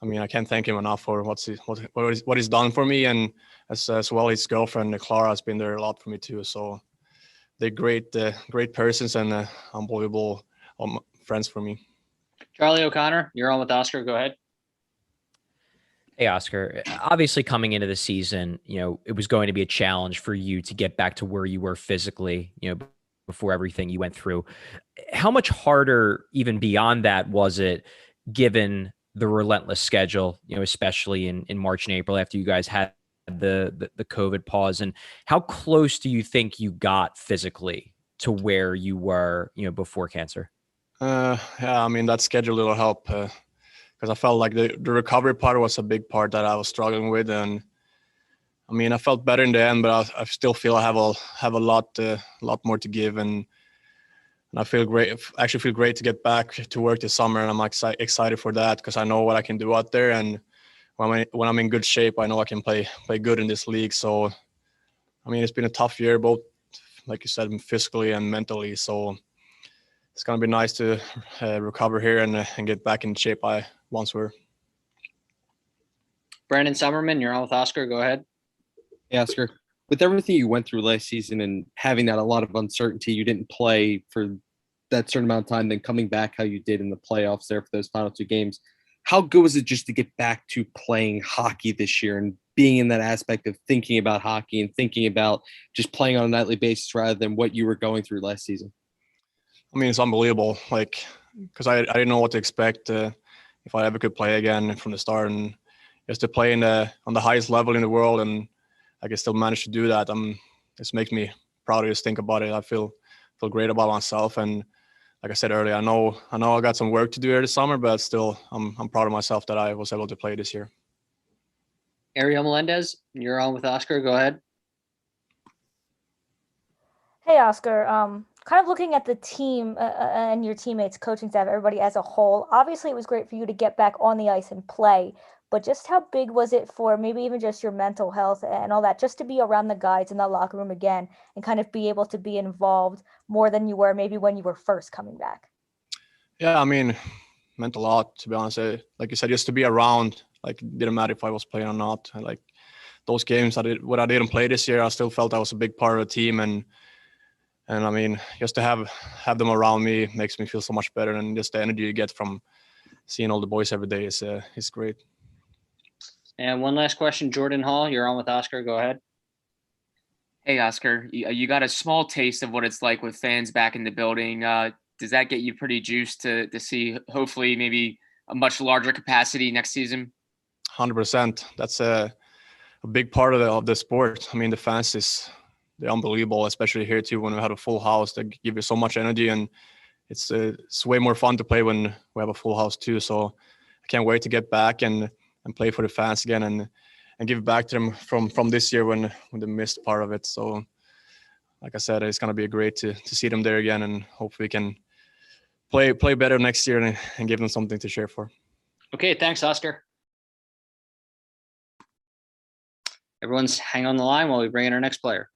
S19: I mean, I can't thank him enough for what he's done for me, and as well his girlfriend Clara has been there a lot for me too. So they're great persons and unbelievable friends for me.
S1: Charlie O'Connor, you're on with Oscar. Go ahead.
S6: Hey, Oscar. Obviously, coming into the season, it was going to be a challenge for you to get back to where you were physically, before everything you went through. How much harder, even beyond that, was it given the relentless schedule, especially in March and April after you guys had the COVID pause? And how close do you think you got physically to where you were, before cancer?
S19: Yeah, I mean, that schedule will help because I felt like the recovery part was a big part that I was struggling with. And I mean, I felt better in the end, but I still feel I have a lot more to give. And I feel great. Actually, feel great to get back to work this summer, and I'm excited for that because I know what I can do out there. And when I'm in good shape, I know I can play good in this league. So, I mean, it's been a tough year, both like you said, physically and mentally. So it's gonna be nice to recover here and get back in shape I once were.
S1: Brandon Summerman, you're on with Oscar. Go ahead.
S17: Hey, Oscar. With everything you went through last season and having that a lot of uncertainty, you didn't play for that certain amount of time, then coming back how you did in the playoffs there for those final two games. How good was it just to get back to playing hockey this year and being in that aspect of thinking about hockey and thinking about just playing on a nightly basis rather than what you were going through last season?
S19: I mean, it's unbelievable. Like, because I didn't know what to expect if I ever could play again from the start, and just to play on the highest level in the world, and I can still manage to do that. This makes me proud to just think about it. I feel great about myself, and like I said earlier, I know I got some work to do here this summer, but still, I'm proud of myself that I was able to play this year.
S1: Ariel Melendez, you're on with Oscar. Go ahead.
S9: Hey, Oscar. Kind of looking at the team and your teammates, coaching staff, everybody as a whole. Obviously, it was great for you to get back on the ice and play, but just how big was it for maybe even just your mental health and all that, just to be around the guys in the locker room again and kind of be able to be involved more than you were maybe when you were first coming back?
S19: Yeah, I mean, meant a lot, to be honest. Like you said, just to be around, like, it didn't matter if I was playing or not. And, like, those games I didn't play this year, I still felt I was a big part of the team, and I mean, just to have them around me makes me feel so much better, and just the energy you get from seeing all the boys every day is great.
S1: And one last question, Jordan Hall, you're on with Oscar. Go ahead.
S4: Hey, Oscar, you got a small taste of what it's like with fans back in the building. Does that get you pretty juiced to see hopefully maybe a much larger capacity next season?
S19: 100%. That's a big part of the sport. I mean, the fans they're unbelievable, especially here too when we have a full house. They give you so much energy, and it's way more fun to play when we have a full house too. So I can't wait to get back and play for the fans again and give back to them from this year when they missed part of it. So like I said, it's gonna be great to see them there again, and hopefully we can play better next year and give them something to cheer for.
S1: Okay, thanks, Oscar. Everyone's hang on the line while we bring in our next player.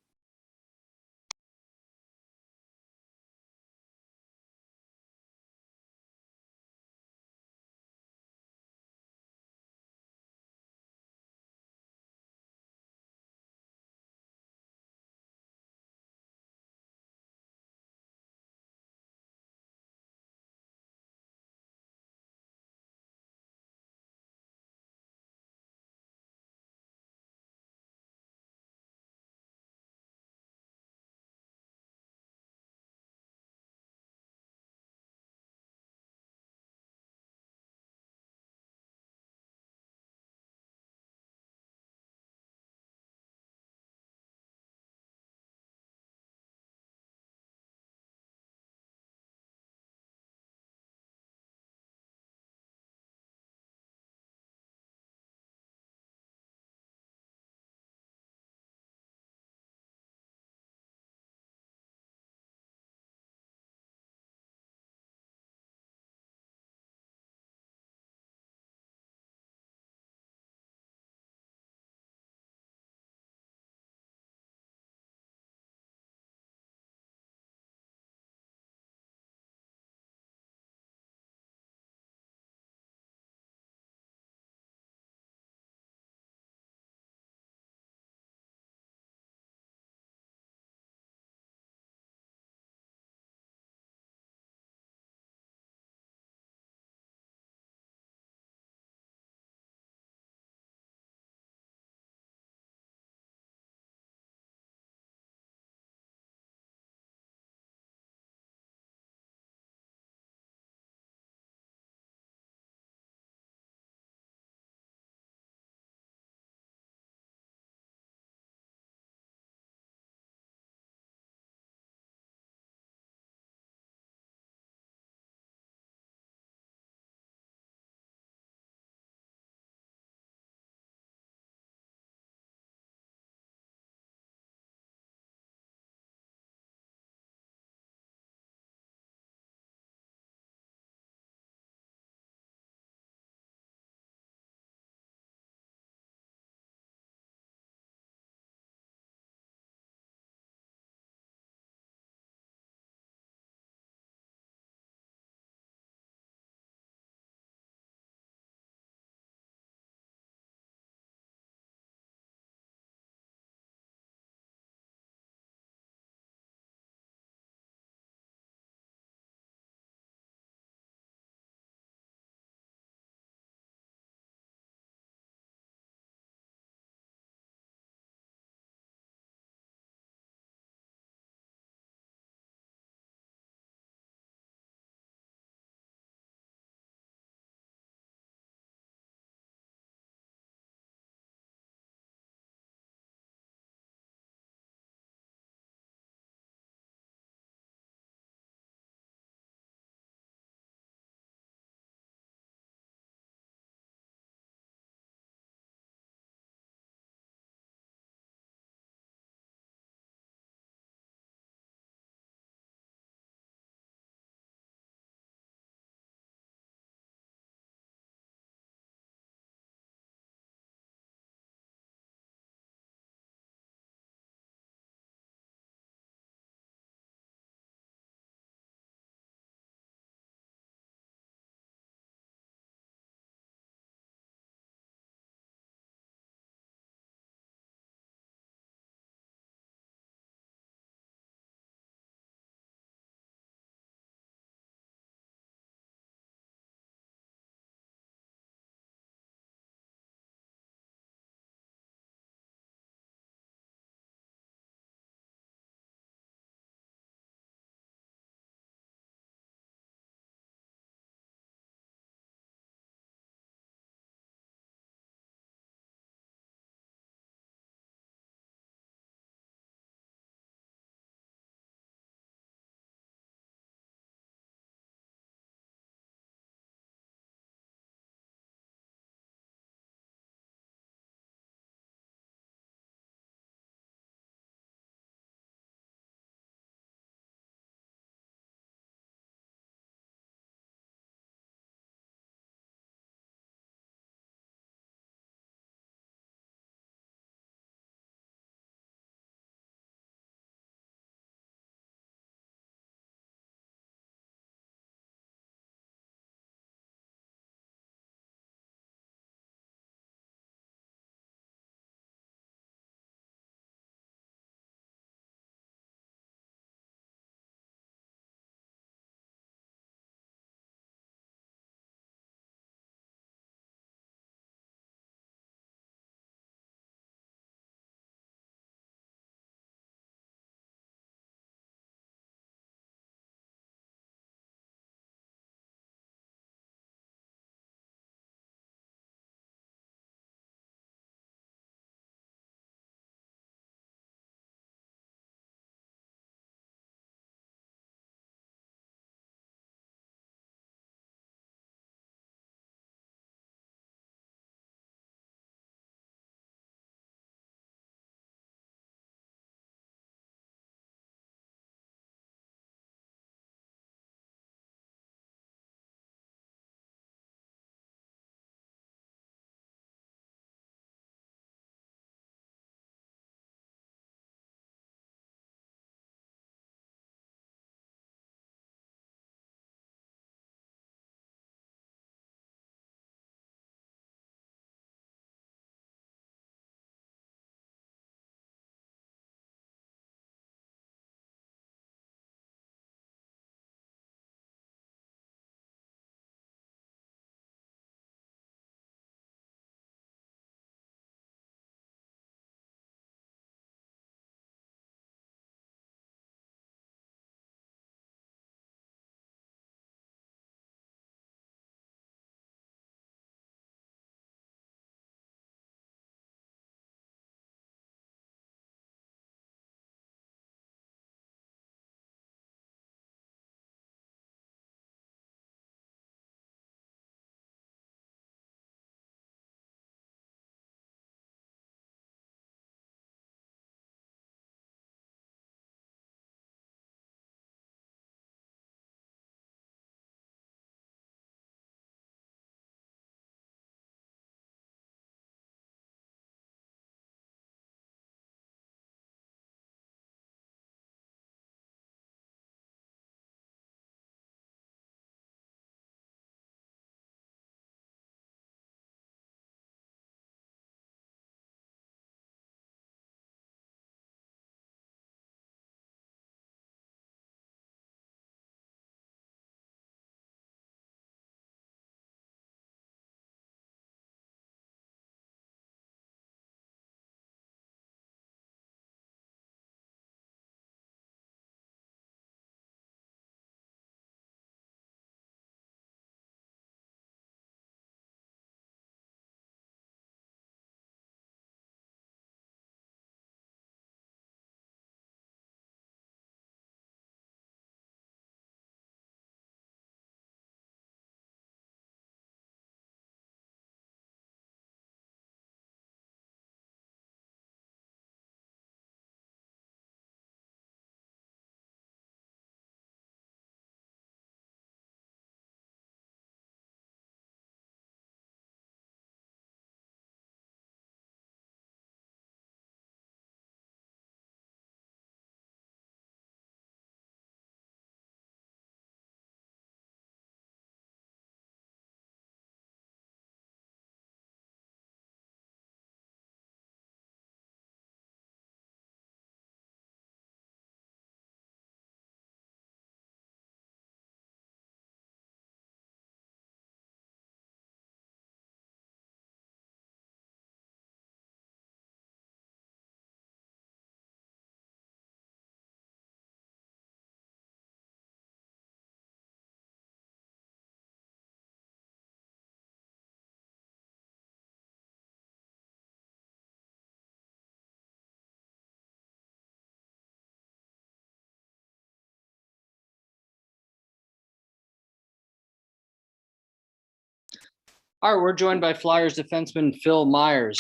S1: All right, we're joined by Flyers defenseman Phil Myers.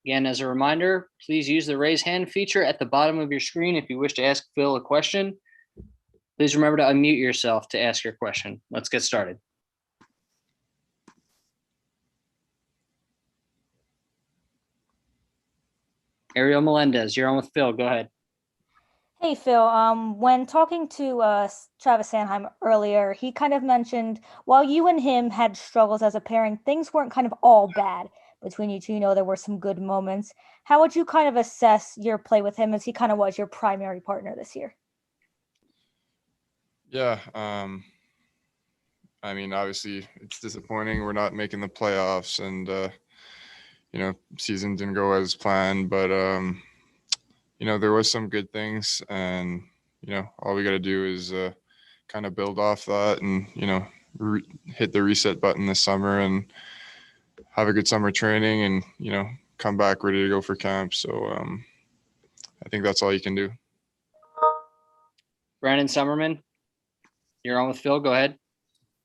S1: Again, as a reminder, please use the raise hand feature at the bottom of your screen if you wish to ask Phil a question. Please remember to unmute yourself to ask your question. Let's get started. Ariel Melendez, you're on with Phil. Go ahead.
S9: Hey, Phil. When talking to Travis Sanheim earlier, he kind of mentioned while you and him had struggles as a pairing, things weren't kind of all bad between you two. You know, there were some good moments. How would you kind of assess your play with him as he kind of was your primary partner this year?
S16: Yeah. I mean, obviously, it's disappointing we're not making the playoffs, and season didn't go as planned. But there was some good things, and all we got to do is kind of build off that, and hit the reset button this summer, and have a good summer training, and come back ready to go for camp. So I think that's all you can do.
S1: Brandon Summerman, you're on with Phil. Go ahead.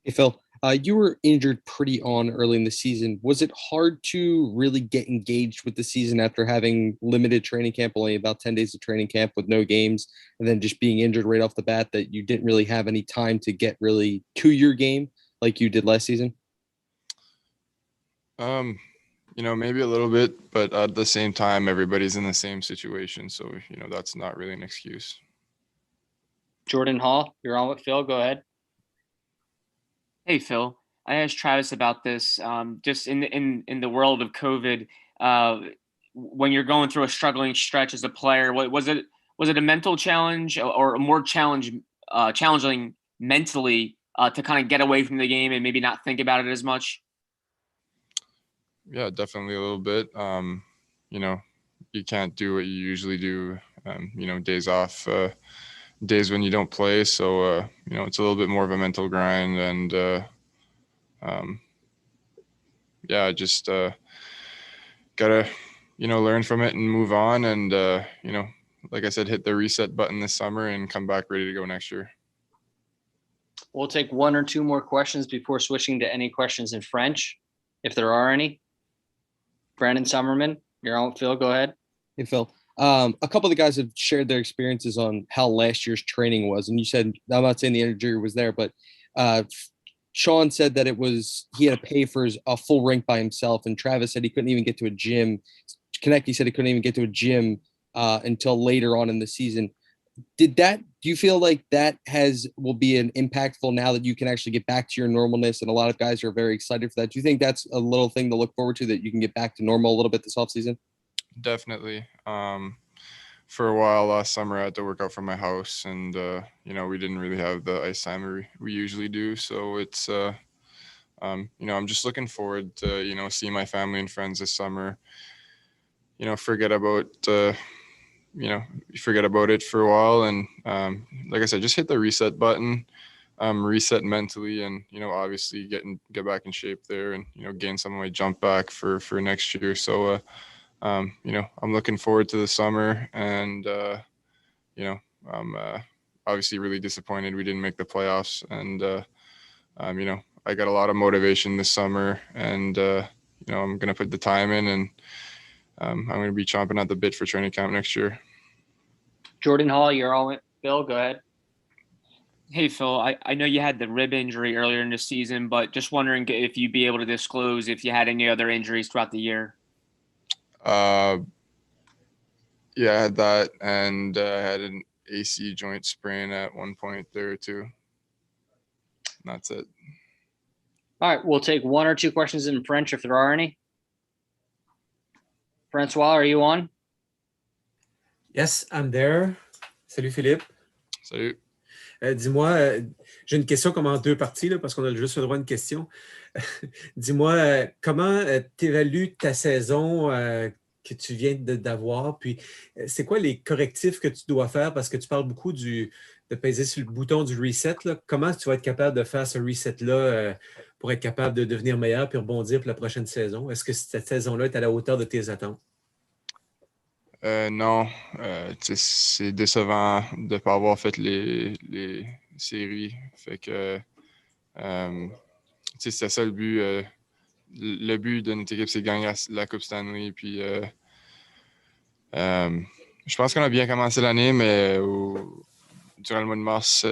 S17: Hey, Phil, you were injured pretty on early in the season. Was it hard to really get engaged with the season after having limited training camp, only about 10 days of training camp with no games, and then just being injured right off the bat, that you didn't really have any time to get really to your game like you did last season?
S16: Maybe a little bit, but at the same time, everybody's in the same situation. So, that's not really an excuse.
S1: Jordan Hall, you're on with Phil. Go ahead.
S4: Hey, Phil. I asked Travis about this. Just in the world of COVID, when you're going through a struggling stretch as a player, was it a mental challenge or a more challenging mentally to kind of get away from the game and maybe not think about it as much?
S16: Yeah, definitely a little bit. You can't do what you usually do. Days off, days when you don't play. So it's a little bit more of a mental grind, and just gotta learn from it and move on, and like I said, hit the reset button this summer and come back ready to go next year.
S1: We'll take one or two more questions before switching to any questions in French, if there are any. Brandon Summerman, you're on with Phil. Go ahead.
S17: Hey, Phil. A couple of the guys have shared their experiences on how last year's training was, and you said, I'm not saying the injury was there, but Sean said that he had to pay for a full rink by himself, and Travis said he couldn't even get to a gym. Konecny said he couldn't even get to a gym until later on in the season. Do you feel like that will be an impactful now that you can actually get back to your normalness, and a lot of guys are very excited for that? Do you think that's a little thing to look forward to, that you can get back to normal a little bit this offseason?
S16: Definitely. For a while last summer, I had to work out from my house, and we didn't really have the ice time we usually do. So it's I'm just looking forward to seeing my family and friends this summer. Forget about it for a while, and like I said, just hit the reset button, reset mentally, and obviously get back in shape there, and gain some of my jump back for next year. So I'm looking forward to the summer, and I'm obviously really disappointed we didn't make the playoffs, and I got a lot of motivation this summer, and I'm gonna put the time in, and I'm gonna be chomping at the bit for training camp next year.
S1: Jordan Hall, you're on with Phil. Go ahead.
S4: Hey, Phil, I know you had the rib injury earlier in the season, but just wondering if you'd be able to disclose if you had any other injuries throughout the year.
S16: Yeah, I had that, and I had an AC joint sprain at one point there too. And that's it.
S1: All right, we'll take one or two questions in French if there are any. Francois, are you on?
S18: Yes, I'm there. Salut Philippe.
S16: Salut.
S18: Dis-moi, j'ai une question comme en deux parties là, parce qu'on a juste le droit à une question. Dis-moi, comment tu évalues ta saison que tu viens d'avoir? Puis, c'est quoi les correctifs que tu dois faire? Parce que tu parles beaucoup de peser sur le bouton du reset. Là. Comment tu vas être capable de faire ce reset-là pour être capable de devenir meilleur puis rebondir pour la prochaine saison? Est-ce que cette saison-là est à la hauteur de tes attentes?
S16: Non, c'est décevant de ne pas avoir fait les séries. Fait que c'était ça le but le but de notre équipe, c'est de gagner la Coupe Stanley. Puis, je pense qu'on a bien commencé l'année, mais durant le mois de mars,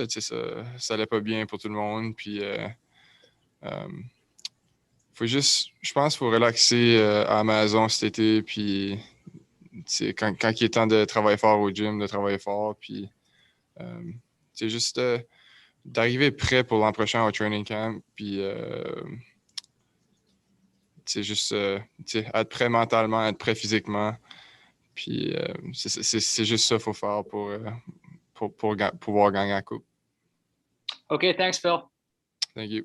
S16: ça allait pas bien pour tout le monde. Puis, je pense qu'il faut relaxer à la maison cet été. Puis, quand il est temps de travailler fort au gym, de travailler fort. Puis, c'est juste d'arriver prêt pour l'an prochain au training camp. Puis, c'est juste être prêt mentalement, être prêt physiquement. Puis, c'est juste ça qu'il faut faire pour pouvoir gagner la coupe.
S1: Okay, thanks, Phil.
S16: Thank you.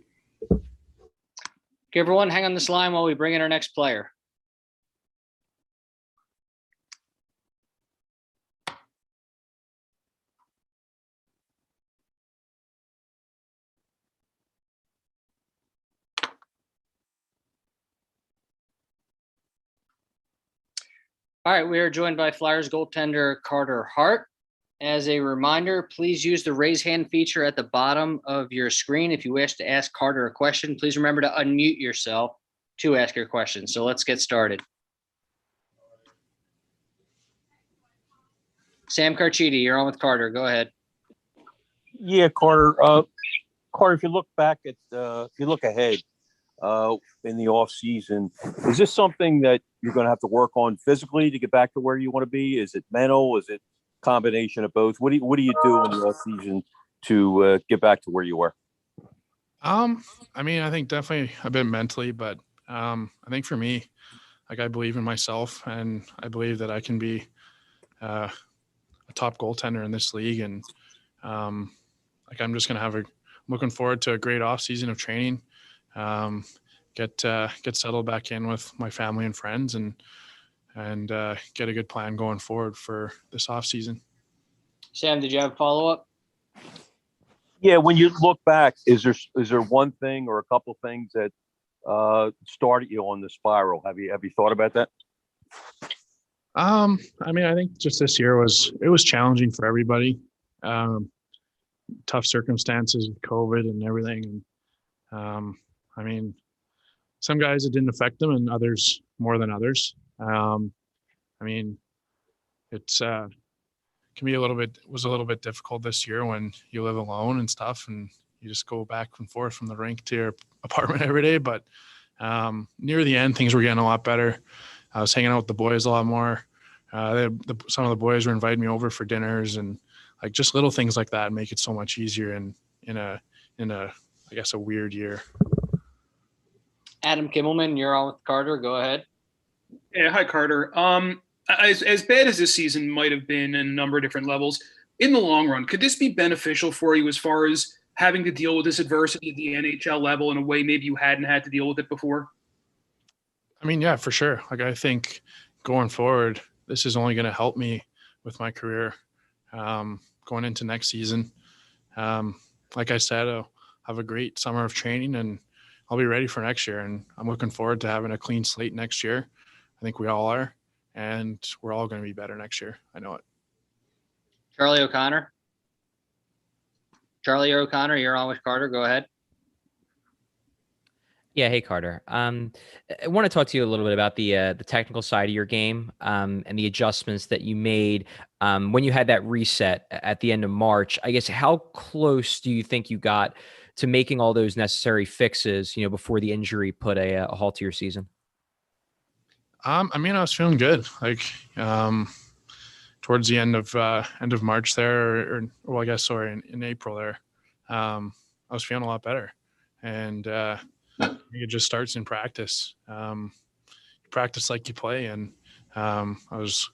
S1: Okay, everyone, hang on this line while we bring in our next player. All right, we are joined by Flyers goaltender Carter Hart. As a reminder, please use the raise hand feature at the bottom of your screen. If you wish to ask Carter a question, please remember to unmute yourself to ask your question. So let's get started. Sam Carchidi, you're on with Carter. Go ahead.
S5: Yeah, Carter. Carter, if you look ahead in the off season, is this something that you're going to have to work on physically to get back to where you want to be? Is it mental? Is it combination of both? What do you do in the off season to get back to where you were?
S21: I mean, I think definitely a bit mentally, but I think for me, like, I believe in myself, and I believe that I can be a top goaltender in this league. And like, I'm just gonna looking forward to a great off season of training. Get settled back in with my family and friends, and get a good plan going forward for this off season.
S1: Sam, did you have a follow-up?
S5: Yeah, when you look back, is there one thing or a couple things that started you on the spiral? Have you thought about that?
S21: I mean, I think just this year was challenging for everybody. Tough circumstances with COVID and everything. And I mean, some guys it didn't affect them, and others more than others. I mean, it's can be a little bit difficult this year when you live alone and stuff, and you just go back and forth from the rink to your apartment every day. But near the end, things were getting a lot better. I was hanging out with the boys a lot more. Some of the boys were inviting me over for dinners, and like just little things like that make it so much easier in a I guess a weird year.
S1: Adam Kimmelman, you're on with Carter. Go ahead.
S10: Yeah, hi, Carter. As bad as this season might have been in a number of different levels, in the long run, could this be beneficial for you as far as having to deal with this adversity at the NHL level in a way maybe you hadn't had to deal with it before?
S21: I mean, yeah, for sure. Like, I think going forward, this is only going to help me with my career going into next season. Like I said, I'll have a great summer of training, and I'll be ready for next year. And I'm looking forward to having a clean slate next year. I think we all are, and we're all going to be better next year. I know it.
S1: Charlie O'Connor. Charlie O'Connor, you're on with Carter. Go ahead.
S6: Yeah, hey Carter. I want to talk to you a little bit about the technical side of your game and the adjustments that you made when you had that reset at the end of March. I guess how close do you think you got to making all those necessary fixes, before the injury put a halt to your season?
S21: I mean, I was feeling good. Like towards the end of March there, or I guess sorry, in April there, I was feeling a lot better, and it just starts in practice. You practice like you play, and I was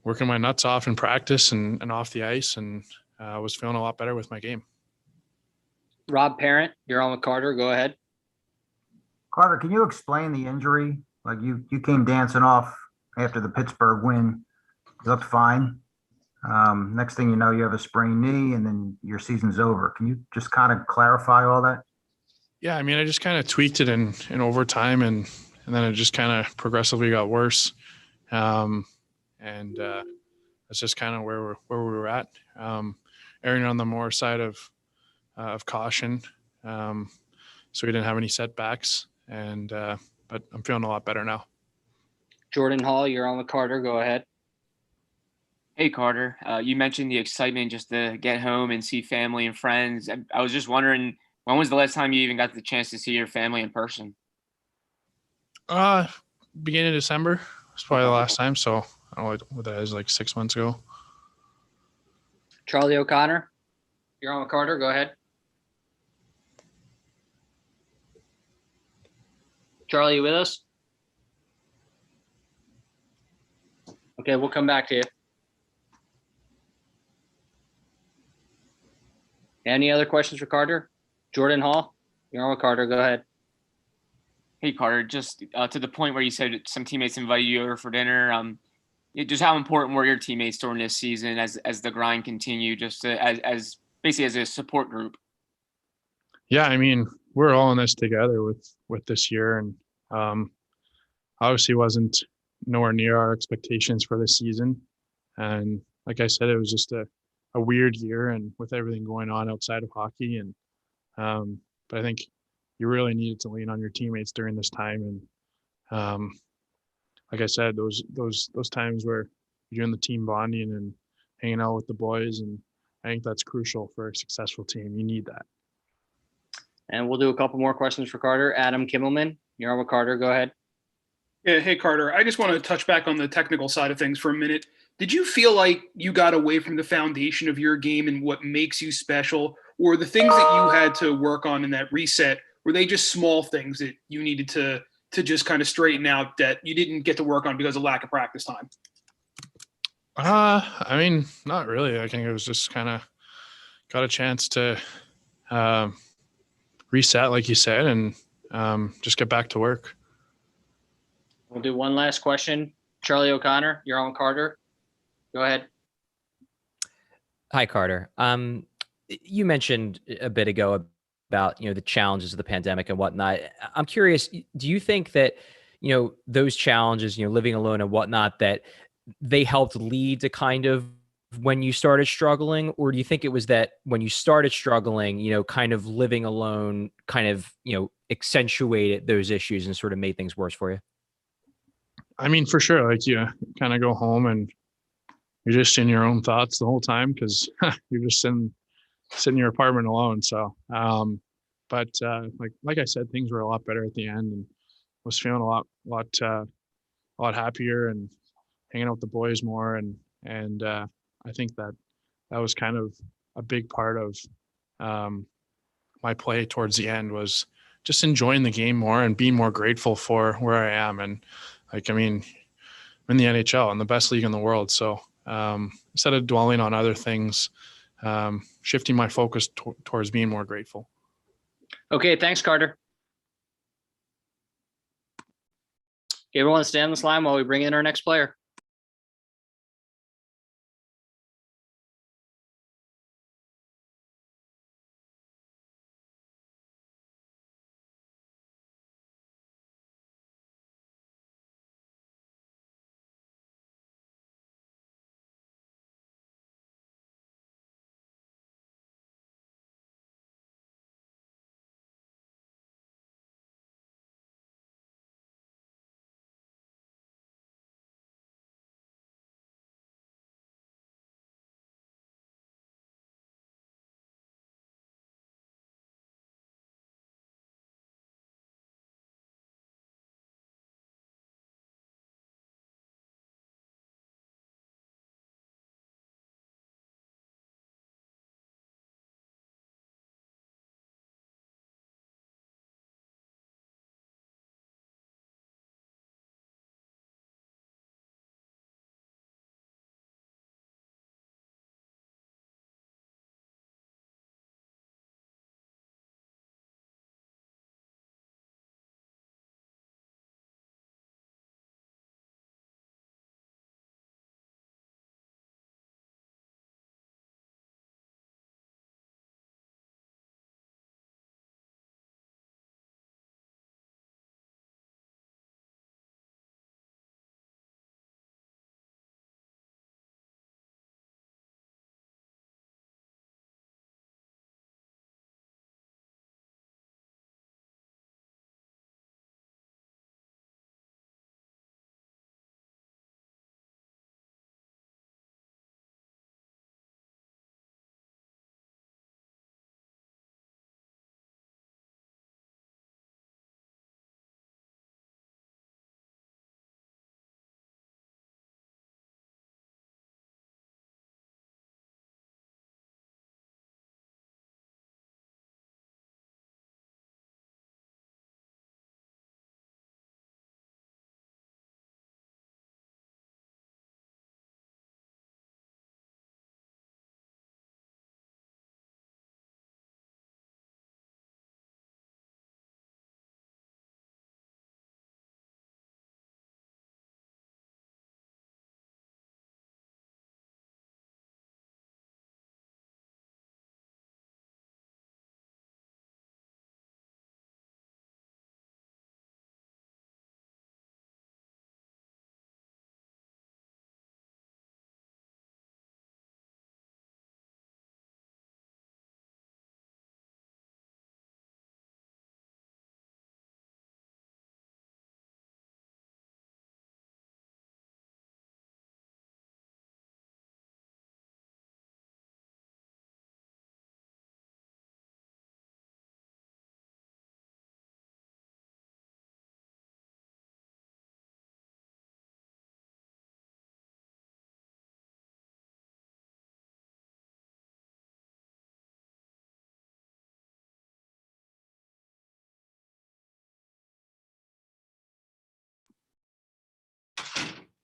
S21: working my nuts off in practice and off the ice, and I was feeling a lot better with my game.
S1: Rob Parent, you're on with Carter. Go ahead.
S8: Carter, can you explain the injury? Like you came dancing off after the Pittsburgh win. You looked fine. Next thing you know, you have a sprained knee, and then your season's over. Can you just kind of clarify all that?
S21: Yeah, I mean, I just kind of tweaked it in overtime, and then it just kind of progressively got worse. And that's just kind of where we were at. Erring on the more side of caution, so we didn't have any setbacks.
S10: and but I'm feeling a lot better now.
S1: Jordan Hall, you're on with Carter. Go ahead.
S4: Hey Carter, you mentioned the excitement just to get home and see family and friends. I was just wondering, when was the last time you even got the chance to see your family in person?
S10: Beginning of December was probably the last time. So I don't know what that is, like 6 months ago.
S1: Charlie O'Connor, you're on with Carter. Go ahead. Charlie, you with us? Okay, we'll come back to you. Any other questions for Carter? Jordan Hall, you're on with Carter. Go ahead.
S4: Hey Carter, just to the point where you said some teammates invited you over for dinner. Just how important were your teammates during this season as the grind continued, just as basically as a support group?
S10: Yeah, I mean, we're all in this together with this year, and obviously wasn't nowhere near our expectations for this season. And like I said, it was just a weird year, and with everything going on outside of hockey. And but I think you really needed to lean on your teammates during this time. And like I said, those times where you're doing the team bonding and hanging out with the boys, and I think that's crucial for a successful team. You need that.
S1: And we'll do a couple more questions for Carter. Adam Kimmelman, you're on with Carter. Go ahead.
S10: Yeah, hey Carter, I just want to touch back on the technical side of things for a minute. Did you feel like you got away from the foundation of your game and what makes you special, or the things that you had to work on in that reset, were they just small things that you needed to just kind of straighten out that you didn't get to work on because of lack of practice time? I mean, not really. I think it was just kind of got a chance to reset, like you said, and just get back to work.
S1: We'll do one last question. Charlie O'Connor, you're on with Carter. Go ahead.
S6: Hi, Carter. You mentioned a bit ago about, the challenges of the pandemic and whatnot. I'm curious, do you think that, those challenges, living alone and whatnot, that they helped lead to kind of when you started struggling? Or do you think it was that when you started struggling, kind of living alone kind of, accentuated those issues and sort of made things worse for you?
S10: I mean, for sure. Like, you kind of go home and you're just in your own thoughts the whole time because you're just sitting in your apartment alone. So, but like I said, things were a lot better at the end, and was feeling a lot happier and hanging out with the boys more. And I think that was kind of a big part of my play towards the end, was just enjoying the game more and being more grateful for where I am. And like, I mean, I'm in the NHL and the best league in the world. So instead of dwelling on other things, shifting my focus towards being more grateful.
S1: Okay, thanks, Carter. Okay, everyone stay on this line while we bring in our next player.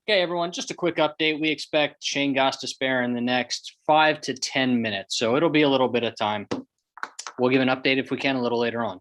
S1: Okay, everyone, just a quick update. We expect Shane Goss to spare in the next 5 to 10 minutes. So it'll be a little bit of time. We'll give an update if we can a little later on.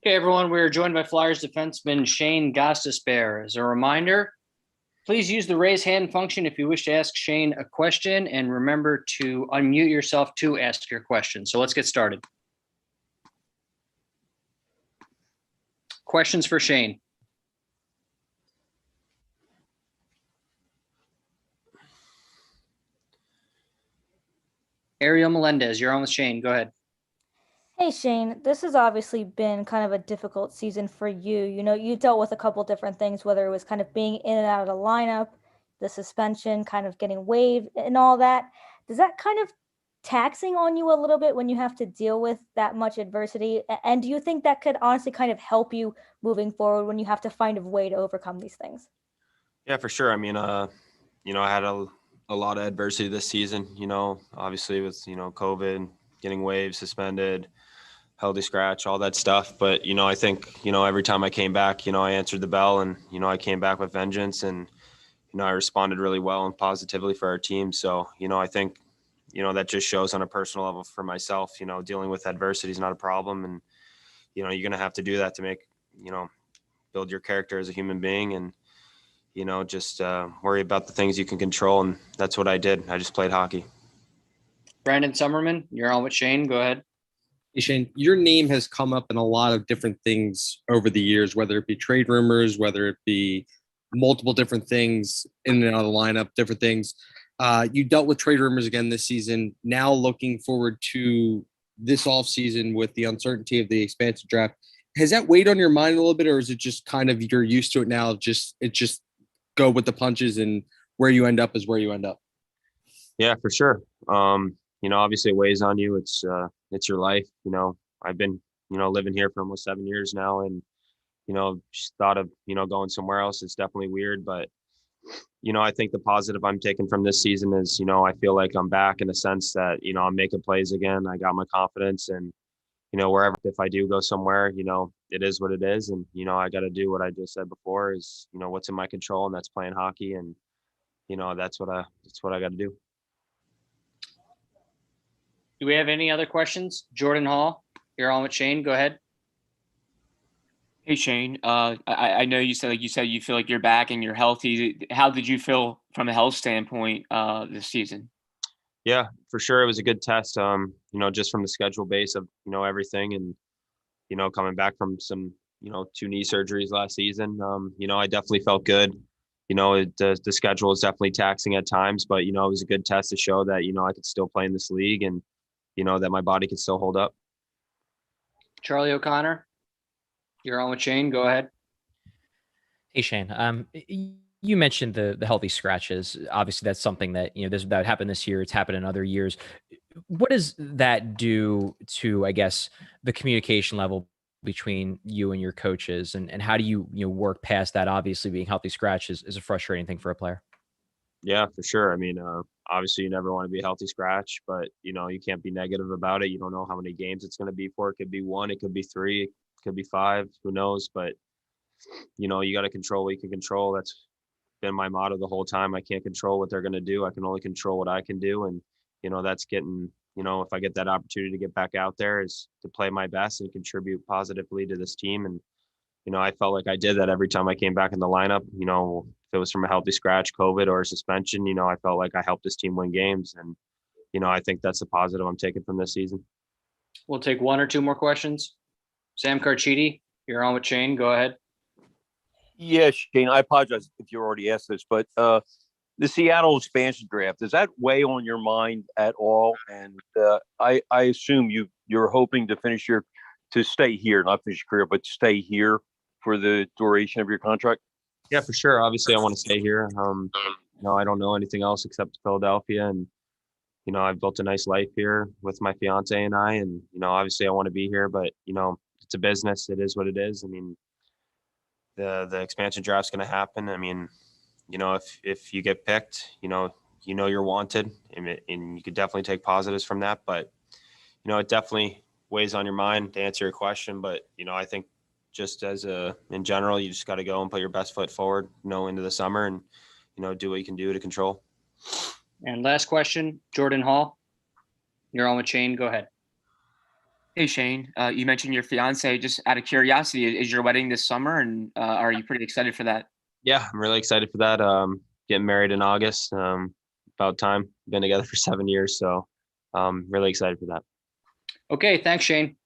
S1: Okay, everyone, we're joined by Flyers defenseman Shane Gostisbehere. As a reminder, please use the raise hand function if you wish to ask Shane a question, and remember to unmute yourself to ask your question. So let's get started. Questions for Shane? Ariel Melendez, you're on with Shane. Go ahead.
S9: Hey Shane, this has obviously been kind of a difficult season for you. You know, you dealt with a couple different things, whether it was kind of being in and out of the lineup, the suspension, kind of getting waived and all that. Does that kind of taxing on you a little bit when you have to deal with that much adversity? And do you think that could honestly kind of help you moving forward when you have to find a way to overcome these things?
S7: Yeah, for sure. I mean, you know, I had a lot of adversity this season, you know, obviously with, you know, COVID, getting waived, suspended, healthy scratch, all that stuff. But, you know, I think, you know, every time I came back, you know, I answered the bell and, you know, I came back with vengeance and, you know, I responded really well and positively for our team. So, you know, I think, you know, that just shows on a personal level for myself, you know, dealing with adversity is not a problem. And, you know, you're going to have to do that to make, you know, build your character as a human being and, you know, just worry about the things you can control. And that's what I did. I just played hockey.
S1: Brandon Summerman, you're on with Shane. Go ahead.
S17: Hey Shane, your name has come up in a lot of different things over the years, whether it be trade rumors, whether it be multiple different things in and out of the lineup, different things. You dealt with trade rumors again this season. Now looking forward to this offseason with the uncertainty of the expansion draft. Has that weighed on your mind a little bit, or is it just kind of you're used to it now? Just go with the punches and where you end up is where you end up.
S7: Yeah, for sure. You know, obviously it weighs on you. It's your life. You know, I've been, you know, living here for almost 7 years now and, you know, just thought of, you know, going somewhere else. It's definitely weird, but, you know, I think the positive I'm taking from this season is, you know, I feel like I'm back in a sense that, you know, I'm making plays again. I got my confidence and, you know, wherever, if I do go somewhere, you know, it is what it is. And, you know, I got to do what I just said before is, you know, what's in my control, and that's playing hockey. And, you know, that's what I got to do.
S1: Do we have any other questions? Jordan Hall, you're on with Shane. Go ahead.
S4: Hey Shane, I know you said you feel like you're back and you're healthy. How did you feel from a health standpoint this season?
S7: Yeah, for sure. It was a good test. You know, just from the schedule base of, you know, everything and, you know, coming back from some, you know, 2 knee surgeries last season. You know, I definitely felt good. You know, the schedule is definitely taxing at times, but, you know, it was a good test to show that, you know, I could still play in this league and, you know, that my body could still hold up.
S1: Charlie O'Connor, you're on with Shane. Go ahead.
S6: Hey Shane, you mentioned the healthy scratches. Obviously, that's something that that happened this year. It's happened in other years. What does that do to, I guess, the communication level between you and your coaches, and how do you work past that? Obviously, being healthy scratches is a frustrating thing for a player.
S7: Yeah, for sure. I mean, obviously, you never want to be a healthy scratch, but you know, you can't be negative about it. You don't know how many games it's going to be for. It could be 1, it could be 3, it could be 5. Who knows? But you know, you got to control what you can control. That's been my motto the whole time. I can't control what they're going to do. I can only control what I can do. And, you know, that's getting, you know, if I get that opportunity to get back out there is to play my best and contribute positively to this team. And, you know, I felt like I did that every time I came back in the lineup. You know, if it was from a healthy scratch, COVID, or a suspension, you know, I felt like I helped this team win games. And, you know, I think that's the positive I'm taking from this season.
S1: We'll take 1 or 2 more questions. Sam Carchidi, you're on with Shane. Go ahead.
S5: Yeah, Shane, I apologize if you already asked this, but the Seattle expansion draft, does that weigh on your mind at all? And I assume you're hoping to stay here, not finish your career, but stay here for the duration of your contract?
S7: Yeah, for sure. Obviously, I want to stay here. You know, I don't know anything else except Philadelphia, and you know, I've built a nice life here with my fiance and I, and you know, obviously, I want to be here, but you know, it's a business. It is what it is. I mean, the expansion draft's going to happen. I mean, you know, if you get picked, you know you're wanted, and you could definitely take positives from that. But you know, it definitely weighs on your mind to answer your question. But you know, I think just in general, you just got to go and put your best foot forward, you know, into the summer, and you know, do what you can do to control.
S1: And last question, Jordan Hall, you're on with Shane. Go ahead.
S4: Hey Shane, you mentioned your fiance. Just out of curiosity, is your wedding this summer, and are you pretty excited for that?
S7: Yeah, I'm really excited for that. Getting married in August. About time. Been together for 7 years, so really excited for that.
S1: Okay, thanks, Shane.